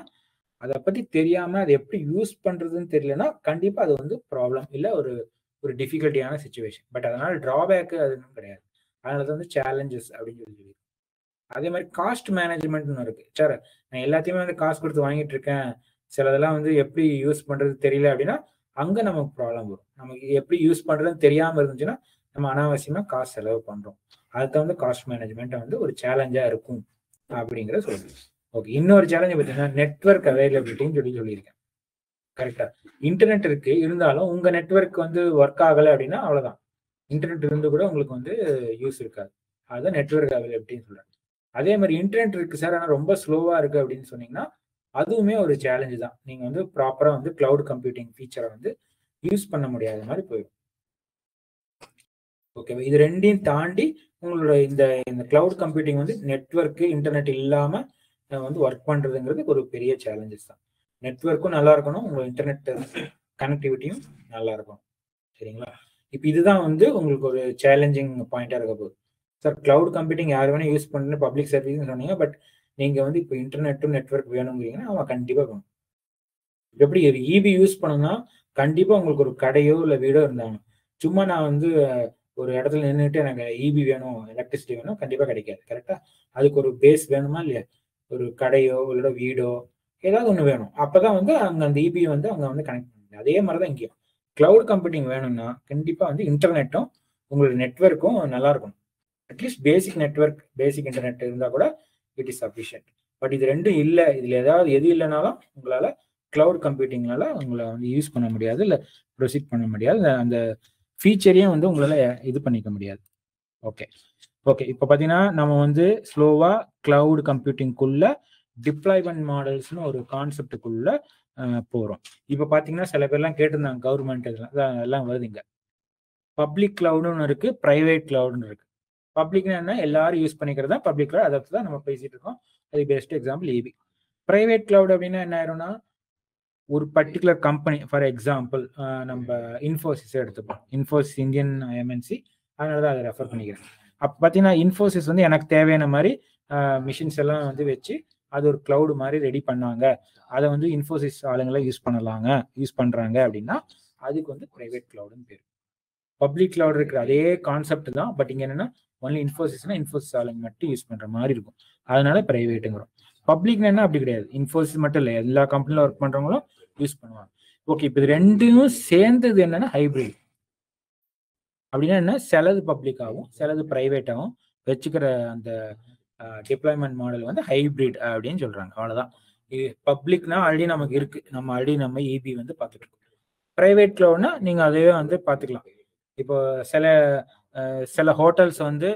அதை பத்தி தெரியாம அதை எப்படி யூஸ் பண்றதுன்னு தெரியலன்னா கண்டிப்பா அது வந்து ப்ராப்ளம், இல்லை ஒரு ஒரு டிஃபிகல்ட்டியான சுச்சுவேஷன். பட் அதனால டிராபேக்கு அதுவும் கிடையாது. அதனால வந்து சேலஞ்சஸ் அப்படின்னு சொல்லி. அதே மாதிரி காஸ்ட் மேனேஜ்மெண்ட்னு இருக்கு. சார் நான் எல்லாத்தையுமே வந்து காசு கொடுத்து வாங்கிட்டு இருக்கேன், சிலதெல்லாம் வந்து எப்படி யூஸ் பண்றது தெரியல அப்படின்னா அங்க நமக்கு ப்ராப்ளம் வரும். நமக்கு எப்படி யூஸ் பண்றதுன்னு தெரியாம இருந்துச்சுன்னா நம்ம அனாவசியமா காசு செலவு பண்றோம். அதுக்கு வந்து காஸ்ட் மேனேஜ்மெண்ட் வந்து ஒரு சேலஞ்சா இருக்கும் அப்படிங்கிறத சொல்லுங்க. ஓகே. இன்னொரு சேலஞ்ச் பார்த்தீங்கன்னா நெட்வொர்க் அவைலபிலிட்டின்னு சொல்லியிருக்கேன். கரெக்டா? இன்டர்நெட் இருக்கு, இருந்தாலும் உங்க நெட்வொர்க் வந்து ஒர்க் ஆகலை அப்படின்னா அவ்வளவுதான். இன்டர்நெட் இருந்து கூட உங்களுக்கு வந்து யூஸ் இருக்காது. அதுதான் நெட்வொர்க் அவைலபிலிட்டின்னு சொல்றேன். அதே மாதிரி இன்டர்நெட் இருக்கு சார், ஆனால் ரொம்ப ஸ்லோவா இருக்கு அப்படின்னு சொன்னீங்கன்னா அதுவுமே ஒரு சேலஞ்சு தான். நீங்க வந்து ப்ராப்பரா வந்து கிளவுட் கம்ப்யூட்டிங் ஃபீச்சரை வந்து யூஸ் பண்ண முடியாத மாதிரி போயிடும். ஓகேவா? இது ரெண்டையும் தாண்டி உங்களோட இந்த கிளவுட் கம்ப்யூட்டிங் வந்து நெட்வொர்க், இன்டர்நெட் இல்லாம வந்து ஒர்க் பண்றதுங்கிறது ஒரு பெரிய சேலஞ்சஸ் தான். நெட்வொர்க்கும் நல்லா இருக்கணும், உங்க இன்டர்நெட் கனெக்டிவிட்டியும் நல்லா இருக்கணும். சரிங்களா? இப்போ இதுதான் வந்து உங்களுக்கு ஒரு சேலஞ்சிங் பாயிண்டா இருக்க போகுது. சார் கிளவுட் கம்ப்யூட்டிங் யார் வேணா யூஸ் பண்ணு, பப்ளிக் சர்வீஸ்னு சொன்னீங்க. பட் நீங்க வந்து இப்போ இன்டர்நெட்டும் நெட்வொர்க் வேணுங்கிறீங்கன்னா அவன் கண்டிப்பா வேணும். எப்படி இபி யூஸ் பண்ணணும்னா கண்டிப்பா உங்களுக்கு ஒரு கடையோ இல்லை வீடோ இருந்தாங்க. சும்மா நான் வந்து ஒரு இடத்துல நின்றுட்டு எனக்கு இபி வேணும், எலக்ட்ரிசிட்டி வேணும், கண்டிப்பா கிடைக்காது. கரெக்டா? அதுக்கு ஒரு பேஸ் வேணுமா இல்லையா? ஒரு கடையோ இல்ல வீடோ ஏதாவது ஒன்று வேணும். அப்பதான் வந்து அங்க அந்த இபி வந்து அங்க வந்து கனெக்ட் பண்ணுங்க. அதே மாதிரிதான் இங்கேயும் கிளவுட் கம்ப்யூட்டிங் வேணும்னா கண்டிப்பா வந்து இன்டர்நெட்டும் உங்களோட நெட்வொர்க்கும் நல்லா இருக்கும். அட்லீஸ்ட் பேசிக் நெட்வொர்க், பேசிக் இன்டர்நெட் இருந்தா கூட இட் இஸ் சஃபிஷியன்ட். பட் இது ரெண்டும் இல்லை, இதுல ஏதாவது எது இல்லைனாலும் உங்களால கிளவுட் கம்ப்யூட்டிங்னால உங்களை வந்து யூஸ் பண்ண முடியாது, இல்லை ப்ரொசீட் பண்ண முடியாது, அந்த ஃபீச்சரையும் வந்து உங்களால இது பண்ணிக்க முடியாது. ஓகே. ஓகே. இப்போ பார்த்தீங்கன்னா நம்ம வந்து ஸ்லோவா கிளவுட் கம்ப்யூட்டிங்குள்ள டிப்ளாய்மெண்ட் மாடல்ஸ்னு ஒரு கான்செப்டுக்குள்ள போறோம். இப்போ பார்த்தீங்கன்னா சில பேர்லாம் கேட்டிருந்தாங்க, கவர்மெண்ட் எல்லாம் வருது இங்க. பப்ளிக் கிளவுடுன்னு இருக்கு, பிரைவேட் கிளவுடுன்னு இருக்கு. பப்ளிக்னா என்ன? எல்லாரும் யூஸ் பண்ணிக்கிறது தான் பப்ளிக் கிளவுட். அதை தான் நம்ம பேசிட்டு இருக்கோம். அது best example EB. Private cloud அப்படின்னா என்ன ஆயிரும்னா ஒரு பர்டிகுலர் கம்பெனி, ஃபார் எக்ஸாம்பிள் நம்ம இன்ஃபோசிஸ் எடுத்துப்போம். இன்ஃபோசிஸ் இந்தியன் எம்என்சி, அதனால தான் அதை ரெஃபர் பண்ணிக்கிறேன். அப்போ பார்த்தீங்கன்னா இன்ஃபோசிஸ் வந்து எனக்கு தேவையான மாதிரி மிஷின்ஸ் எல்லாம் வந்து வச்சு அது ஒரு கிளவுடு மாதிரி ரெடி பண்ணாங்க. அதை வந்து இன்ஃபோசிஸ் ஆளுங்களாம் யூஸ் பண்றாங்க அப்படின்னா அதுக்கு வந்து பிரைவேட் கிளவுடுன்னு பேர். பப்ளிக் கிளவுட் இருக்கிற அதே கான்செப்ட் தான். பட் இங்க என்னன்னா ஒன்லி இன்ஃபோசிஸ்னா இன்ஃபோசிஸ் ஆளுங்க மட்டும் யூஸ் பண்ற மாதிரி இருக்கும். அதனால பிரைவேட்டுங்கிறோம். பப்ளிக்னா என்ன? அப்படி கிடையாது. இன்ஃபோசிஸ் மட்டும் இல்லை, எல்லா கம்பெனில ஒர்க் பண்றவங்களும் யூஸ் பண்ணுவாங்க. ஓகே. இப்போ இது ரெண்டும் சேர்ந்தது என்னன்னா ஹைபிரிட். அப்படின்னா என்ன? சிலது பப்ளிக் ஆகும், சிலது பிரைவேட் ஆகும் வச்சுக்கிற அந்த டிப்ளாய்மெண்ட் மாடல் வந்து ஹைபிரிட் அப்படின்னு சொல்றாங்க. அவ்வளவுதான். இது பப்ளிக்னா ஆல்ரெடி நமக்கு இருக்கு, நம்ம ஆல்ரெடி நம்ம இபி வந்து பார்த்துட்டு இருக்கோம். பிரைவேட் கிளவுட்னா நீங்க அதையே வந்து பார்த்துக்கலாம். இப்போ சில ஹோட்டல்ஸ் வந்து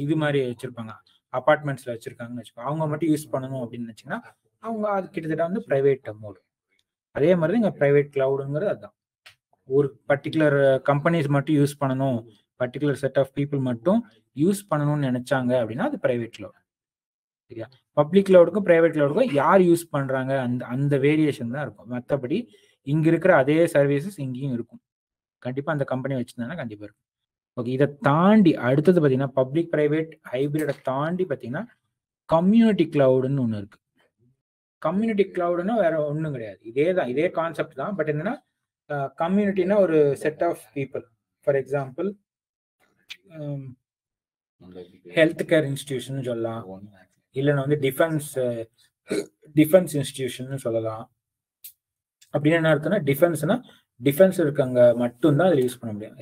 இது மாதிரி வச்சிருப்பாங்க, அபார்ட்மெண்ட்ஸ்ல வச்சிருக்காங்கன்னு வச்சுக்கோங்க, அவங்க மட்டும் யூஸ் பண்ணணும் அப்படின்னு நினைச்சீங்கன்னா அவங்க அது கிட்டத்தட்ட வந்து பிரைவேட் மோடு. அதே மாதிரி இங்க பிரைவேட் கிளவுடுங்கிறது அதுதான். ஒரு பர்டிகுலர் கம்பெனிஸ் மட்டும் யூஸ் பண்ணணும், பர்டிகுலர் செட் ஆஃப் பீப்புள் மட்டும் யூஸ் பண்ணணும்னு நினைச்சாங்க அப்படின்னா அது பிரைவேட் கிளவுட். சரியா? பப்ளிக் கிளவுடுக்கும் பிரைவேட் கிளவுடுக்கும் யார் யூஸ் பண்றாங்க அந்த அந்த வேரியேஷன் தான் இருக்கும். மற்றபடி இங்க இருக்கிற அதே சர்வீசஸ் இங்கேயும் இருக்கும். கண்டிப்பா அந்த கம்பெனி வச்சிருந்தாங்கன்னா கண்டிப்பா இருக்கும். ஓகே, இதை தாண்டி அடுத்தது பார்த்தீங்கன்னா பப்ளிக் பிரைவேட் ஹைபிரிடை தாண்டி பார்த்தீங்கன்னா கம்யூனிட்டி கிளவுடுன்னு ஒன்று இருக்கு. கம்யூனிட்டி கிளவுடுன்னா வேற ஒன்றும் கிடையாது, இதே தான், இதே கான்செப்ட் தான். பட் என்னன்னா கம்யூனிட்டினா ஒரு set of people. For example health care institution சொல்லலாம், இல்லைன்னா வந்து டிஃபென்ஸ் இன்ஸ்டிடியூஷன் சொல்லலாம். அப்படின்னு என்ன அர்த்தம்னா டிஃபென்ஸ் இருக்கவங்க மட்டும்தான் அதில் யூஸ் பண்ண முடியும்.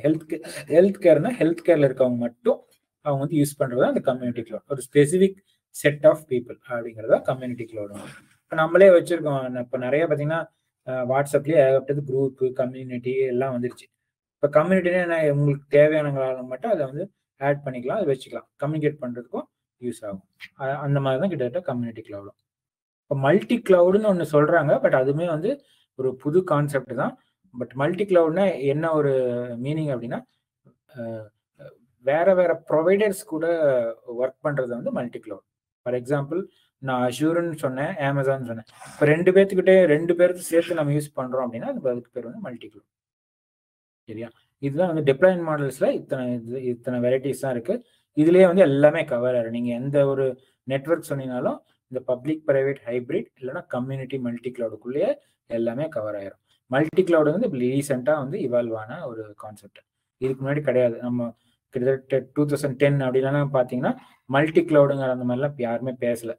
ஹெல்த் கேர்னா ஹெல்த் கேர்ல இருக்கவங்க மட்டும் அவங்க வந்து யூஸ் பண்றது அந்த கம்யூனிட்டி கிளவுட். ஒரு ஸ்பெசிபிக் செட் ஆஃப் பீப்புள் அப்படிங்கிறதா கம்யூனிட்டி கிளவுட். இப்போ நம்மளே வச்சிருக்கோம், இப்போ நிறைய பார்த்தீங்கன்னா வாட்ஸ்அப்லேயே ஏகப்பட்டது குரூப்பு கம்யூனிட்டி எல்லாம் வந்துருச்சு. இப்போ கம்யூனிட்டினா என்ன, உங்களுக்கு தேவையானவங்களால மட்டும் அதை வந்து ஆட் பண்ணிக்கலாம், அதை வச்சுக்கலாம், கம்யூனிகேட் பண்ணுறதுக்கும் யூஸ் ஆகும். அந்த மாதிரி தான் கிட்டத்தட்ட கம்யூனிட்டி கிளவுடும். இப்போ மல்டி கிளவுடுன்னு ஒன்று சொல்கிறாங்க, பட் அதுவுமே வந்து ஒரு புது கான்செப்ட் தான். பட் மல்டி கிளவுட்னா என்ன ஒரு மீனிங் அப்படின்னா வேற ப்ரொவைடர்ஸ் கூட ஒர்க் பண்ணுறது வந்து மல்டி கிளவுட். ஃபார் எக்ஸாம்பிள் நான் அஷூர்னு சொன்னேன், அமேசான் சொன்னேன். இப்போ ரெண்டு பேருக்கு சேர்த்து நம்ம யூஸ் பண்ணுறோம் அப்படின்னா அதுக்கு பேர் வந்து மல்டி கிளவுட். சரியா? இதுதான் வந்து டிப்ளாய்மெண்ட் மாடல்ஸ்ல இத்தனை வெரைட்டிஸ் தான் இருக்கு. இதுலயே வந்து எல்லாமே கவர் ஆயிடும். நீங்க எந்த ஒரு நெட்வொர்க் சொன்னீங்கனாலும் இந்த பப்ளிக் பிரைவேட் ஹைபிரிட் இல்லைன்னா கம்யூனிட்டி மல்டி கிளவுடுக்குள்ளேயே எல்லாமே கவர் ஆயிரும். மல்டி கிளவுடு வந்து ரீசெண்டா வந்து இவால்வ் ஆன ஒரு கான்செப்ட், இதுக்கு முன்னாடி கிடையாது. நம்ம கிட்டத்தட்ட 2010 அப்படிலாம் பாத்தீங்கன்னா மல்டி கிளவுடுங்கிற அந்த மாதிரிலாம் யாருமே பேசல.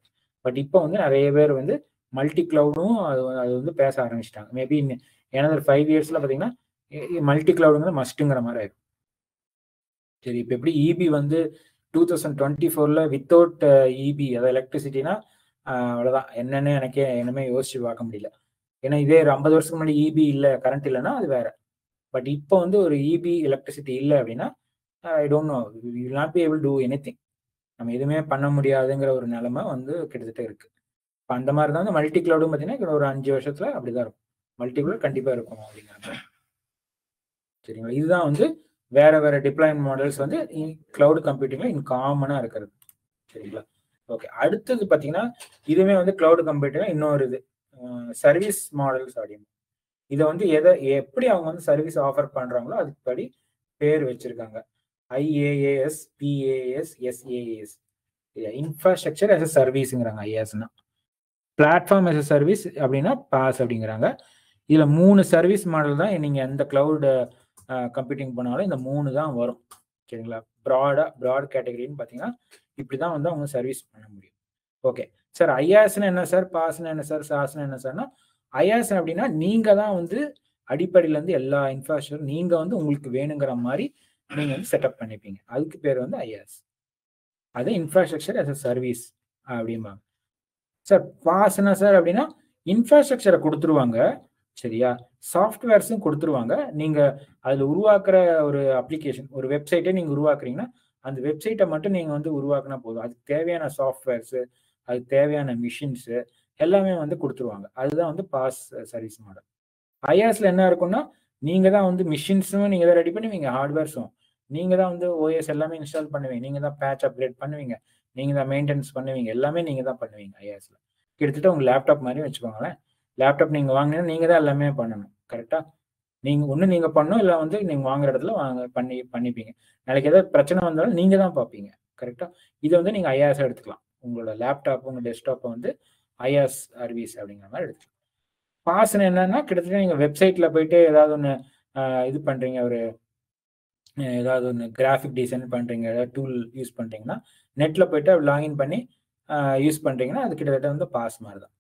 பட் இப்போ வந்து நிறைய பேர் வந்து மல்டி கிளவுடும் அது வந்து பேச ஆரம்பிச்சிட்டாங்க. மேபி ஏன்னா 5 இயர்ஸ்ல பாத்தீங்கன்னா மல்டி கிளவுடுங்கிற மஸ்ட்டுங்கிற மாதிரி ஆயிடும். சரி, இப்போ எப்படி இபி வந்து 2024 வித்தவுட் இபி, அதாவது எலக்ட்ரிசிட்டினா அவ்வளோதான், என்னன்னு எனக்கே என்னமே யோசிச்சு பார்க்க முடியல. ஏன்னா இதே ஒரு 50 வருஷத்துக்கு முன்னாடி இபி இல்லை, கரண்ட் இல்லைன்னா அது வேற. பட் இப்போ வந்து ஒரு இபி எலக்ட்ரிசிட்டி இல்லை அப்படின்னா I don't know, we will not be able to anything. நம்ம எதுவுமே பண்ண முடியாதுங்கிற ஒரு நிலைமை வந்து கிட்டத்தட்ட இருக்கு. இப்போ அந்த மாதிரி தான் வந்து மல்டி கிளவுடும் பார்த்தீங்கன்னா ஒரு 5 வருஷத்துல அப்படிதான் இருக்கும். மல்டி கிளவுட் கண்டிப்பா இருக்கும் அப்படிங்கிறாங்க. சரிங்களா? இதுதான் வந்து வேற டிப்ளாய்மெண்ட் மாடல்ஸ் வந்து கிளவுட் கம்ப்யூட்டிங்ல காமனா இருக்கிறது. சரிங்களா? ஓகே, அடுத்தது பார்த்தீங்கன்னா இதுவுமே வந்து கிளவுட் கம்ப்யூட்டிங்ல இன்னொரு இது சர்வீஸ் மாடல்ஸ் அப்படின்னு. இதை வந்து எப்படி அவங்க வந்து சர்வீஸ் ஆஃபர் பண்றாங்களோ அதுக்கு படி பேர் வச்சிருக்காங்க. IaaS, PaaS, SaaS. Infrastructure as a சர்வீஸ்ங்கிறாங்க. ஐஏஎஸ்னா பிளாட்ஃபார்ம் as a சர்வீஸ் அப்படின்னா பாஸ் அப்படிங்கிறாங்க. இதுல 3 சர்வீஸ் மாடல் தான் நீங்க எந்த கிளவுட் கம்ப்யூட்டிங் பண்ணாலும் இந்த 3 தான் வரும். சரிங்களா? ப்ராட் கேட்டகரின்னு பார்த்தீங்கன்னா இப்படிதான் வந்து அவங்க சர்வீஸ் பண்ண முடியும். ஓகே சார், ஐஆஸ்னா என்ன சார், பாஸ்னா என்ன சார், சாஸ்னா என்ன சார்னா, ஐஆஸ் அப்படின்னா நீங்க தான் வந்து அடிப்படையில இருந்து எல்லா இன்ஃப்ராஸ்ட்ரக்சர் நீங்க வந்து உங்களுக்கு வேணுங்கிற மாதிரி நீங்க வந்து செட்டப் பண்ணிப்பீங்க. அதுக்கு பேர் வந்து ஐஆஸ். அது இன்ஃப்ராஸ்ட்ரக்சர் as a சர்வீஸ் அப்படிம்பாங்க. சார் பாஸ்னா சார் அப்படின்னா இன்ஃப்ராஸ்ட்ரக்சரை கொடுத்துருவாங்க, சரியா, சாஃப்ட்வேர்ஸும் கொடுத்துருவாங்க. நீங்க அதுல உருவாக்குற ஒரு அப்ளிகேஷன், ஒரு வெப்சைட்டை நீங்க உருவாக்குறீங்கன்னா அந்த வெப்சைட்டை மட்டும் நீங்க வந்து உருவாக்குனா போதும். அதுக்கு தேவையான சாஃப்ட்வேர்ஸ், அதுக்கு தேவையான மிஷின்ஸ் எல்லாமே வந்து கொடுத்துருவாங்க. அதுதான் வந்து பாஸ் சர்வீஸ் மாடல். ஐஆஸ்ல என்ன இருக்கும்னா நீங்க தான் வந்து மிஷின்ஸும் நீங்க தான் ரெடி பண்ணுவீங்க, ஹார்ட்வேர்ஸும் நீங்க தான் வந்து ஓஎஸ் எல்லாமே இன்ஸ்டால் பண்ணுவீங்க, நீங்க தான் பேட்ச் அப்கிரேட் பண்ணுவீங்க, நீங்க தான் மெயின்டெனன்ஸ் பண்ணுவீங்க, எல்லாமே நீங்க தான் பண்ணுவீங்க. ஐஆஸ்ல கிட்டத்தட்ட உங்க லேப்டாப் மாதிரி வச்சுக்கோங்களேன். லேப்டாப் நீங்க வாங்கினீங்கன்னா நீங்க தான் எல்லாமே பண்ணணும். கரெக்டா? நீங்க பண்ணணும், இல்லை வந்து நீங்க வாங்குற இடத்துல பண்ணிப்பீங்க. நாளைக்கு ஏதாவது பிரச்சனை வந்தாலும் நீங்க தான் பார்ப்பீங்க. கரெக்டா? இதை வந்து நீங்க ஐஆஸ் எடுத்துக்கலாம். உங்களோட லேப்டாப் உங்க டெஸ்க்டாப்பை வந்து ஐஆஸ் சர்வீஸ் அப்படிங்கிற மாதிரி எடுத்துக்கலாம். பாஸ்ன்னு என்னன்னா கிட்டத்தட்ட நீங்க வெப்சைட்ல போயிட்டு ஏதாவது ஒன்று இது பண்றீங்க, ஒரு ஏதாவது ஒன்று கிராஃபிக் டிசைன் பண்றீங்க, ஏதாவது டூல் யூஸ் பண்றீங்கன்னா நெட்ல போயிட்டு லாகின் பண்ணி யூஸ் பண்றீங்கன்னா அது கிட்டத்தட்ட வந்து பாஸ் மாதிரி தான்.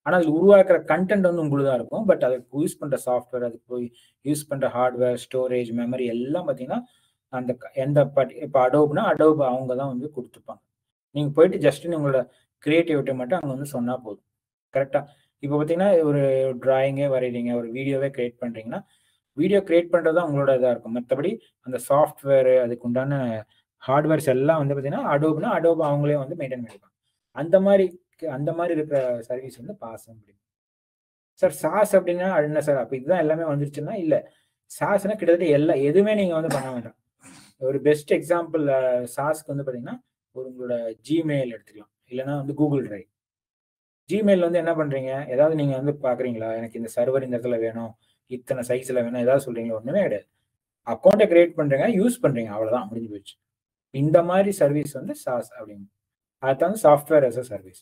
ஆனால் அது உருவாக்குற கண்டென்ட் வந்து உங்களுக்கு தான் இருக்கும். பட் அதுக்கு யூஸ் பண்ற சாஃப்ட்வேர், அதுக்கு போய் யூஸ் பண்ற ஹார்ட்வேர், ஸ்டோரேஜ், மெமரி எல்லாம் பார்த்தீங்கன்னா அந்த இப்போ அடோப்னா அடோப் அவங்க தான் வந்து கொடுத்துருப்பாங்க. நீங்க போயிட்டு ஜஸ்ட் உங்களோட கிரியேட்டிவிட்டி மட்டும் அங்கே வந்து சொன்னா போதும். கரெக்டா? இப்போ பார்த்தீங்கன்னா ஒரு டிராயிங்கே வரைகிறீங்க, ஒரு வீடியோவே கிரியேட் பண்றீங்கன்னா வீடியோ கிரியேட் பண்றது தான் உங்களோட இதாக இருக்கும். மற்றபடி அந்த சாஃப்ட்வேர், அதுக்கு உண்டான ஹார்ட்வேர்ஸ் எல்லாம் வந்து பார்த்தீங்கன்னா அடோப் அவங்களே வந்து மெயின்டைன் பண்ணிருப்பாங்க. அந்த மாதிரி இருக்கிற சர்வீஸ் வந்து பாஸ் முடியும். சார் சாஸ் அப்படின்னா என்ன சார்? அப்போ இதுதான் எல்லாமே வந்துருச்சுன்னா இல்லை. சாஸ்னா கிட்டத்தட்ட எதுவுமே நீங்க வந்து பண்ண வேண்டாம். ஒரு பெஸ்ட் எக்ஸாம்பிள் சாஸ்க்கு வந்து பார்த்தீங்கன்னா உங்களோட ஜிமெயில் எடுத்துக்கலாம், இல்லைன்னா வந்து கூகுள் டிரைவ். ஜிமெயில் வந்து என்ன பண்றீங்க, ஏதாவது நீங்க வந்து பாக்குறீங்களா, எனக்கு இந்த சர்வர் இந்த இடத்துல வேணும், இத்தனை சைஸ்ல வேணும், ஏதாவது சொல்றீங்களா? ஒண்ணுமே கிடையாது. அக்கௌண்ட்டை கிரியேட் பண்றீங்க, யூஸ் பண்றீங்க, அவ்வளவுதான், முடிஞ்சு போச்சு. இந்த மாதிரி சர்வீஸ் வந்து சாஸ் அப்படிங்க. அதுதான் சாஃப்ட்வேர் as a சர்வீஸ்.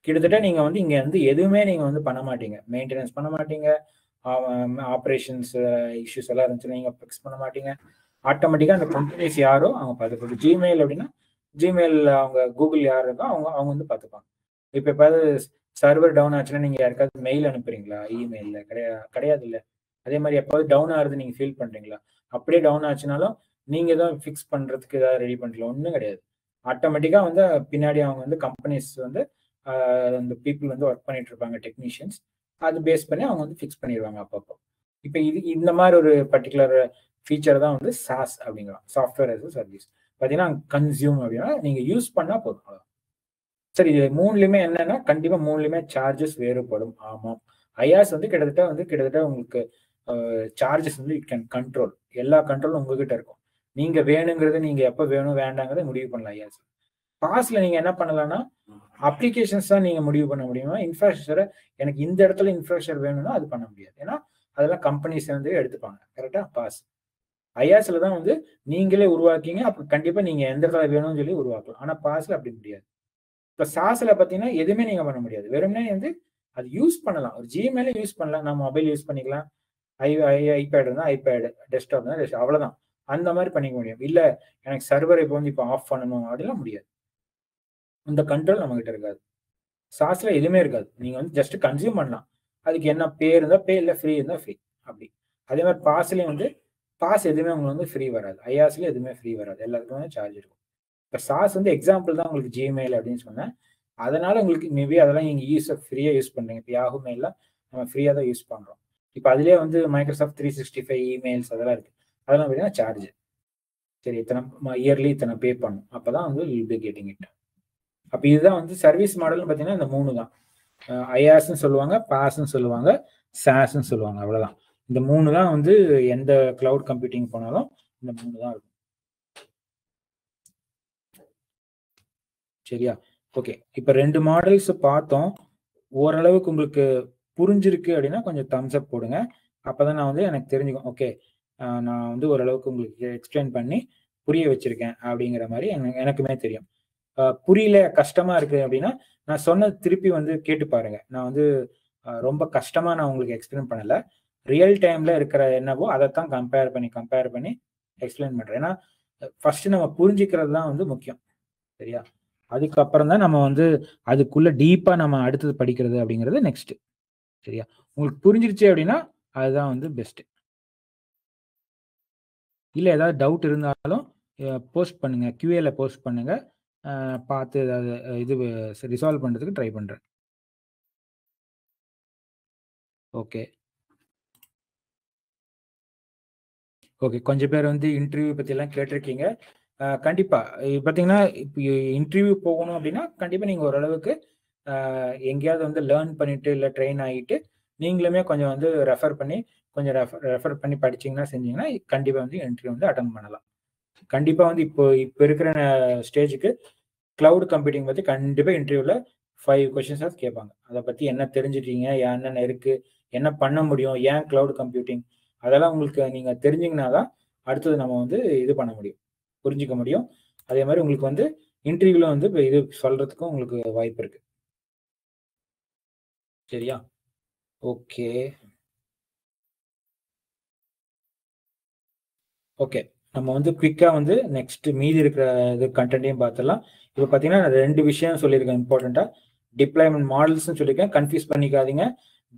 கிட்டத்தட்ட நீங்க வந்து இங்க வந்து எதுவுமே நீங்க வந்து பண்ண மாட்டீங்க, மெயின்டெனன்ஸ் பண்ண மாட்டீங்க, ஆப்ரேஷன்ஸ் இஷ்யூஸ் எல்லாம் இருந்துச்சுன்னா நீங்க ஃபிக்ஸ் பண்ண மாட்டீங்க. ஆட்டோமேட்டிக்கா அந்த கம்பெனிஸ் யாரோ அவங்க பார்த்துப்பாங்க. ஜிமெயில் அப்படின்னா ஜிமெயில் அவங்க கூகுள் யார் இருக்கோ அவங்க அவங்க வந்து பார்த்துப்பாங்க. இப்போ எப்பாவது சர்வர் டவுன் ஆச்சுன்னா நீங்க யாருக்காவது மெயில் அனுப்புறீங்களா? இமெயில்ல கிடையாது இல்லை. அதே மாதிரி எப்பாவது டவுன் ஆகுது நீங்க ஃபீல் பண்றீங்களா? அப்படியே டவுன் ஆச்சுனாலும் நீங்க தான் ஃபிக்ஸ் பண்றதுக்கு ஏதாவது ரெடி பண்றீங்களா? ஒன்றும் கிடையாது. ஆட்டோமேட்டிக்கா வந்து பின்னாடி அவங்க வந்து கம்பெனிஸ் வந்து அந்த பீப்புள் வந்து ஒர்க் பண்ணிட்டு இருப்பாங்க, டெக்னீஷியன்ஸ். அது பேஸ் பண்ணி அவங்க வந்து ஃபிக்ஸ் பண்ணிடுவாங்க அப்பப்போ. இப்போ இந்த மாதிரி ஒரு பர்டிகுலர் ஃபீச்சர் தான் வந்து சாஸ் அப்படிங்கிறோம், சாஃப்ட்வேர் as a சர்வீஸ். பார்த்தீங்கன்னா கன்சியூம் அப்படின்னா நீங்க யூஸ் பண்ணா போதும். சரி, இது மூணுலையுமே என்னன்னா கண்டிப்பா மூணுலையுமே சார்ஜஸ் வேறுபடும். ஆமாம், ஐஆர்ஸ் வந்து கிட்டத்தட்ட உங்களுக்கு சார்ஜஸ் வந்து இட் கேன் கண்ட்ரோல். எல்லா கண்ட்ரோலும் உங்ககிட்ட இருக்கும். நீங்க வேணுங்கிறத நீங்க எப்ப வேணும் வேண்டாங்கிறத முடிவு பண்ணலாம். ஐஆர்ஸ் பாஸ்ல நீங்க என்ன பண்ணலாம்னா அப்ளிகேஷன்ஸ் தான் நீங்க முடிவு பண்ண முடியுமா? இன்ஃப்ராஸ்ட்ரக்சரை எனக்கு இந்த இடத்துல இன்ஃப்ராஸ்ட்ரக்சர் வேணும்னா அது பண்ண முடியாது. ஏன்னா அதெல்லாம் கம்பெனிஸ் வந்து எடுத்துப்பாங்க. கரெக்டா? பாஸ் ஐஆர்ஸ்ல தான் வந்து நீங்களே உருவாக்கிங்க. அப்ப கண்டிப்பா நீங்க எந்த இடத்துல வேணும்னு சொல்லி உருவாக்கலாம். ஆனா பாஸ்ல அப்படி முடியாது. இப்ப சாஸ்ல பாத்தீங்கன்னா எதுவுமே நீங்க பண்ண முடியாது. வெறுமனே வந்து அது யூஸ் பண்ணலாம். ஒரு ஜிமெயில யூஸ் பண்ணலாம், நான் மொபைல் யூஸ் பண்ணிக்கலாம், ஐபேட் இருந்தா ஐபேட், டெஸ்க்டாப் இருந்தா டெஸ்க்டாப், அவ்வளவுதான். அந்த மாதிரி பண்ணிக்க முடியும். இல்ல எனக்கு சர்வர் இப்போ வந்து இப்போ ஆஃப் பண்ணணும் அப்படிலாம் முடியாது. இந்த கண்ட்ரோல் நம்ம கிட்ட இருக்காது. சாஸ்ல எதுவுமே இருக்காது. நீங்க வந்து ஜஸ்ட் கன்சியூம் பண்ணலாம். அதுக்கு என்ன பேர் இருந்தா பே, இல்ல ஃப்ரீ இருந்தா ஃப்ரீ, அப்படி. அதே மாதிரி பாஸ்லயும் வந்து பாஸ் எதுவுமே உங்களுக்கு வந்து ஃப்ரீ வராது. ஐஆர்ஸ்லயும் எதுவுமே ஃப்ரீ வராது. எல்லாத்துக்குமே சார்ஜ் இருக்கும். இப்போ சாஸ் வந்து எக்ஸாம்பிள் தான் உங்களுக்கு ஜிமெயில் அப்படின்னு சொன்னேன். அதனால உங்களுக்கு மேபி அதெல்லாம் நீங்க ஃப்ரீயா யூஸ் பண்றீங்க. இப்போ யாஹூ மெயிலாம் நம்ம ஃப்ரீயா தான் யூஸ் பண்றோம். இப்போ அதுலேயே வந்து மைக்ரோசாஃப்ட் 365 இமெயில்ஸ் அதெல்லாம் இருக்கு. அதெல்லாம் பார்த்தீங்கன்னா சார்ஜ். சரி, இத்தனை இயர்லி இத்தனை பே பண்ணும், அப்பதான் வந்து வில் பி கெட்டிங் இட். அப்போ இதுதான் வந்து சர்வீஸ் மாடல்னு பார்த்தீங்கன்னா இந்த மூணு தான். ஐஆர்ஸ்ன்னு சொல்லுவாங்க, பாஸ்ன்னு சொல்லுவாங்க, சாஸ்ன்னு சொல்லுவாங்க, அவ்வளவுதான். இந்த மூணு தான் வந்து எந்த கிளவுட் கம்ப்யூட்டிங் போனாலும் இந்த மூணு தான் இருக்கும். சரியா? ஓகே, இப்போ 2 மாடல்ஸ் பார்த்தோம். ஓரளவுக்கு உங்களுக்கு புரிஞ்சிருக்கு அப்படின்னா கொஞ்சம் தம்ஸ் அப் போடுங்க. அப்பதான் நான் வந்து எனக்கு தெரிஞ்சுக்கும். ஓகே, நான் வந்து ஓரளவுக்கு உங்களுக்கு எக்ஸ்பிளைன் பண்ணி புரிய வச்சிருக்கேன் அப்படிங்கிற மாதிரி எனக்குமே தெரியும். புரியல, கஷ்டமா இருக்கு அப்படின்னா நான் சொன்னது திருப்பி வந்து கேட்டு பாருங்க. நான் வந்து ரொம்ப கஷ்டமா நான் உங்களுக்கு எக்ஸ்பிளைன் பண்ணல. ரியல் டைம்ல இருக்கிற என்னவோ அதைத்தான் கம்பேர் பண்ணி எக்ஸ்பிளைன் பண்றேன். ஏன்னா ஃபர்ஸ்ட் நம்ம புரிஞ்சுக்கிறது தான் வந்து முக்கியம். சரியா? அதுக்கப்புறம் தான் நம்ம வந்து அதுக்குள்ள டீப்பா நம்ம அடுத்தது படிக்கிறது அப்படிங்கிறது நெக்ஸ்ட். சரியா? உங்களுக்கு புரிஞ்சிருச்சு அப்படின்னா அதுதான் வந்து பெஸ்ட். இல்ல ஏதாவது டவுட் இருந்தாலும் போஸ்ட் பண்ணுங்க, QAல போஸ்ட் பண்ணுங்க. பார்த்து ஏதாவது இது ரிசால்வ் பண்றதுக்கு ட்ரை பண்றேன். ஓகே ஓகே, கொஞ்சம் பேர் வந்து இன்டர்வியூ பத்தி எல்லாம் கேட்டிருக்கீங்க. கண்டிப்பா பாத்தீங்கன்னா இப்போ இன்டர்வியூ போகணும் அப்படின்னா கண்டிப்பா நீங்க ஓரளவுக்கு எங்கேயாவது வந்து லேர்ன் பண்ணிட்டு இல்லை ட்ரெயின் ஆகிட்டு நீங்களுமே கொஞ்சம் வந்து ரெஃபர் பண்ணி படிச்சீங்கன்னா செஞ்சீங்கன்னா கண்டிப்பா வந்து இன்டர்வியூ வந்து அட்டன் பண்ணலாம். கண்டிப்பா வந்து இப்போ இருக்கிற ஸ்டேஜுக்கு கிளவுட் கம்ப்யூட்டிங் பத்தி கண்டிப்பா இன்டர்வியூல 5 கொஸ்டின்ஸ் கேட்பாங்க. அதை பத்தி என்ன தெரிஞ்சுட்டீங்க, என்னென்ன இருக்கு, என்ன பண்ண முடியும், ஏன் கிளவுட் கம்ப்யூட்டிங், அதெல்லாம் உங்களுக்கு நீங்க தெரிஞ்சீங்கன்னா தான் அடுத்தது நம்ம வந்து இது பண்ண முடியும், புரிஞ்சுக்க முடியும். அதே மாதிரி உங்களுக்கு வந்து இன்டர்வியூல வந்து இது சொல்றதுக்கும் உங்களுக்கு வாய்ப்பு இருக்கு. சரியா? ஓகே ஓகே, நம்ம வந்து குவிக்கா வந்து நெக்ஸ்ட் மீதி இருக்கிற இது கண்டென்ட்டையும் பார்த்துடலாம். இப்போ பார்த்தீங்கன்னா நான் 2 விஷயம் சொல்லியிருக்கேன் இம்பார்ட்டண்டா. டிப்ளாய்மெண்ட் மாடல்ஸ்னு சொல்லியிருக்கேன், கன்ஃபியூஸ் பண்ணிக்காதீங்க.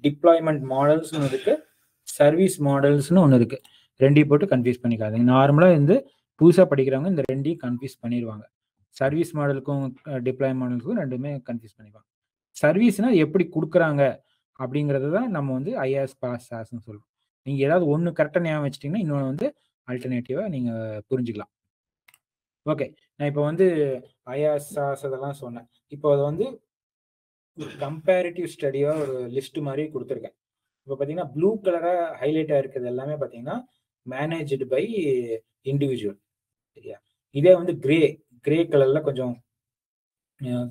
டிப்ளாய்மெண்ட் மாடல்ஸ்னு இருக்கு, சர்வீஸ் மாடல்ஸ்னு ஒன்று இருக்கு. ரெண்டையும் போட்டு கன்ஃபியூஸ் பண்ணிக்காதீங்க. நார்மலாக வந்து புதுசாக படிக்கிறவங்க இந்த ரெண்டையும் கன்ஃபியூஸ் பண்ணிடுவாங்க. சர்வீஸ் மாடலுக்கும் டிப்ளாய் மாடலுக்கும் ரெண்டுமே கன்ஃபியூஸ் பண்ணிப்பாங்க. சர்வீஸ்னா எப்படி கொடுக்குறாங்க அப்படிங்கிறது தான் நம்ம வந்து ஐஆர்எஸ் பாஸ் சாஸ்ன்னு சொல்லுவோம். நீங்கள் ஏதாவது ஒன்று கரெக்டாக ஞாபகம் வச்சிட்டிங்கன்னா இன்னொன்று வந்து ஆல்டர்னேட்டிவாக நீங்கள் புரிஞ்சுக்கலாம். ஓகே, நான் இப்போ வந்து ஐஆஸ் சாஸ் அதெல்லாம் சொன்னேன். இப்போ அது வந்து கம்பேரிட்டிவ் ஸ்டடியா ஒரு லிஸ்ட் மாதிரி கொடுத்துருக்கேன். இப்போ பார்த்தீங்கன்னா ப்ளூ கலரா ஹைலைட் ஆயிருக்கிறது எல்லாமே பார்த்தீங்கன்னா மேனேஜ்டு பை இண்டிவிஜுவல். சரியா? இதே வந்து கிரே கலர்ல கொஞ்சம்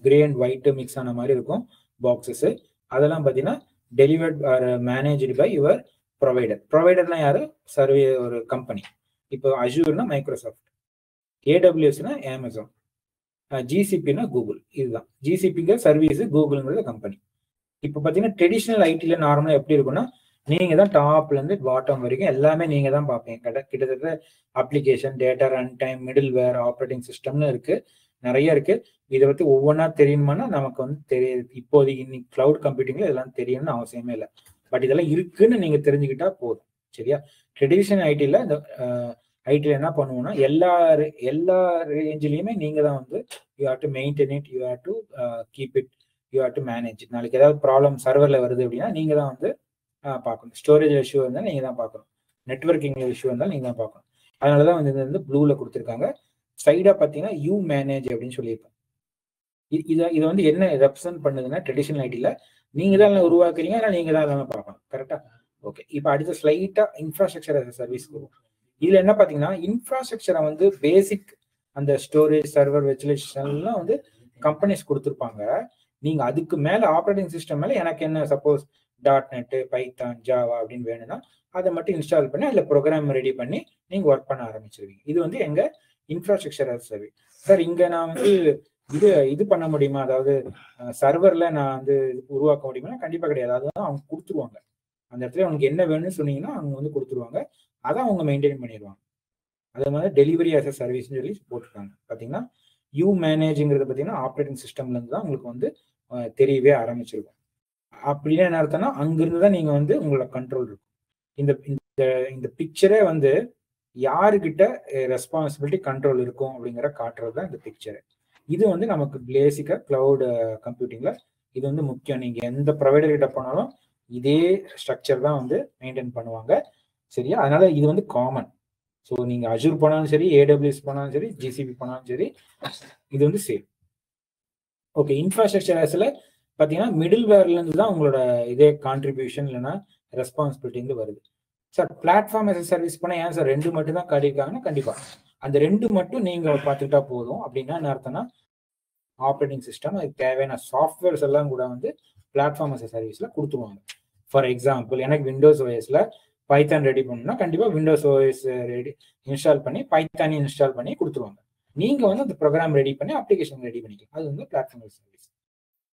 கிரே அண்ட் ஒயிட் மிக்ஸ் ஆன மாதிரி இருக்கும் பாக்ஸஸ். அதெல்லாம் பார்த்தீங்கன்னா delivered or managed by your provider. ப்ரொவைடர்னா யாரு? சர்வே ஒரு கம்பெனி. இப்போ அஜூர்னா மைக்ரோசாஃப்ட், ஏடபிள்யூஎஸ்னா அமேசான், ஜிசிபினா கூகுள். இதுதான் ஜிசிபிங்க சர்வீஸ், கூகுள்ங்கிறது கம்பெனி. இப்போ பார்த்தீங்கன்னா ட்ரெடிஷ்னல் ஐடியில் நார்மலாக எப்படி இருக்குன்னா நீங்க தான் டாப்ல இருந்து பாட்டம் வரைக்கும் எல்லாமே நீங்க தான் பார்ப்பீங்க. கிட்டத்தட்ட application, data runtime, middleware, operating சிஸ்டம்னு இருக்கு, நிறைய இருக்கு. இதை பத்தி ஒவ்வொன்றா தெரியுமானா நமக்கு வந்து தெரியுது. இப்போதைக்கு இன்னைக்கு கிளவுட் கம்ப்யூட்டிங்ல இதெல்லாம் தெரியணும்னு அவசியமே இல்லை. பட் இதெல்லாம் இருக்குன்னு நீங்க தெரிஞ்சுக்கிட்டா போதும். சரியா? ட்ரெடிஷனல் ஐடியில் இந்த ஐடியில் என்ன பண்ணுவோம்னா எல்லா ரேஞ்சிலையுமே நீங்க தான் வந்து you have to maintain it, you have to keep it, you have to manage. நாளைக்கு ஏதாவது ப்ராப்ளம் சர்வரில் வருது அப்படின்னா நீங்க தான் வந்து பார்க்கணும். ஸ்டோரேஜ் இஷ்யூ இருந்தாலும் நீங்க தான் பார்க்கணும், நெட்வொர்க்கிங் இஷ்யூ இருந்தாலும் நீங்க தான் பார்க்கணும். அதனாலதான் வந்து இது வந்து ப்ளூல கொடுத்துருக்காங்க. சைடா பார்த்தீங்கன்னா யூ மேனேஜ் அப்படின்னு சொல்லியிருப்போம். இதை வந்து என்ன ரெப்ரசன்ட் பண்ணுதுன்னா ட்ரெடிஷனல் ஐடியில் நீங்க தான் உருவாக்குறீங்க, ஆனால் நீங்க தான் எல்லாமே பார்க்கணும். கரெக்டா? ஓகே, இப்போ அடுத்த ஸ்லைட்டா இன்ஃப்ராஸ்ட்ரக்சர் as a சர்வீஸ் வரும். இதுல என்ன பார்த்தீங்கன்னா இன்ஃப்ராஸ்ட்ரக்சரை வந்து பேசிக் அந்த ஸ்டோரேஜ், சர்வர், விர்ச்சுவலைசேஷன்லாம் வந்து கம்பெனிஸ் கொடுத்துருப்பாங்க. நீங்க அதுக்கு மேல ஆப்ரேட்டிங் சிஸ்டம் மேல எனக்கு என்ன சப்போஸ் .NET, பைத்தான், ஜாவா அப்படின்னு வேணும்னா அதை மட்டும் இன்ஸ்டால் பண்ணி அதில் ப்ரோக்ராம் ரெடி பண்ணி நீங்க ஒர்க் பண்ண ஆரம்பிச்சிருவீங்க. இது வந்து எங்க infrastructure as a service. Sir இங்க நான் வந்து இது பண்ண முடியுமா, அதாவது சர்வர்ல நான் வந்து உருவாக்க முடியுமா? கண்டிப்பா கிடையாது. அதுதான் அவங்க கொடுத்துருவாங்க. அந்த இடத்துல உங்களுக்கு என்ன வேணும்னு சொன்னீங்கன்னா அவங்க வந்து கொடுத்துருவாங்க, அதை அவங்க மெயின்டைன் பண்ணிடுவாங்க. அதே மாதிரி டெலிவரி as a சர்வீஸ்னு சொல்லி போட்டிருக்காங்க. பார்த்தீங்கன்னா யூ மேனேஜுங்கிறது பார்த்தீங்கன்னா ஆப்ரேட்டிங் சிஸ்டம்ல இருந்து தான் உங்களுக்கு வந்து தெரியவே ஆரம்பிச்சிருக்கும். அப்படின்னா என்ன அர்த்தம்னா அங்கிருந்து தான் நீங்க வந்து உங்களோட கண்ட்ரோல் இருக்கும். இந்த பிக்சரே வந்து யாருக்கிட்ட ரெஸ்பான்சிபிலிட்டி கண்ட்ரோல் இருக்கும் அப்படிங்கிற காட்டுறது தான் இந்த பிக்சரு. இது வந்து நமக்கு பேசிக்கா கிளவுட் கம்ப்யூட்டிங்ல இது வந்து முக்கியம். நீங்க எந்த ப்ரொவைடர் கிட்ட போனாலும் இதே ஸ்ட்ரக்சர் தான் வந்து மெயின்டைன் பண்ணுவாங்க. சரியா? அதனால இது வந்து காமன். ஸோ நீங்க அஜூர் போனாலும் சரி, ஏடபிள்யூஎஸ் போனாலும் சரி, ஜிசிபி போனாலும் சரி, இது வந்து சேம். ஓகே, இன்ஃப்ராஸ்ட்ரக்சர் ஆஸ்ல பார்த்தீங்கன்னா மிடில் வேர்ல இருந்து தான் உங்களோட இதே கான்ட்ரிபியூஷன் இல்லைன்னா ரெஸ்பான்சிபிலிட்டி வருது. Sir platform as a service பண்ண ஏன் சார் 2 மட்டும் தான் காட்டியிருக்காங்கன்னா கண்டிப்பா அந்த 2 மட்டும் நீங்க பார்த்துக்கிட்டா போதும். அப்படின்னா என்ன அர்த்தம்னா ஆப்ரேட்டிங் சிஸ்டம், அதுக்கு தேவையான சாஃப்ட்வேர்ஸ் எல்லாம் கூட வந்து பிளாட்ஃபார்ம் as a சர்வீஸ்ல கொடுத்துருவாங்க. ஃபார் எக்ஸாம்பிள் எனக்கு விண்டோஸ் ஓஎஸ்ல பைத்தான் ரெடி பண்ணணும்னா கண்டிப்பா விண்டோஸ் ஓஎஸ் ரெடி இன்ஸ்டால் பண்ணி பைத்தான் இன்ஸ்டால் பண்ணி கொடுத்துருவாங்க. நீங்க வந்து அந்த ப்ரோக்ராம் ரெடி பண்ணி அப்ளிகேஷன் ரெடி பண்ணிக்கலாம். அது வந்து பிளாட்ஃபார்ம் as a சர்வீஸ்.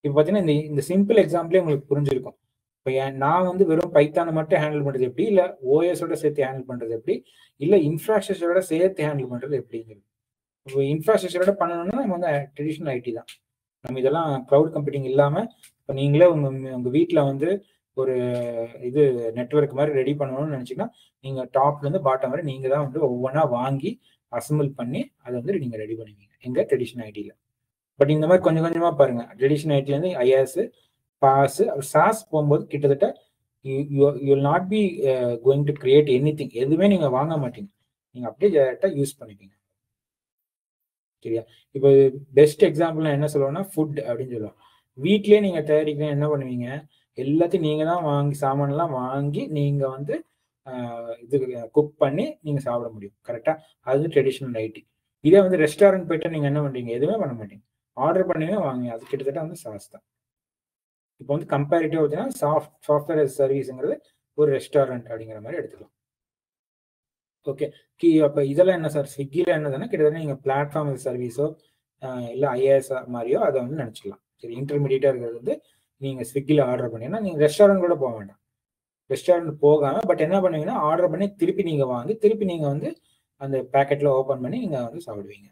இப்போ பார்த்தீங்கன்னா இந்த சிம்பிள் எக்ஸாம்பிளே உங்களுக்கு புரிஞ்சிருக்கும். இப்போ நான் வந்து வெறும் பைத்தானை மட்டும் ஹேண்டில் பண்றது எப்படி, இல்லை ஓஎஸோட சேர்த்து ஹேண்டில் பண்றது எப்படி, இல்லை இன்ஃப்ராஸ்ட்ரக்சரோட சேர்த்து ஹேண்டில் பண்றது எப்படிங்கிறது. இப்போ இன்ஃப்ராஸ்ட்ரக்சரோட பண்ணணும்னா நம்ம வந்து ட்ரெடிஷனல் ஐடி தான். நம்ம இதெல்லாம் கிளவுட் கம்ப்யூட்டிங் இல்லாமல் இப்போ நீங்களே உங்க வீட்டில் வந்து ஒரு இது நெட்வொர்க் மாதிரி ரெடி பண்ணணும்னு நினைச்சீங்கன்னா நீங்க டாப்ல இருந்து பாட்டம் வரை நீங்க தான் வந்து ஒவ்வொன்றா வாங்கி அசம்பிள் பண்ணி அதை வந்து நீங்க ரெடி பண்ணுவீங்க எங்க ட்ரெடிஷனல் ஐடியில். பட் இந்த மாதிரி கொஞ்சம் கொஞ்சமா பாருங்க, ட்ரெடிஷனல் ஐடில இருந்து ஐஎஸ், பாஸ், சாஸ் போகும்போது கிட்டத்தட்ட you will not B going to create anything. எதுவுமே நீங்க வாங்க மாட்டீங்க, நீங்க அப்படியே டேரக்டா யூஸ் பண்ணிப்பீங்க. சரியா? இப்போ பெஸ்ட் எக்ஸாம்பிள் நான் என்ன சொல்லுவேன்னா ஃபுட் அப்படின்னு சொல்லுவோம். வீட்லயே நீங்க தயாரிக்க என்ன பண்ணுவீங்க, எல்லாத்தையும் நீங்க தான் வாங்கி சாமான்லாம் வாங்கி நீங்க வந்து இது குக் பண்ணி நீங்க சாப்பிட முடியும். கரெக்டா? அது ட்ரெடிஷனல் ஐடி. இதே வந்து ரெஸ்டாரண்ட் போயிட்டு நீங்க என்ன பண்றீங்க, எதுவுமே பண்ண மாட்டீங்க, ஆர்டர் பண்ணவே வாங்க. அது கிட்டத்தட்ட வந்து சாஸ் தான். இப்போ வந்து கம்பேரிட்டிவ் பார்த்தீங்கன்னா சாஃப்ட்வேர் as சர்வீஸ்ங்கிறது ஒரு ரெஸ்டாரண்ட் அப்படிங்கிற மாதிரி எடுத்துக்கலாம். ஓகே, அப்போ இதெல்லாம் என்ன சார், ஸ்விக்கியில் என்னதுன்னா கிட்டத்தட்ட நீங்கள் பிளாட்ஃபார்ம் as சர்வீஸோ இல்லை ஐஏஎஸ் மாதிரியோ அதை வந்து நினச்சிக்கலாம். சரி, இன்டர்மீடியட்டாக இருக்கிறது வந்து நீங்கள் ஸ்விக்கியில் ஆர்டர் பண்ணீங்கன்னா நீங்கள் ரெஸ்டாரண்ட் கூட போக வேண்டாம். ரெஸ்டாரண்ட் போகாமல் பட் என்ன பண்ணுவீங்கன்னா ஆர்டர் பண்ணி திருப்பி நீங்கள் வாங்கி திருப்பி நீங்கள் வந்து அந்த பேக்கெட்டில் ஓப்பன் பண்ணி நீங்கள் வந்து சாப்பிடுவீங்க.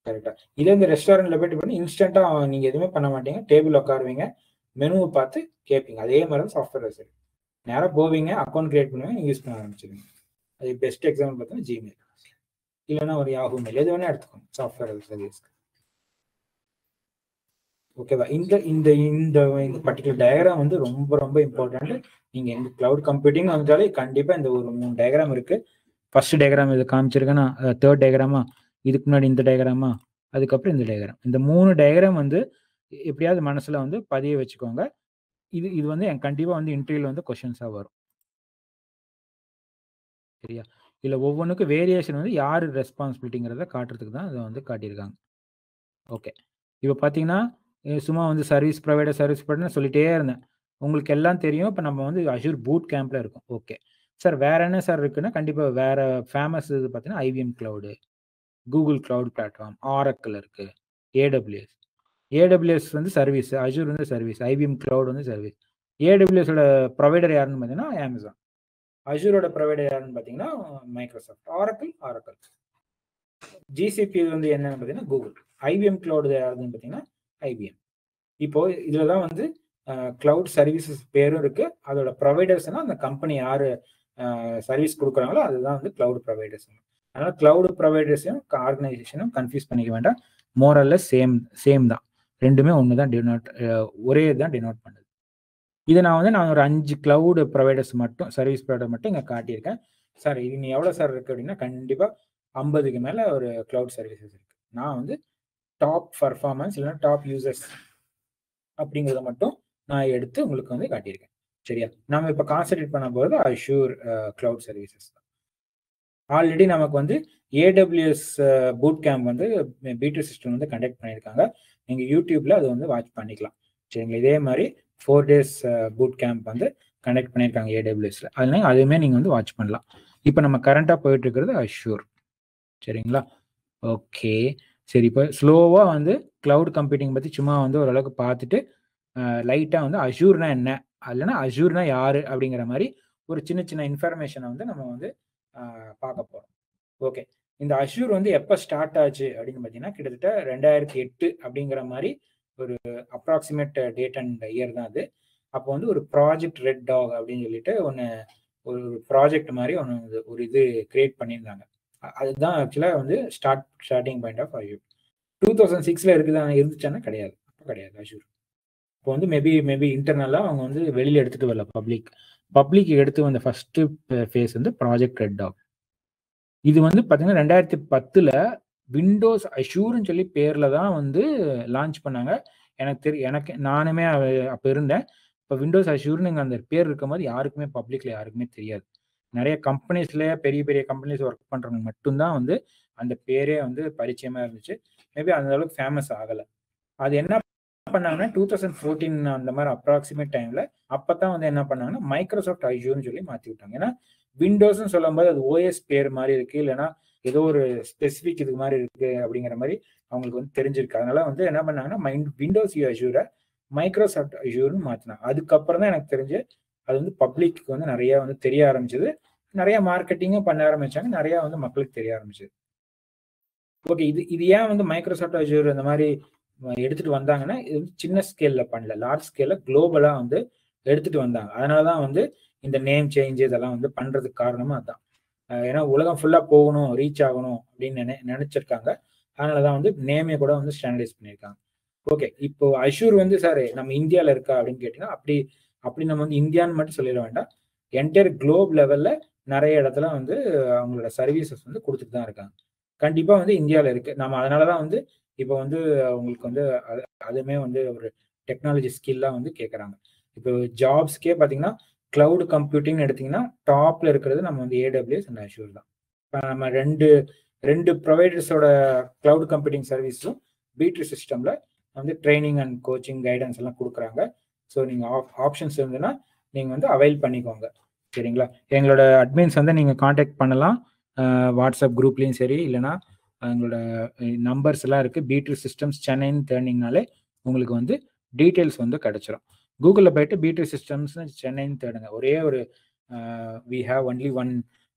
கரெக்டாக? இதே இந்த ரெஸ்டாரண்ட்டில் போய்ட்டு பண்ணி இன்ஸ்டண்ட்டாக நீங்கள் எதுவுமே பண்ண மாட்டீங்க, டேபிள் உட்காருவீங்க, மெனுவை பார்த்து கேட்பீங்க. அதே மாதிரி தான் சாஃப்ட்வேர் சரி, நேராக போவீங்க, அக்கௌண்ட் கிரியேட் பண்ணுவீங்க, நீங்கள் யூஸ் பண்ண ஆரம்பிச்சிருவீங்க. அது பெஸ்ட் எக்ஸாம்பிள் பார்த்தீங்கன்னா ஜிமெயில், இல்லைன்னா ஒரு யாஹூ மெயில், எது வேணா எடுத்துக்கோங்க சாஃப்ட்வேர் சர்வீஸ்க்கு. ஓகேவா? இந்த இந்த இந்த பர்டிகுலர் டயக்ராம் வந்து ரொம்ப ரொம்ப இம்பார்ட்டன்ட். நீங்கள் எங்கள் கிளவுட் கம்ப்யூட்டிங் வந்துட்டாலே கண்டிப்பாக இந்த ஒரு 3 டயக்ராம் இருக்கு. ஃபர்ஸ்ட் டயக்ராம் இது காமிச்சிருக்கேன்னா, தேர்ட் டயக்ராமா இதுக்கு முன்னாடி இந்த டயக்ராமா, அதுக்கப்புறம் இந்த டயக்ராம். இந்த 3 டயக்ராம் வந்து எப்படியாவது மனசுல வந்து பதிய வச்சுக்கோங்க. இது வந்து கண்டிப்பா வந்து இன்டர்வியூல வந்து கொஸ்டின்ஸா வரும். சரியா? இதுல ஒவ்வொன்னுக்கும் வேரியேஷன் வந்து யாரு ரெஸ்பான்சிபிலிட்டிங்கிறத காட்டுறதுக்கு தான் இத வந்து காட்டியிருக்காங்க. ஓகே. இப்ப பார்த்தீங்கன்னா, சும்மா வந்து சர்வீஸ் ப்ரொவைடர்ன்னு சொல்லிட்டே இருந்தேன். உங்களுக்கு எல்லாம் தெரியும். இப்ப நம்ம வந்து அஷூர் பூட் கேம்ப்ல இருக்கோம். ஓகே. சார் வேற என்ன சார் இருக்குன்னா, கண்டிப்பா வேற ஃபேமஸ் இது பார்த்தீங்கன்னா, IBM cloud, Google cloud platform, Oracle இருக்கு, ஏடபிள்யூஎஸ். ஏடபிள்யூஎஸ் வந்து சர்வீஸ், அஷூர் வந்து சர்வீஸ், ஐபிஎம் கிளவுட் வந்து சர்வீஸ். ஏடபிள்யூஎஸோட ப்ரொவைடர் யாருன்னு பார்த்தீங்கன்னா, அமேசான். அஷூரோட ப்ரொவைடர் யாருன்னு பார்த்தீங்கன்னா, மைக்ரோசாஃப்ட். ஆரக்கிள். ஜிசிபி வந்து என்னன்னு பார்த்தீங்கன்னா, கூகுள். ஐபிஎம் கிளவுட் யாருன்னு பார்த்தீங்கன்னா, ஐபிஎம். இப்போ இதுல தான் வந்து கிளவுட் சர்வீசஸ் பேரும் இருக்கு. அதோட ப்ரொவைடர்ஸ்னா அந்த கம்பெனி யாரு சர்வீஸ் கொடுக்குறாங்களோ அதுதான் வந்து கிளவுட் ப்ரொவைடர்ஸ். அதனால கிளவுட் ப்ரொவைடர்ஸையும் ஆர்கனைசேஷனும் கன்ஃபியூஸ் பண்ணிக்க வேண்டாம். மோரல்ல சேம் தான். ரெண்டுமே ஒன்று தான் ஒரே தான் டினோட் பண்ணுது. இதை நான் ஒரு 5 கிளவுட் ப்ரொவைடர்ஸ் மட்டும் சர்வீஸ் ப்ரொவைடர் மட்டும் இங்கே காட்டியிருக்கேன். சார் இது நீ எவ்வளோ சார் இருக்கு அப்படின்னா கண்டிப்பாக 50க்கு மேலே ஒரு கிளவுட் சர்வீசஸ் இருக்கு. நான் வந்து டாப் பர்ஃபார்மன்ஸ் இல்லைன்னா டாப் யூசர்ஸ் அப்படிங்கிறத மட்டும் நான் எடுத்து உங்களுக்கு வந்து காட்டியிருக்கேன். சரியா? நம்ம இப்போ கான்சென்ட்ரேட் பண்ண போகிறது அஷூர் கிளவுட் சர்வீசஸ் தான். ஆல்ரெடி நமக்கு வந்து ஏடபிள்யூஎஸ் பூட் கேம்ப் வந்து பீட்டா சிஸ்டம் வந்து கண்டக்ட் பண்ணியிருக்காங்க. நீங்கள் யூடியூப்ல அது வந்து வாட்ச் பண்ணிக்கலாம். சரிங்களா? இதே மாதிரி 4 days பூட் கேம்ப் வந்து கண்டக்ட் பண்ணியிருக்காங்க ஏடபிள்யூஎஸ்ல. அதனால அதுவுமே நீங்கள் வந்து வாட்ச் பண்ணலாம். இப்போ நம்ம கரண்டாக போயிட்டு இருக்கிறது அஷூர். சரிங்களா? ஓகே. சரி, இப்போ ஸ்லோவாக வந்து கிளவுட் கம்ப்யூட்டிங் பற்றி சும்மா வந்து ஓரளவுக்கு பார்த்துட்டு லைட்டாக வந்து அஷூர்னா என்ன, இல்லைன்னா அஷூர்னா யாரு அப்படிங்கிற மாதிரி ஒரு சின்ன இன்ஃபர்மேஷனை வந்து நம்ம வந்து பார்க்க போகிறோம். ஓகே. இந்த அஷூர் வந்து எப்போ ஸ்டார்ட் ஆச்சு அப்படின்னு பார்த்தீங்கன்னா கிட்டத்தட்ட 2008 அப்படிங்கிற மாதிரி ஒரு அப்ராக்சிமேட் டேட் அண்ட் இயர் தான் அது. அப்போ வந்து ஒரு ப்ராஜெக்ட் ரெட் டாக் அப்படின்னு சொல்லிட்டு ஒரு ப்ராஜெக்ட் மாதிரி ஒரு இது கிரியேட் பண்ணியிருந்தாங்க. அதுதான் ஆக்சுவலாக வந்து ஸ்டார்டிங் பாயிண்ட் ஆஃப் அஷூர். 2006ல இருந்துச்சானா கிடையாது. அப்போ கிடையாது அஷூர். இப்போ வந்து மேபி இன்டர்னலாக அவங்க வந்து வெளியில் எடுத்துகிட்டு வரல. பப்ளிக் எடுத்து வந்த ஃபர்ஸ்ட் ஃபேஸ் வந்து ப்ராஜெக்ட் ரெட் டாக். இது வந்து பார்த்தீங்கன்னா 2010ல் விண்டோஸ் அஷூர்னு சொல்லி பேரில் தான் வந்து லான்ச் பண்ணாங்க. எனக்கு நானுமே அப்போ இருந்தேன். இப்போ விண்டோஸ் அஷூர்னு அந்த பேர் இருக்கும் போது யாருக்குமே பப்ளிக்ல யாருக்குமே தெரியாது. நிறைய கம்பெனிஸ்ல பெரிய கம்பெனிஸ் ஒர்க் பண்றவங்க மட்டும்தான் வந்து அந்த பேரே வந்து பரிச்சயமா இருந்துச்சு. மேபி அந்த அளவுக்கு ஃபேமஸ் ஆகலை. அது என்ன பண்ணாங்கன்னா 2014 அந்த மாதிரி அப்ராக்சிமேட் டைம்ல அப்பதான் வந்து என்ன பண்ணாங்கன்னா மைக்ரோசாஃப்ட் அஷூர்னு சொல்லி மாத்தி விட்டாங்க. ஏன்னா விண்டோஸ்ன்னு சொல்லும் போது அது ஓஎஸ் பேர் மாதிரி இருக்கு, இல்லைன்னா ஏதோ ஒரு ஸ்பெசிபிக் இது மாதிரி இருக்கு அப்படிங்கிற மாதிரி அவங்களுக்கு வந்து தெரிஞ்சிருக்கு. அதனால வந்து என்ன பண்ணாங்கன்னா விண்டோஸ் அஷூரை மைக்ரோசாஃப்ட் அஷூர்னு மாத்தினாங்க. அதுக்கப்புறம் தான் எனக்கு தெரிஞ்சு அது வந்து பப்ளிக்கு வந்து நிறைய வந்து தெரிய ஆரம்பிச்சது. நிறைய மார்க்கெட்டிங்கும் பண்ண ஆரம்பிச்சாங்க. நிறைய வந்து மக்களுக்கு தெரிய ஆரம்பிச்சது. ஓகே. இது ஏன் வந்து மைக்ரோசாஃப்ட் அஷூர் அந்த மாதிரி எடுத்துட்டு வந்தாங்கன்னா இது சின்ன ஸ்கேல்ல பண்ணல, லார்ஜ் ஸ்கேல்ல குளோபலா வந்து எடுத்துட்டு வந்தாங்க. அதனாலதான் வந்து இந்த நேம் சேஞ்ச் இதெல்லாம் வந்து பண்றதுக்கு காரணமா அதான். ஏன்னா உலகம் ஃபுல்லா போகணும், ரீச் ஆகணும் அப்படின்னு நினைச்சிருக்காங்க. அதனாலதான் வந்து நேமே கூட வந்து ஸ்டாண்டர்டைஸ் பண்ணியிருக்காங்க. ஓகே. இப்போ அஷூர் வந்து சார் நம்ம இந்தியாவில் இருக்கா அப்படின்னு கேட்டீங்கன்னா அப்படி நம்ம வந்து இந்தியான்னு மட்டும் சொல்லிட வேண்டாம். என்டையர் குளோப் லெவல்ல நிறைய இடத்துல வந்து அவங்களோட சர்வீசஸ் வந்து கொடுத்துட்டு தான் இருக்காங்க. கண்டிப்பா வந்து இந்தியாவில் இருக்கு. நம்ம அதனாலதான் வந்து இப்போ வந்து அவங்களுக்கு வந்து அதுவுமே வந்து ஒரு டெக்னாலஜி ஸ்கில்லாம் வந்து கேட்குறாங்க. இப்போ ஜாப்ஸ்க்கே பார்த்தீங்கன்னா கிளவுட் கம்ப்யூட்டிங் எடுத்தீங்கன்னா டாப்ல இருக்கிறது நம்ம வந்து ஏடபிள்யூஎஸ் அண்ட் அஷூர் தான். இப்போ நம்ம ரெண்டு ப்ரொவைடர்ஸோட கிளவுட் கம்ப்யூட்டிங் சர்வீஸும் பீட்ரி சிஸ்டம்ல வந்து ட்ரைனிங் அண்ட் கோச்சிங் கைடன்ஸ் எல்லாம் கொடுக்குறாங்க. ஸோ நீங்கள் ஆப்ஷன்ஸ் இருந்ததுன்னா நீங்கள் வந்து அவைல் பண்ணிக்கோங்க. சரிங்களா? எங்களோட அட்மின்ஸ் வந்து நீங்கள் காண்டாக்ட் பண்ணலாம். வாட்ஸ்அப் குரூப்லேயும் சரி, இல்லைன்னா எங்களோட நம்பர்ஸ் எல்லாம் இருக்குது. பீட்ரி சிஸ்டம்ஸ் சென்னைன்னு தேடினீங்கனாலே உங்களுக்கு வந்து டீட்டெயில்ஸ் வந்து கிடைச்சிடும். கூகுளில் போயிட்டு பீட்ரி சிஸ்டம்ஸ் சென்னைன்னு தேடுங்க. ஒரே ஒரு we have only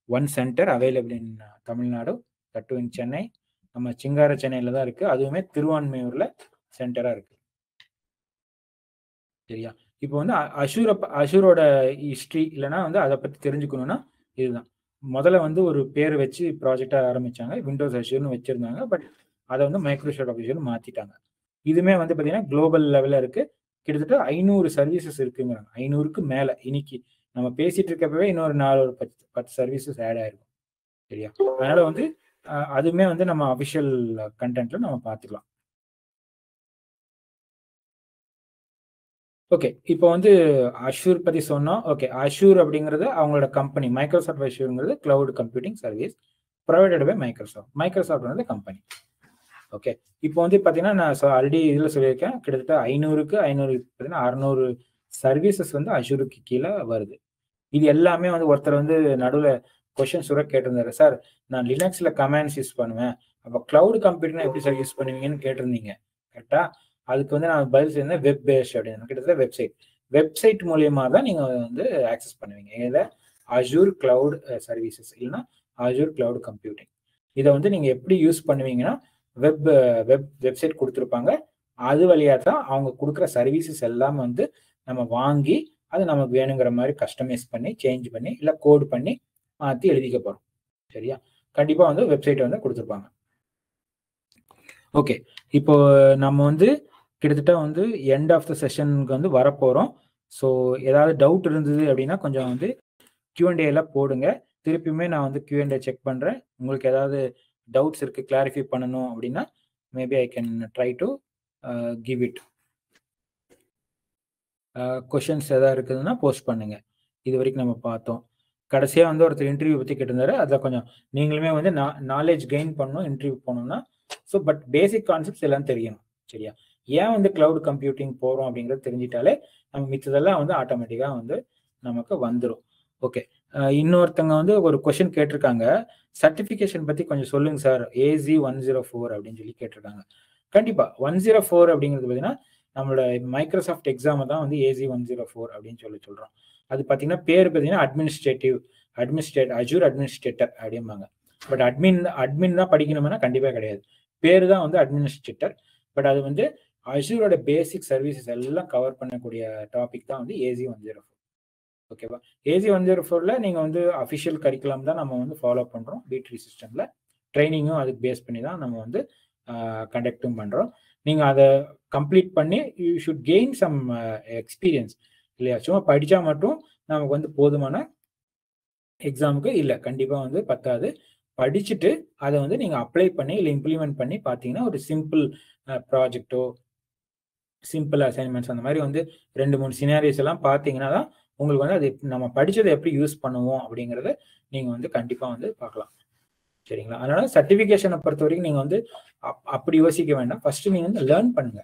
one center available in Tamil Nadu, that too in Chennai. நம்ம சிங்கார சென்னையில் தான் இருக்குது. அதுவுமே திருவான்மையூரில் சென்டராக இருக்குது. சரியா? இப்போ வந்து அஷூரோட ஹிஸ்ட்ரி இல்லைன்னா வந்து அதை பற்றி தெரிஞ்சுக்கணும்னா இதுதான். முதல்ல வந்து ஒரு பேர் வச்சு ப்ராஜெக்டாக ஆரம்பிச்சாங்க, விண்டோஸ் அஷூர்னு வச்சிருந்தாங்க. பட் அதை வந்து மைக்ரோசாஃப்ட் அஷூர்னு மாற்றிட்டாங்க. இதுவுமே வந்து பார்த்தீங்கன்னா குளோபல் லெவலில் இருக்குது. கிட்டத்தட்ட 500 சர்வீசஸ் இருக்குங்கிறாங்க. 500க்கு மேலே. இன்னைக்கு நம்ம பேசிட்டு இருக்கப்பவே இன்னொரு 10 சர்வீசஸ் ஆட் ஆயிருக்கும். சரியா? அதனால வந்து அதுவுமே வந்து நம்ம அஃபிஷியல் கண்டென்ட்ல நம்ம பார்த்துக்கலாம். ஓகே, இப்போ வந்து அஷூர் பத்தி சொன்னோம். ஓகே, அஷூர் அப்படிங்கிறது அவங்களோட கம்பெனி. மைக்ரோசாஃப்ட் அஷூர்ங்கிறது cloud computing service provided by Microsoft. Microsoft வந்து கம்பெனி. ஓகே, இப்போ வந்து பார்த்தீங்கன்னா நான் ஆல்ரெடி இதில் சொல்லியிருக்கேன், கிட்டத்தட்ட 500க்கு பார்த்தீங்கன்னா 600 சர்வீசஸ் வந்து அஷூருக்கு கீழே வருது. இது எல்லாமே வந்து ஒருத்தர் வந்து நடுவில் கொஸ்டின் சுர கேட்டிருந்தாரு, சார் நான் லினக்ஸில் கமாண்ட்ஸ் யூஸ் பண்ணுவேன், அப்போ கிளவுட் கம்ப்யூட்டிங் எப்படி சார் யூஸ் பண்ணுவீங்கன்னு கேட்டிருந்தீங்க. கரெக்டாக அதுக்கு வந்து நான் பதில் செய்யணும் வெப் பேஸ்ட் அப்படின்னு, கிட்டத்தட்ட வெப்சைட் மூலியமாக தான் நீங்கள் வந்து ஆக்சஸ் பண்ணுவீங்க. இதில் அஷூர் கிளவுட் சர்வீசஸ் இல்லைன்னா அஷூர் கிளவுட் கம்ப்யூட்டிங். இதை வந்து நீங்கள் எப்படி யூஸ் பண்ணுவீங்கன்னா வெப்சைட் கொடுத்துருப்பாங்க, அது வழியாக தான் அவங்க கொடுக்குற சர்வீசஸ் எல்லாம் வந்து நம்ம வாங்கி அது நமக்கு வேணுங்கிற மாதிரி கஸ்டமைஸ் பண்ணி சேஞ்ச் பண்ணி இல்லை கோட் பண்ணி மாற்றி எழுதிக்க போகிறோம். சரியா, கண்டிப்பாக வந்து வெப்சைட்டை வந்து கொடுத்துருப்பாங்க. ஓகே, இப்போ நம்ம வந்து கிட்டத்தட்ட வந்து எண்ட் ஆஃப் த செஷனுக்கு வந்து வரப்போகிறோம். ஸோ ஏதாவது டவுட் இருந்தது அப்படின்னா கொஞ்சம் வந்து Q&A போடுங்க. திருப்பியுமே நான் வந்து Q&A செக் பண்ணுறேன். உங்களுக்கு ஏதாவது டவுட்ஸ் இருக்குது, கிளாரிஃபை பண்ணணும் அப்படின்னா maybe I can try to give it. Questions எதாவது இருக்குதுன்னா போஸ்ட் பண்ணுங்க. இது வரைக்கும் நம்ம பார்த்தோம். கடைசியாக வந்து ஒருத்தர் இன்டர்வியூ பற்றி கேட்டிருந்தாரு, அதில் கொஞ்சம் நீங்களுமே வந்து நாலேஜ் கெயின் பண்ணணும் இன்டர்வியூ போகணும்னா. ஸோ பட் பேசிக் கான்செப்ட்ஸ் எல்லாம் தெரியணும். சரியா, ஏன் வந்து கிளவுட் கம்ப்யூட்டிங் போகிறோம் அப்படிங்கிறது தெரிஞ்சிட்டாலே நம்ம மித்ததெல்லாம் வந்து ஆட்டோமேட்டிக்காக வந்து நமக்கு வந்துடும். ஓகே, இன்னொருத்தங்க வந்து ஒரு கொஷின் கேட்டிருக்காங்க, சர்டிஃபிகேஷன் பற்றி கொஞ்சம் சொல்லுங்க சார், AZ104 அப்படின்னு சொல்லி கேட்டிருக்காங்க. கண்டிப்பாக 104 அப்படிங்கிறது பார்த்தீங்கன்னா நம்மளோட மைக்ரோசாஃப்ட் எக்ஸாமை தான் வந்து AZ104 அப்படின்னு சொல்கிறோம். அது பார்த்தீங்கன்னா பேர் பார்த்தீங்கன்னா அஷூர் அட்மினிஸ்ட்ரேட்டர் அப்படிம்பாங்க. பட் அட்மின் தான் படிக்கணும்னா கண்டிப்பாக கிடையாது. பேர் தான் வந்து அட்மினிஸ்ட்ரேட்டர். பட் அது வந்து அஷூரோட பேசிக் சர்வீசஸ் எல்லாம் கவர் பண்ணக்கூடிய டாபிக் தான் வந்து AZ104. ஓகேவா, AZ104ல நீங்கள் வந்து அஃபிஷியல் கரிக்குலம் தான் நம்ம வந்து ஃபாலோ பண்ணுறோம். B3 சிஸ்டமில் ட்ரைனிங்கும் அதுக்கு பேஸ் பண்ணி தான் நம்ம வந்து கண்டக்டும் பண்ணுறோம். நீங்கள் அதை கம்ப்ளீட் பண்ணி you should gain some experience இல்லையா. சும்மா படித்தா மட்டும் நமக்கு வந்து போதுமான எக்ஸாமுக்கு இல்லை, கண்டிப்பாக வந்து பத்தாது. படிச்சுட்டு அதை வந்து நீங்கள் அப்ளை பண்ணி இல்லை இம்ப்ளிமெண்ட் பண்ணி பார்த்தீங்கன்னா ஒரு சிம்பிள் ப்ராஜெக்டோ சிம்பிள் அசைன்மெண்ட்ஸ் அந்த மாதிரி வந்து 2-3 சினாரியோஸ் எல்லாம் பார்த்தீங்கன்னா தான் உங்களுக்கு வந்து அது நம்ம படித்ததை எப்படி யூஸ் பண்ணுவோம் அப்படிங்கிறத நீங்கள் வந்து கண்டிப்பாக வந்து பார்க்கலாம். சரிங்களா, அதனால சர்டிஃபிகேஷனை பொறுத்த வரைக்கும் நீங்கள் வந்து அப்படி யோசிக்க வேண்டாம். ஃபர்ஸ்ட் நீங்கள் வந்து லேர்ன் பண்ணுங்க,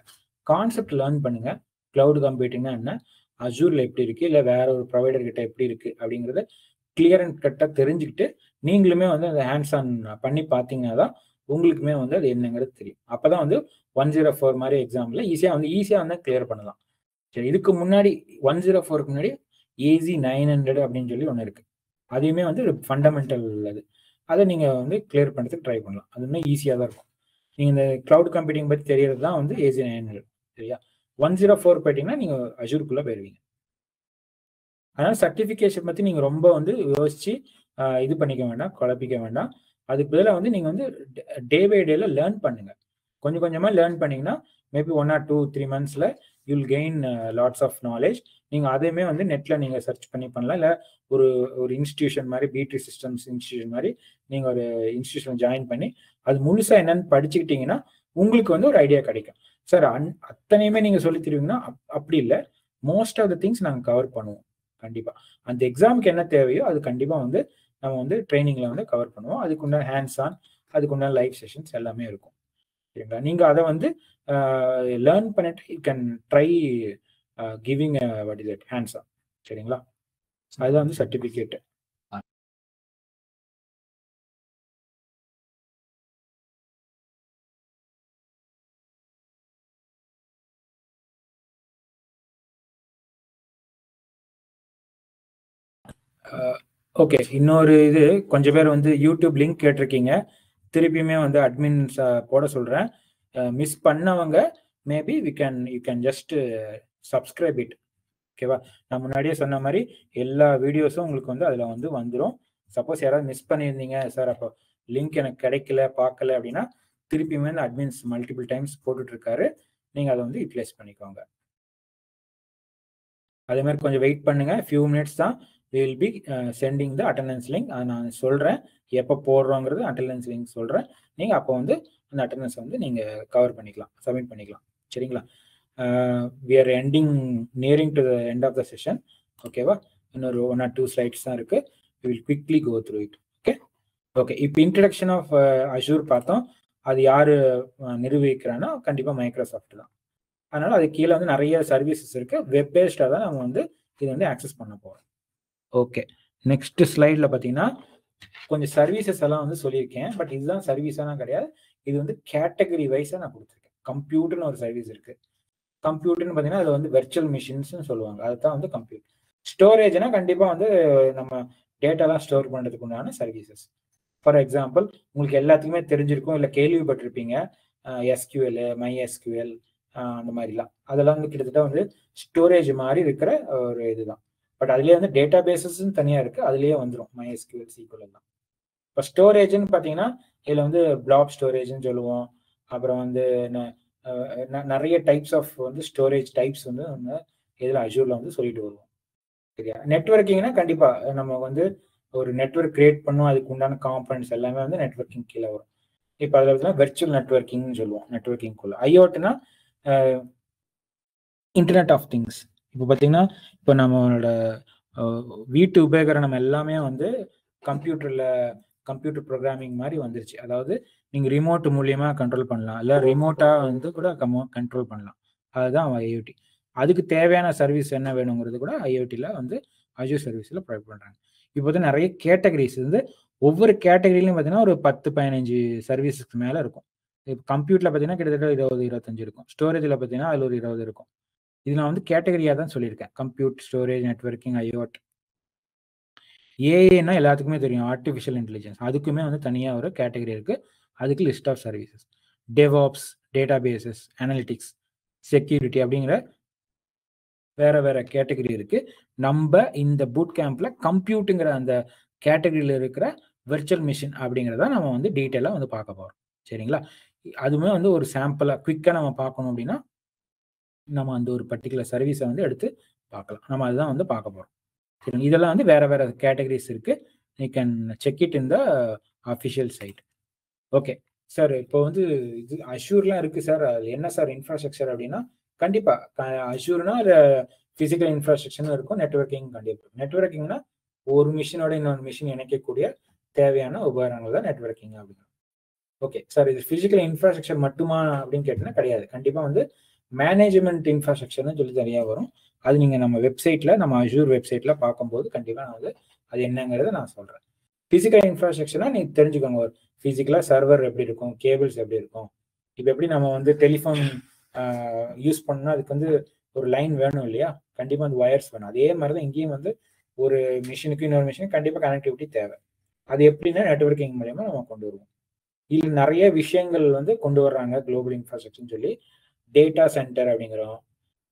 கான்செப்ட் லேர்ன் பண்ணுங்க. கிளவுட் கம்ப்யூட்டிங்னா என்ன, அஷூர்ல எப்படி இருக்கு, இல்லை வேற ஒரு ப்ரொவைடர் கிட்ட எப்படி இருக்கு அப்படிங்கிறத கிளியர் அண்ட் கட்டாக தெரிஞ்சுக்கிட்டு நீங்களுமே வந்து அந்த ஹேண்ட்ஸ் ஆன் பண்ணி பார்த்தீங்கன்னா தான் உங்களுக்குமே வந்து அது என்னங்கிறது தெரியும். அப்போதான் வந்து 104 மாதிரி எக்ஸாம்பிள் ஈஸியாக வந்து கிளியர் பண்ணலாம். சரி, இதுக்கு முன்னாடி 104க்கு முன்னாடி AZ900 அப்படின்னு சொல்லி ஒன்று இருக்கு. அதையுமே வந்து ஒரு ஃபண்டமெண்டல் அது, அதை நீங்கள் வந்து கிளியர் பண்ணுறதுக்கு ட்ரை பண்ணலாம். அது இன்னும் ஈஸியாக தான் இருக்கும். நீங்கள் இந்த கிளவுட் கம்ப்யூட்டிங் பற்றி தெரியறது தான் வந்து AZ900. சரியா, 104 போயிட்டீங்கன்னா நீங்கள் அஷூருக்குள்ளே போயிடுவீங்க. அதனால சர்டிஃபிகேஷன் பற்றி நீங்கள் ரொம்ப வந்து யோசிச்சு இது பண்ணிக்க வேண்டாம், குழப்பிக்க வேண்டாம். அதுக்கு பதிலாக வந்து நீங்கள் வந்து டே பை டேல லேர்ன் பண்ணுங்க. கொஞ்சம் கொஞ்சமாக லேர்ன் பண்ணிங்கன்னா மேபி 1 or 2-3 monthsல you'll gain lots of knowledge. நீங்கள் அதையுமே வந்து நெட்டில் நீங்கள் சர்ச் பண்ணி பண்ணலாம். இல்லை ஒரு இன்ஸ்டிடியூஷன் மாதிரி B3 சிஸ்டம்ஸ் இன்ஸ்டிடியூஷன் மாதிரி நீங்கள் ஒரு இன்ஸ்டிடியூஷன் ஜாயின் பண்ணி அது முழுசாக என்னன்னு படிச்சுக்கிட்டீங்கன்னா உங்களுக்கு வந்து ஒரு ஐடியா கிடைக்கும். சார் அத்தனையுமே நீங்கள் சொல்லி தருவீங்கன்னா அப்படி இல்லை, மோஸ்ட் ஆஃப் த திங்ஸ் நாங்கள் கவர் பண்ணுவோம். கண்டிப்பாக அந்த எக்ஸாமுக்கு என்ன தேவையோ அது கண்டிப்பாக வந்து நம்ம வந்து ட்ரைனிங்கில் வந்து கவர் பண்ணுவோம். அதுக்குண்டான ஹேண்ட்ஸ் ஆன், அதுக்குண்டான லைவ் செஷன்ஸ் எல்லாமே இருக்கும். சரிங்களா, நீங்கள் அதை வந்து லேர்ன் பண்ணிட்டு you can try giving what is it hands on. சரிங்களா, அதுதான் வந்து சர்டிஃபிகேட். ஓகே, இன்னொரு இது கொஞ்சம் பேர் வந்து யூடியூப் லிங்க் கேட்டிருக்கீங்க, திருப்பியுமே வந்து அட்மின்ஸ் போட சொல்கிறேன். மிஸ் பண்ணவங்க maybe you can just subscribe it. ஓகேவா, நான் முன்னாடியே சொன்ன மாதிரி எல்லா வீடியோஸும் உங்களுக்கு வந்து அதில் வந்து வந்துடும். சப்போஸ் யாராவது மிஸ் பண்ணியிருந்தீங்க சார் அப்போ லிங்க் எனக்கு கிடைக்கல பார்க்கல அப்படின்னா திருப்பியுமே வந்து அட்மின்ஸ் மல்டிபிள் டைம்ஸ் போட்டுட்ருக்காரு, நீங்கள் அதை வந்து யூட்டிலைஸ் பண்ணிக்கோங்க. அதே மாதிரி கொஞ்சம் வெயிட் பண்ணுங்க, ஃபியூ மினிட்ஸ் தான். we will be sending the attendance link. நான் சொல்கிறேன் எப்போ போடுறோங்கிறது attendance link சொல்கிறேன். நீங்கள் அப்போ வந்து அந்த attendance வந்து நீங்கள் கவர் பண்ணிக்கலாம், சப்மிட் பண்ணிக்கலாம். சரிங்களா? we are nearing to the end of the session. ஓகேவா? இன்னொரு 1 or 2 slides தான் இருக்குது. we will quickly go through it. Okay, இப்போ இன்ட்ரடக்ஷன் ஆஃப் அஷூர் பார்த்தோம். அது யார் நிர்வகிக்கிறான்னா கண்டிப்பாக மைக்ரோசாஃப்ட் தான். அதனால் அது கீழே வந்து நிறைய சர்வீசஸ் இருக்குது. வெப் பேஸ்டாக தான் நம்ம வந்து இது வந்து ஆக்சஸ் பண்ண போகிறோம். ஓகே, நெக்ஸ்ட் ஸ்லைடில் பார்த்தீங்கன்னா கொஞ்சம் சர்வீசஸ் எல்லாம் வந்து சொல்லியிருக்கேன். பட் இதுதான் சர்வீஸாலாம் கிடையாது. இது வந்து கேட்டகரி வைஸாக நான் கொடுத்துருக்கேன். கம்ப்யூட்டர்னு ஒரு சர்வீஸ் இருக்குது. கம்ப்யூட்டர்னு பார்த்தீங்கன்னா அது வந்து வெர்ச்சுவல் மிஷின்ஸ்னு சொல்லுவாங்க. அதுதான் வந்து கம்ப்யூட்டர். ஸ்டோரேஜ்னா கண்டிப்பாக வந்து நம்ம டேட்டாலாம் ஸ்டோர் பண்ணுறதுக்கு உண்டான சர்வீசஸ். ஃபார் எக்ஸாம்பிள், உங்களுக்கு எல்லாத்துக்குமே தெரிஞ்சிருக்கும், இல்லை கேள்விப்பட்டிருப்பீங்க, எஸ்கியூஎல், MySQL அந்த மாதிரிலாம். அதெல்லாம் வந்து கிட்டத்தட்ட வந்து ஸ்டோரேஜ் மாதிரி இருக்கிற ஒரு இதுதான். பட் அதுலேயே வந்து டேட்டா பேசஸ்ன்னு தனியாக இருக்குது. அதுலேயே வந்துடும் MySQL, SQL எல்லாம். இப்போ ஸ்டோரேஜ்னு பார்த்தீங்கன்னா இதில் வந்து பிளாக் ஸ்டோரேஜ்னு சொல்லுவோம். அப்புறம் வந்து நிறைய டைப்ஸ் ஆஃப் வந்து ஸ்டோரேஜ் டைப்ஸ் வந்து நம்ம இதில் அஷூரில் வந்து சொல்லிட்டு வருவோம். சரியா? நெட்வொர்க்கிங்னா கண்டிப்பாக நம்ம வந்து ஒரு நெட்வொர்க் கிரியேட் பண்ணும், அதுக்கு உண்டான காம்பனன்ட்ஸ் எல்லாமே வந்து நெட்வொர்க்கிங் கீழே வரும். இப்போ அதில் பார்த்தீங்கன்னா வெர்ச்சுவல் நெட்வொர்க்கிங்னு சொல்லுவோம். நெட்வொர்க்கிங்குள்ள ஐஓடினா இன்டர்நெட் ஆஃப் திங்ஸ். இப்போ பார்த்தீங்கன்னா இப்போ நம்மளோட வீட்டு உபயோகரணம் எல்லாமே வந்து கம்ப்யூட்டர் ப்ரோக்ராமிங் மாதிரி வந்துருச்சு. அதாவது நீங்கள் ரிமோட் மூலியமாக கண்ட்ரோல் பண்ணலாம், இல்லை ரிமோட்டாக வந்து கூட கண்ட்ரோல் பண்ணலாம். அதுதான் ஐஓடி. அதுக்கு தேவையான சர்வீஸ் என்ன வேணுங்கிறது கூட ஐஓடியில் வந்து அஷூர் சர்வீஸில் ப்ரொவைட் பண்ணுறாங்க. இப்போ வந்து நிறைய கேட்டகரிஸ் வந்து ஒவ்வொரு கேட்டகரியிலையும் பார்த்தீங்கன்னா ஒரு 10-15 சர்வீஸுக்கு மேலே இருக்கும். இப்போ கம்ப்யூட்டரில் பார்த்தீங்கன்னா கிட்டத்தட்ட 20-25 இருக்கும். ஸ்டோரேஜில் பார்த்தீங்கன்னா அதில் ஒரு 20 இருக்கும். இது நான் வந்து கேட்டகரியாக தான் சொல்லியிருக்கேன். Computer, storage, networking, IoT. ஏஐன்னா எல்லாத்துக்குமே தெரியும், ஆர்டிஃபிஷியல் இன்டெலிஜென்ஸ். அதுக்குமே வந்து தனியாக ஒரு கேட்டகரி இருக்குது. அதுக்கு list of services. DevOps, databases, analytics, security அப்படிங்கிற வேற கேட்டகரி இருக்கு. நம்ம இந்த பூட் கேம்ப்ல கம்ப்யூட்டுங்கிற அந்த கேட்டகரியில இருக்கிற வெர்ச்சுவல் மிஷின் அப்படிங்கிறத நம்ம வந்து டீட்டெயிலாக வந்து பார்க்க போகிறோம். சரிங்களா? அதுவுமே வந்து ஒரு சாம்பிளா குவிக்காக நம்ம பார்க்கணும் அப்படின்னா நம்ம அந்த ஒரு பர்டிகுலர் சர்வீஸை வந்து எடுத்து பார்க்கலாம். நம்ம அதுதான் வந்து பார்க்க போகிறோம். சரி, இதெல்லாம் வந்து வேற கேட்டகரிஸ் இருக்கு. You can check it in the official side. Okay sir, இப்போ வந்து இது அஷூர்லாம் இருக்கு சார், அது என்ன சார் இன்ஃப்ராஸ்ட்ரக்சர் அப்படின்னா கண்டிப்பா அஷூர்னா பிசிக்கல் இன்ஃப்ராஸ்ட்ரக்சர் இருக்கும். நெட்வொர்க்கிங் கண்டிப்பா. நெட்வொர்க்கிங்னா ஒரு மிஷினோட இன்னொரு மிஷின் இணைக்கக்கூடிய தேவையான உபகரணங்கள் தான் நெட்வொர்க்கிங் அப்படின்னு. ஓகே சார், இது பிசிக்கல் இன்ஃப்ராஸ்ட்ரக்சர் மட்டுமா அப்படின்னு கேட்டீங்கன்னா கிடையாது. கண்டிப்பா வந்து மேனேஜ்மெண்ட் இன்ஃப்ராஸ்ட்ரக்சர்னு சொல்லி தனியாக வரும். அது நீங்க நம்ம வெப்சைட்ல, நம்ம அஷூர் வெப்சைட்ல பார்க்கும்போது கண்டிப்பா நான் வந்து அது என்னங்கிறத நான் சொல்றேன். பிசிக்கல் இன்ஃப்ராஸ்ட்ரக்சர்னா நீங்க தெரிஞ்சுக்கோங்க, ஒரு பிசிக்கலா சர்வர் எப்படி இருக்கும், கேபிள்ஸ் எப்படி இருக்கும். இப்போ எப்படி நம்ம வந்து டெலிஃபோன் யூஸ் பண்ணா அதுக்கு வந்து ஒரு லைன் வேணும் இல்லையா? கண்டிப்பா அந்த வயர்ஸ் வேணும். அதே மாதிரி தான் இங்கேயும் வந்து ஒரு மிஷினுக்கு இன்னொரு மிஷினுக்கு கண்டிப்பா கனெக்டிவிட்டி தேவை. அது எப்படின்னா நெட்வொர்க்கிங் மூலமா நம்ம கொண்டு வருவோம். இதுல நிறைய விஷயங்கள் வந்து கொண்டு வர்றாங்க குளோபல் இன்ஃப்ராஸ்ட்ரக்சர்னு சொல்லி. டேட்டா சென்டர் அப்படிங்கிறோம்,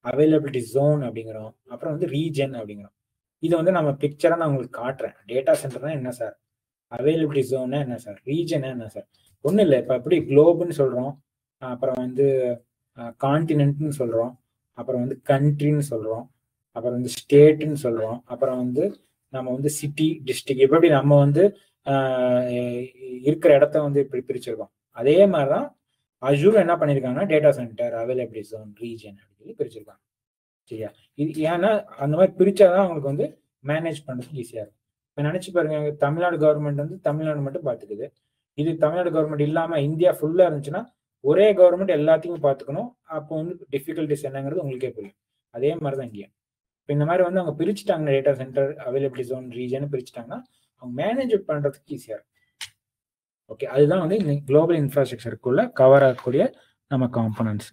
அவைலபிலிட்டி ஜோன் அப்படிங்கிறோம், அப்புறம் வந்து ரீஜன் அப்படிங்கிறோம். இதை வந்து நம்ம பிக்சரா நான் உங்களுக்கு காட்டுறேன். டேட்டா சென்டர்னா என்ன சார், அவைலபிலிட்டி ஜோன்னா என்ன சார், ரீஜனா என்ன சார். ஒன்றும் இல்லை, இப்போ எப்படி குளோபுன்னு சொல்றோம், அப்புறம் வந்து கான்டினென்ட்னு சொல்றோம், அப்புறம் வந்து கண்ட்ரின்னு சொல்றோம், அப்புறம் வந்து ஸ்டேட்டுன்னு சொல்றோம், அப்புறம் வந்து நம்ம வந்து சிட்டி, டிஸ்ட்ரிக்ட், எப்படி நம்ம வந்து இருக்கிற இடத்த வந்து இப்படி பிரிச்சிருக்கோம். அதே மாதிரிதான் அஷூர் என்ன பண்ணியிருக்காங்கன்னா data center, availability zone, region அப்படின்னு சொல்லி பிரிச்சிருக்காங்க. சரியா? இது ஏன்னா அந்த மாதிரி பிரிச்சாதான் அவங்களுக்கு வந்து மேனேஜ் பண்றதுக்கு ஈஸியா இருக்கும். இப்போ நினைச்சு பாருங்க, தமிழ்நாடு கவர்மெண்ட் வந்து தமிழ்நாடு மட்டும் பார்த்துக்குது. இது தமிழ்நாடு கவர்மெண்ட் இல்லாம இந்தியா ஃபுல்லா இருந்துச்சுன்னா ஒரே கவர்மெண்ட் எல்லாத்தையும் பார்த்துக்கணும். அப்போ வந்து டிஃபிகல்டிஸ் என்னங்கிறது உங்களுக்கே புரியும். அதே மாதிரி தான் இங்கேயும். இப்போ இந்த மாதிரி வந்து அவங்க பிரிச்சுட்டாங்க, data center, availability zone, region பிரிச்சுட்டாங்கன்னா அவங்க மேனேஜ் பண்றதுக்கு ஈஸியா இருக்கும். ஓகே, அதுதான் வந்து இந்த குளோபல் இன்ஃப்ராஸ்ட்ரக்சருக்குள்ள கவர் ஆகக்கூடிய நம்ம காம்பனன்ட்ஸ்.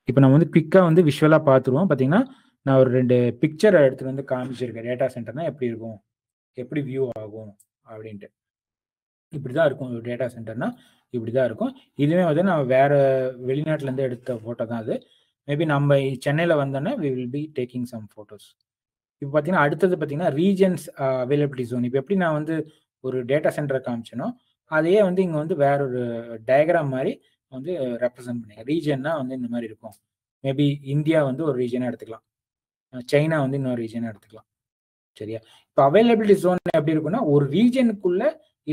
இப்போ நம்ம வந்து குவிக்காக வந்து விஷுவலாக பார்த்துருவோம். பார்த்தீங்கன்னா நான் ஒரு 2 பிக்சரை எடுத்துகிட்டு வந்து காமிச்சிருக்கேன். டேட்டா சென்டர்னா எப்படி இருக்கும், எப்படி வியூ ஆகும் அப்படின்ட்டு. இப்படி தான் இருக்கும் ஒரு டேட்டா சென்டர்னா, இப்படி தான் இருக்கும். இதுவே வந்து நான் வேற வெளிநாட்டிலேருந்து எடுத்த ஃபோட்டோ தான் அது. மேபி நம்ம சென்னையில் வந்தோன்னா we will be taking some photos. இப்போ பார்த்தீங்கன்னா அடுத்தது பார்த்தீங்கன்னா ரீஜன்ஸ் அவைலபிலிட்டி ஜோன். இப்போ எப்படி நான் வந்து ஒரு டேட்டா சென்டரை காமிச்சேனோ அதையே வந்து இங்கே வந்து வேற ஒரு டயக்ராம் மாதிரி வந்து ரெப்ரசென்ட் பண்ணுங்க. ரீஜன்னா வந்து இந்த மாதிரி இருக்கும். மேபி இந்தியா வந்து ஒரு ரீஜனாக எடுத்துக்கலாம், சைனா வந்து இன்னொரு ரீஜனாக எடுத்துக்கலாம். சரியா? இப்போ அவைலபிலிட்டி ஜோன் எப்படி இருக்குன்னா, ஒரு ரீஜனுக்குள்ள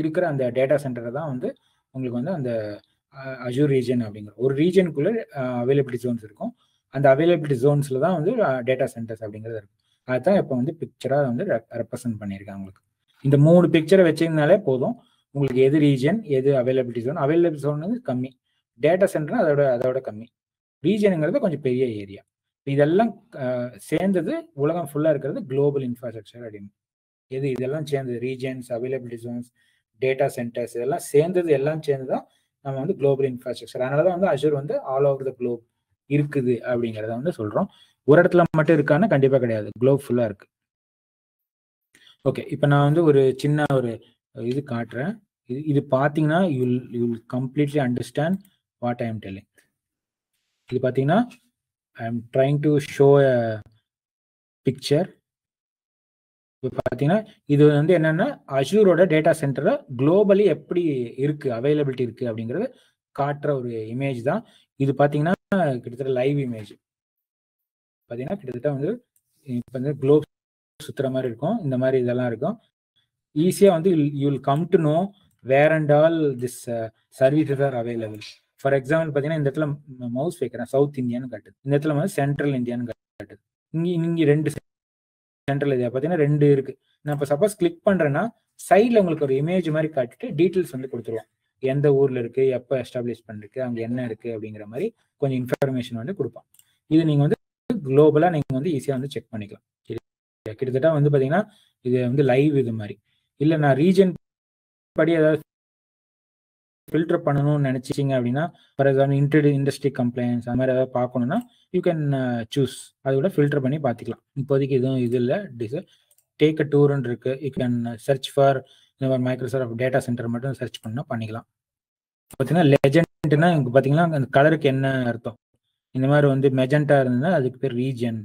இருக்கிற அந்த டேட்டா சென்டரை தான் வந்து உங்களுக்கு வந்து அந்த அஜூர் ரீஜன் அப்படிங்கிற ஒரு ரீஜனுக்குள்ள அவைலபிலிட்டி ஜோன்ஸ் இருக்கும். அந்த அவைலபிலிட்டி ஜோன்ஸ்ல தான் வந்து டேட்டா சென்டர்ஸ் அப்படிங்கிறது இருக்கும். அதுதான் இப்போ வந்து பிக்சராக வந்து ரெப்ரசன்ட் பண்ணியிருக்காங்க உங்களுக்கு. இந்த 3 பிக்சரை வச்சிருந்தாலே போதும், உங்களுக்கு எது ரீஜன் எது அவைலபிலிட்டி ஜோன். அவைலபிலிட்டி ஜோன் வந்து கம்மி, டேட்டா சென்டர் அதோட கம்மி, ரீஜனுங்கிறது கொஞ்சம் பெரிய ஏரியா. இதெல்லாம் சேர்ந்தது உலகம் ஃபுல்லாக இருக்கிறது குளோபல் இன்ஃப்ராஸ்ட்ரக்சர் அப்படின்னு. இதெல்லாம் சேர்ந்தது regions, availability Jones, data centres, இதெல்லாம் சேர்ந்தது எல்லாம் சேர்ந்து தான் நம்ம வந்து குளோபல் இன்ஃப்ராஸ்ட்ரக்சர். அதனால தான் வந்து அஜூர் வந்து ஆல் ஓவர் த குளோப் இருக்குது அப்படிங்கிறத வந்து சொல்கிறோம். ஒரு இடத்துல மட்டும் இருக்கான்னு கண்டிப்பாக கிடையாது, குளோப் ஃபுல்லாக இருக்கு. ஓகே, இப்போ நான் வந்து ஒரு சின்ன ஒரு இது காட்டுறேன். இது பார்த்தீங்கன்னா you'll completely understand what I am telling. இது பார்த்தீங்கன்னா I am trying to show a picture. இப்போ பார்த்தீங்கன்னா இது வந்து என்னன்னா அஜூரோட டேட்டா சென்டரை குளோபலி எப்படி இருக்கு, அவைலபிலிட்டி இருக்கு அப்படிங்கிறது காட்டுற ஒரு இமேஜ் தான் இது. பார்த்தீங்கன்னா கிட்டத்தட்ட லைவ் இமேஜ். பார்த்தீங்கன்னா கிட்டத்தட்ட வந்து இப்போ வந்து குளோப் சுற்றுற மாதிரி இருக்கும், இந்த மாதிரி இதெல்லாம் இருக்கும். ஈஸியாக வந்து you will come to know where and all this services are available. For example பார்த்தீங்கன்னா இந்த இடத்துல மவுஸ் வைக்கிறேன், சவுத் இந்தியான்னு காட்டுது. இந்த இடத்துல வந்து சென்ட்ரல் இந்தியான்னு காட்டுது. இங்கே 2 சென்ட்ரல் ஏரியா பார்த்தீங்கன்னா 2 இருக்கு. நான் இப்போ சப்போஸ் கிளிக் பண்ணுறேன்னா சைடில் உங்களுக்கு ஒரு இமேஜ் மாதிரி காட்டிட்டு டீட்டெயில்ஸ் வந்து கொடுத்துருவோம். எந்த ஊரில் இருக்கு, எப்போ எஸ்டாப்ளிஷ் பண்ணிருக்கு, அங்கே என்ன இருக்கு அப்படிங்கிற மாதிரி கொஞ்சம் இன்ஃபர்மேஷன் வந்து கொடுப்பான். இது நீங்கள் வந்து குளோபலாக நீங்கள் வந்து ஈஸியாக வந்து செக் பண்ணிக்கலாம். கிட்டத்தட்ட வந்து பார்த்தீங்கன்னா இது வந்து லைவ் இது மாதிரி. இல்லை நான் ரீஜன் படி ஏதாவது ஃபில்டர் பண்ணணும்னு நினைச்சிங்க அப்படின்னா, ஃபார் எக்ஸாம்பிள் இண்டஸ்ட்ரி கம்ப்ளைண்ட்ஸ் அந்த மாதிரி ஏதாவது பார்க்கணும்னா யூ கேன் சூஸ், அதோட ஃபில்டர் பண்ணி பார்த்துக்கலாம். இப்போதைக்கு இதுவும் இது இல்லை, டேக் அ டூர்ன்னு இருக்கு. யூ கேன் சர்ச் ஃபார் இந்த மாதிரி மைக்ரோசாஃப்ட் டேட்டா சென்டர் மட்டும் சர்ச் பண்ணால் பண்ணிக்கலாம். பார்த்தீங்கன்னா லெஜெண்ட்னா இங்கே பார்த்தீங்கன்னா அந்த கலருக்கு என்ன அர்த்தம், இந்த மாதிரி வந்து மெஜெண்டா இருந்ததுன்னா அதுக்கு பேர் ரீஜன்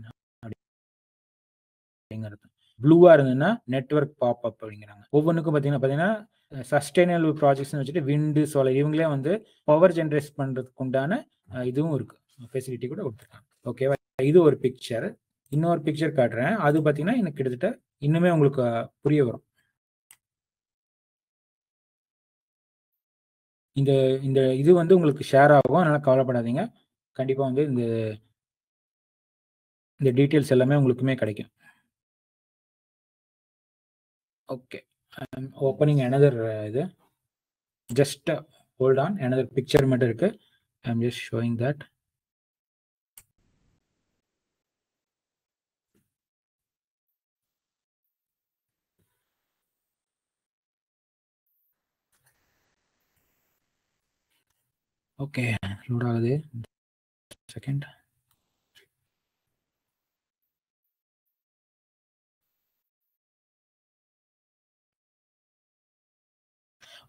அப்படிங்கிறது. ப்ளூவா இருந்ததுன்னா நெட்வொர்க் பாப் அப் அப்படிங்கிறாங்க. ஒவ்வொன்றுக்கும் பார்த்தீங்கன்னா சஸ்டைனபிள் ப்ராஜெக்ட்ஸ்னு வச்சுட்டு விண்டு, சோலார் இவங்களே வந்து பவர் ஜென்ரேட் பண்ணுறதுக்கு உண்டான இதுவும் இருக்கு, ஃபெசிலிட்டி கூட கொடுத்துருக்காங்க. ஓகேவா? இது ஒரு பிக்சர். இன்னொரு பிக்சர் காட்டுறேன். அது பார்த்தீங்கன்னா எனக்கு கிட்டத்தட்ட இன்னுமே உங்களுக்கு புரிய வரும். இந்த இது வந்து உங்களுக்கு ஷேர் ஆகும், அதனால கவலைப்படாதீங்க. கண்டிப்பாக வந்து இந்த டீட்டெயில்ஸ் எல்லாமே உங்களுக்குமே கிடைக்கும். ஓகே, I'm opening another இது. Just hold on, another picture மட்டும் இருக்கு. I'm just showing that. Okay, load ஆகுது. செகண்ட்.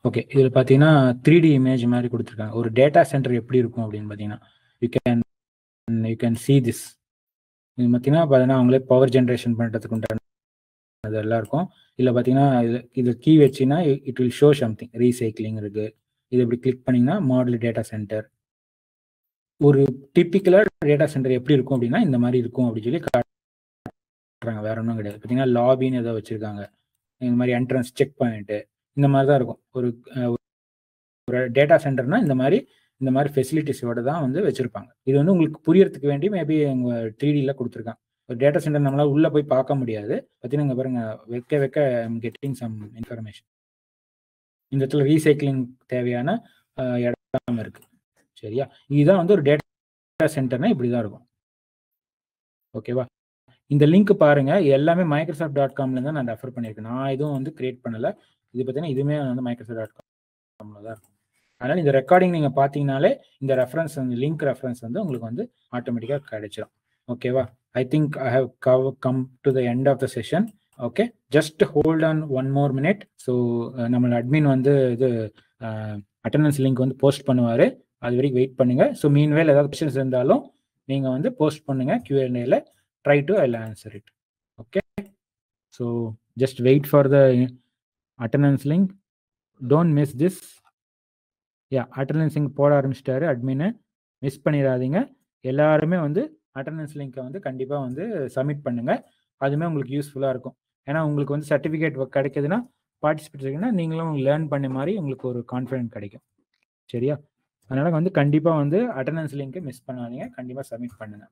ஓகே, இதில் பார்த்தீங்கன்னா 3D இமேஜ் மாதிரி கொடுத்துருக்காங்க. ஒரு டேட்டா சென்டர் எப்படி இருக்கும் அப்படின்னு பார்த்தீங்கன்னா யூ கேன் see this. இது பார்த்தீங்கன்னா அவங்களே பவர் ஜென்ரேஷன் பண்ணுறதுக்கு உண்டான அதெல்லாம் இருக்கும். இல்லை பார்த்தீங்கன்னா இது கீ வச்சுன்னா it will show something. Recycling இருக்கு. இது இப்படி கிளிக் பண்ணிங்கன்னா மாடல் டேட்டா சென்டர். ஒரு டிப்பிக்கலாக டேட்டா சென்டர் எப்படி இருக்கும் அப்படின்னா இந்த மாதிரி இருக்கும் அப்படின்னு சொல்லி காட்டுறாங்க. வேற ஒன்றும் கிடையாது. பார்த்தீங்கன்னா லாபின்னு ஏதோ வச்சுருக்காங்க, இந்த மாதிரி என்ட்ரன்ஸ் செக் பாயிண்ட்டு, இந்த மாதிரி தான் இருக்கும். ஒரு டேட்டா சென்டர்னா இந்த மாதிரி ஃபெசிலிட்டிஸோட தான் வந்து வச்சுருப்பாங்க. இது வந்து உங்களுக்கு புரியறதுக்கு வேண்டி மேபி உங்கள் 3Dல கொடுத்துருக்காங்க. ஒரு டேட்டா சென்டர் நம்மளால் உள்ளே போய் பார்க்க முடியாது. பார்த்தீங்கன்னா இங்கே பாருங்க, வைக்க கெட்டிங் சம் இன்ஃபர்மேஷன். இந்த இடத்துல ரீசைக்ளிங் தேவையான இடம் இருக்கு. சரியா? இதுதான் வந்து ஒரு டேட்டா சென்டர்னா இப்படி தான் இருக்கும். ஓகேவா? இந்த லிங்க் பாருங்க, எல்லாமே microsoft.comல தான் நான் ரெஃபர் பண்ணியிருக்கேன். நான் எதுவும் வந்து கிரியேட் பண்ணல. இது பார்த்தீங்கன்னா இதுவுமே வந்து microsoft.comல தான் இருக்கும். அதனால இந்த ரெக்கார்டிங் நீங்க பார்த்தீங்கனாலே இந்த ரெஃபரன்ஸ் வந்து லிங்க் ரெஃபரன்ஸ் வந்து உங்களுக்கு வந்து ஆட்டோமேட்டிக்காக கிடைச்சிடும். ஓகேவா? I think I have come to the end of the session. Okay, just hold on 1 more minute. So நம்மளோட அட்மின் வந்து இது அட்டண்டன்ஸ் லிங்க் வந்து போஸ்ட் பண்ணுவார். அது வரைக்கும் வெயிட் பண்ணுங்க. ஸோ மீன்வேல் ஏதாவது கொஸ்டின்ஸ் இருந்தாலும் நீங்கள் வந்து போஸ்ட் பண்ணுங்க Q&Aல. Try to I'll answer it. Okay, so just wait for the attendance link. Don't miss this. Yeah, attendance link போட ஆரம்பிச்சிட்டாரு அட்மின். மிஸ் பண்ணிடாதீங்க. எல்லாருமே வந்து அட்டண்டன்ஸ் லிங்கை வந்து கண்டிப்பாக வந்து சப்மிட் பண்ணுங்க. அதுவுமே உங்களுக்கு யூஸ்ஃபுல்லாக இருக்கும். ஏன்னா உங்களுக்கு வந்து சர்டிஃபிகேட் கிடைக்குதுன்னா பார்ட்டிசிபேட் நீங்களும் லேர்ன் பண்ண மாதிரி உங்களுக்கு ஒரு கான்ஃபிடென்ட் கிடைக்கும். சரியா? அதனால வந்து கண்டிப்பாக வந்து அட்டண்டன்ஸ் லிங்கை மிஸ் பண்ணாதீங்க, கண்டிப்பாக சப்மிட் பண்ணுங்க.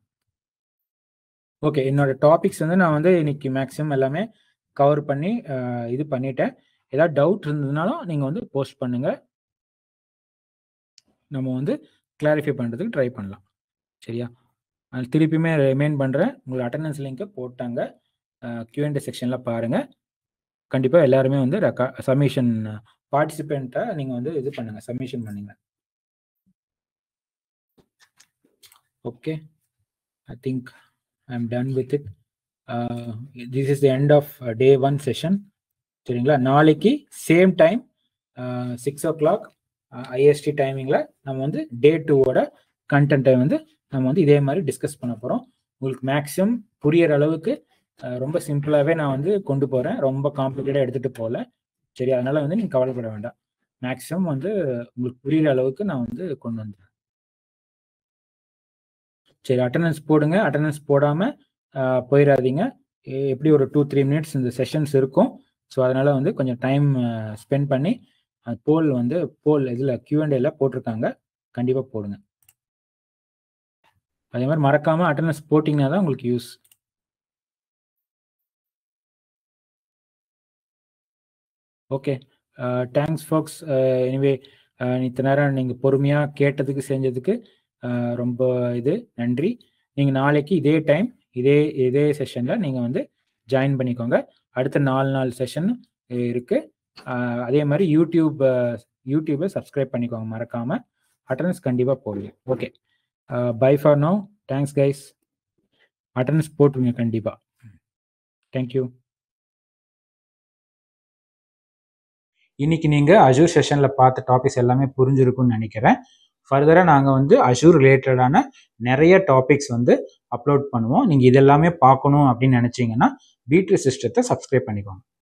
ஓகே, என்னோட டாபிக்ஸ் வந்து நான் வந்து இன்னைக்கு மேக்ஸிமம் எல்லாமே கவர் பண்ணி இது பண்ணிட்டேன். ஏதாவது டவுட் இருந்ததுனாலும் நீங்கள் வந்து போஸ்ட் பண்ணுங்க, நம்ம வந்து கிளாரிஃபை பண்ணுறதுக்கு ட்ரை பண்ணலாம். சரியா? அது திருப்பியுமே ரிமைண்ட் பண்ணுறேன், உங்களுக்கு அட்டண்டன்ஸ் லிங்கை போட்டாங்க, Q&A செக்ஷனில் பாருங்கள். கண்டிப்பாக எல்லாருமே வந்து சப்மிஷன் பார்ட்டிசிபெண்ட்டை நீங்கள் வந்து இது பண்ணுங்க, சப்மிஷன் பண்ணுங்க. Okay, I think I'm done with it. This is the end of day 1 session. சரிங்களா? நாளைக்கு சேம் டைம் 6 o'clock IST டைமிங்கில் நம்ம வந்து டே 2ஓட கண்டென்ட்டை வந்து நம்ம வந்து இதே மாதிரி டிஸ்கஸ் பண்ண போகிறோம். உங்களுக்கு மேக்ஸிமம் புரியிற அளவுக்கு ரொம்ப சிம்பிளாகவே நான் வந்து கொண்டு போகிறேன், ரொம்ப காம்ப்ளிகேட்டாக எடுத்துகிட்டு போகல. சரி, அதனால் வந்து நீங்கள் கவலைப்பட வேண்டாம். மேக்ஸிமம் வந்து உங்களுக்கு புரியிற அளவுக்கு நான் வந்து கொண்டு வந்துடுறேன். சரி, அட்டண்டன்ஸ் போடுங்க. அட்டண்டன்ஸ் போடாமல் போயிடாதீங்க. எப்படி ஒரு 2-3 minutes இந்த செஷன்ஸ் இருக்கும். ஸோ அதனால் வந்து கொஞ்சம் டைம் ஸ்பெண்ட் பண்ணி போல் இதில் Q&Aல போட்டிருக்காங்க, கண்டிப்பாக போடுங்க. அதே மாதிரி மறக்காமல் அட்டண்டன்ஸ் போட்டிங்கன்னா தான் உங்களுக்கு use. Okay, thanks folks. Anyway இத்தனை நேரம் நீங்கள் பொறுமையாக கேட்டதுக்கு செஞ்சதுக்கு ரொம்ப நன்றி. நீங்கள் நாளைக்கு இதே டைம் இதே செஷனில் நீங்கள் வந்து ஜாயின் பண்ணிக்கோங்க. அடுத்த 4 செஷன் இருக்குது. அதே மாதிரி யூடியூப்பை சப்ஸ்கிரைப் பண்ணிக்கோங்க மறக்காமல். அட்டண்டன்ஸ் கண்டிப்பாக போடுங்க. Okay, bye for now. Thanks guys. Attendance போட்டுருங்க கண்டிப்பாக. தேங்க்யூ. இன்னைக்கு நீங்கள் அஜூர் செஷனில் பார்த்த டாபிக்ஸ் எல்லாமே புரிஞ்சிருக்கும்னு நினைக்கிறேன். ஃபர்தராக நாங்கள் வந்து அஜூர் ரிலேட்டடான நிறைய டாபிக்ஸ் வந்து அப்லோட் பண்ணுவோம். நீங்கள் இதெல்லாமே பார்க்கணும் அப்படின்னு நினச்சிங்கன்னா B3 சிஸ்டத்தை சப்ஸ்கிரைப் பண்ணிக்கோங்க.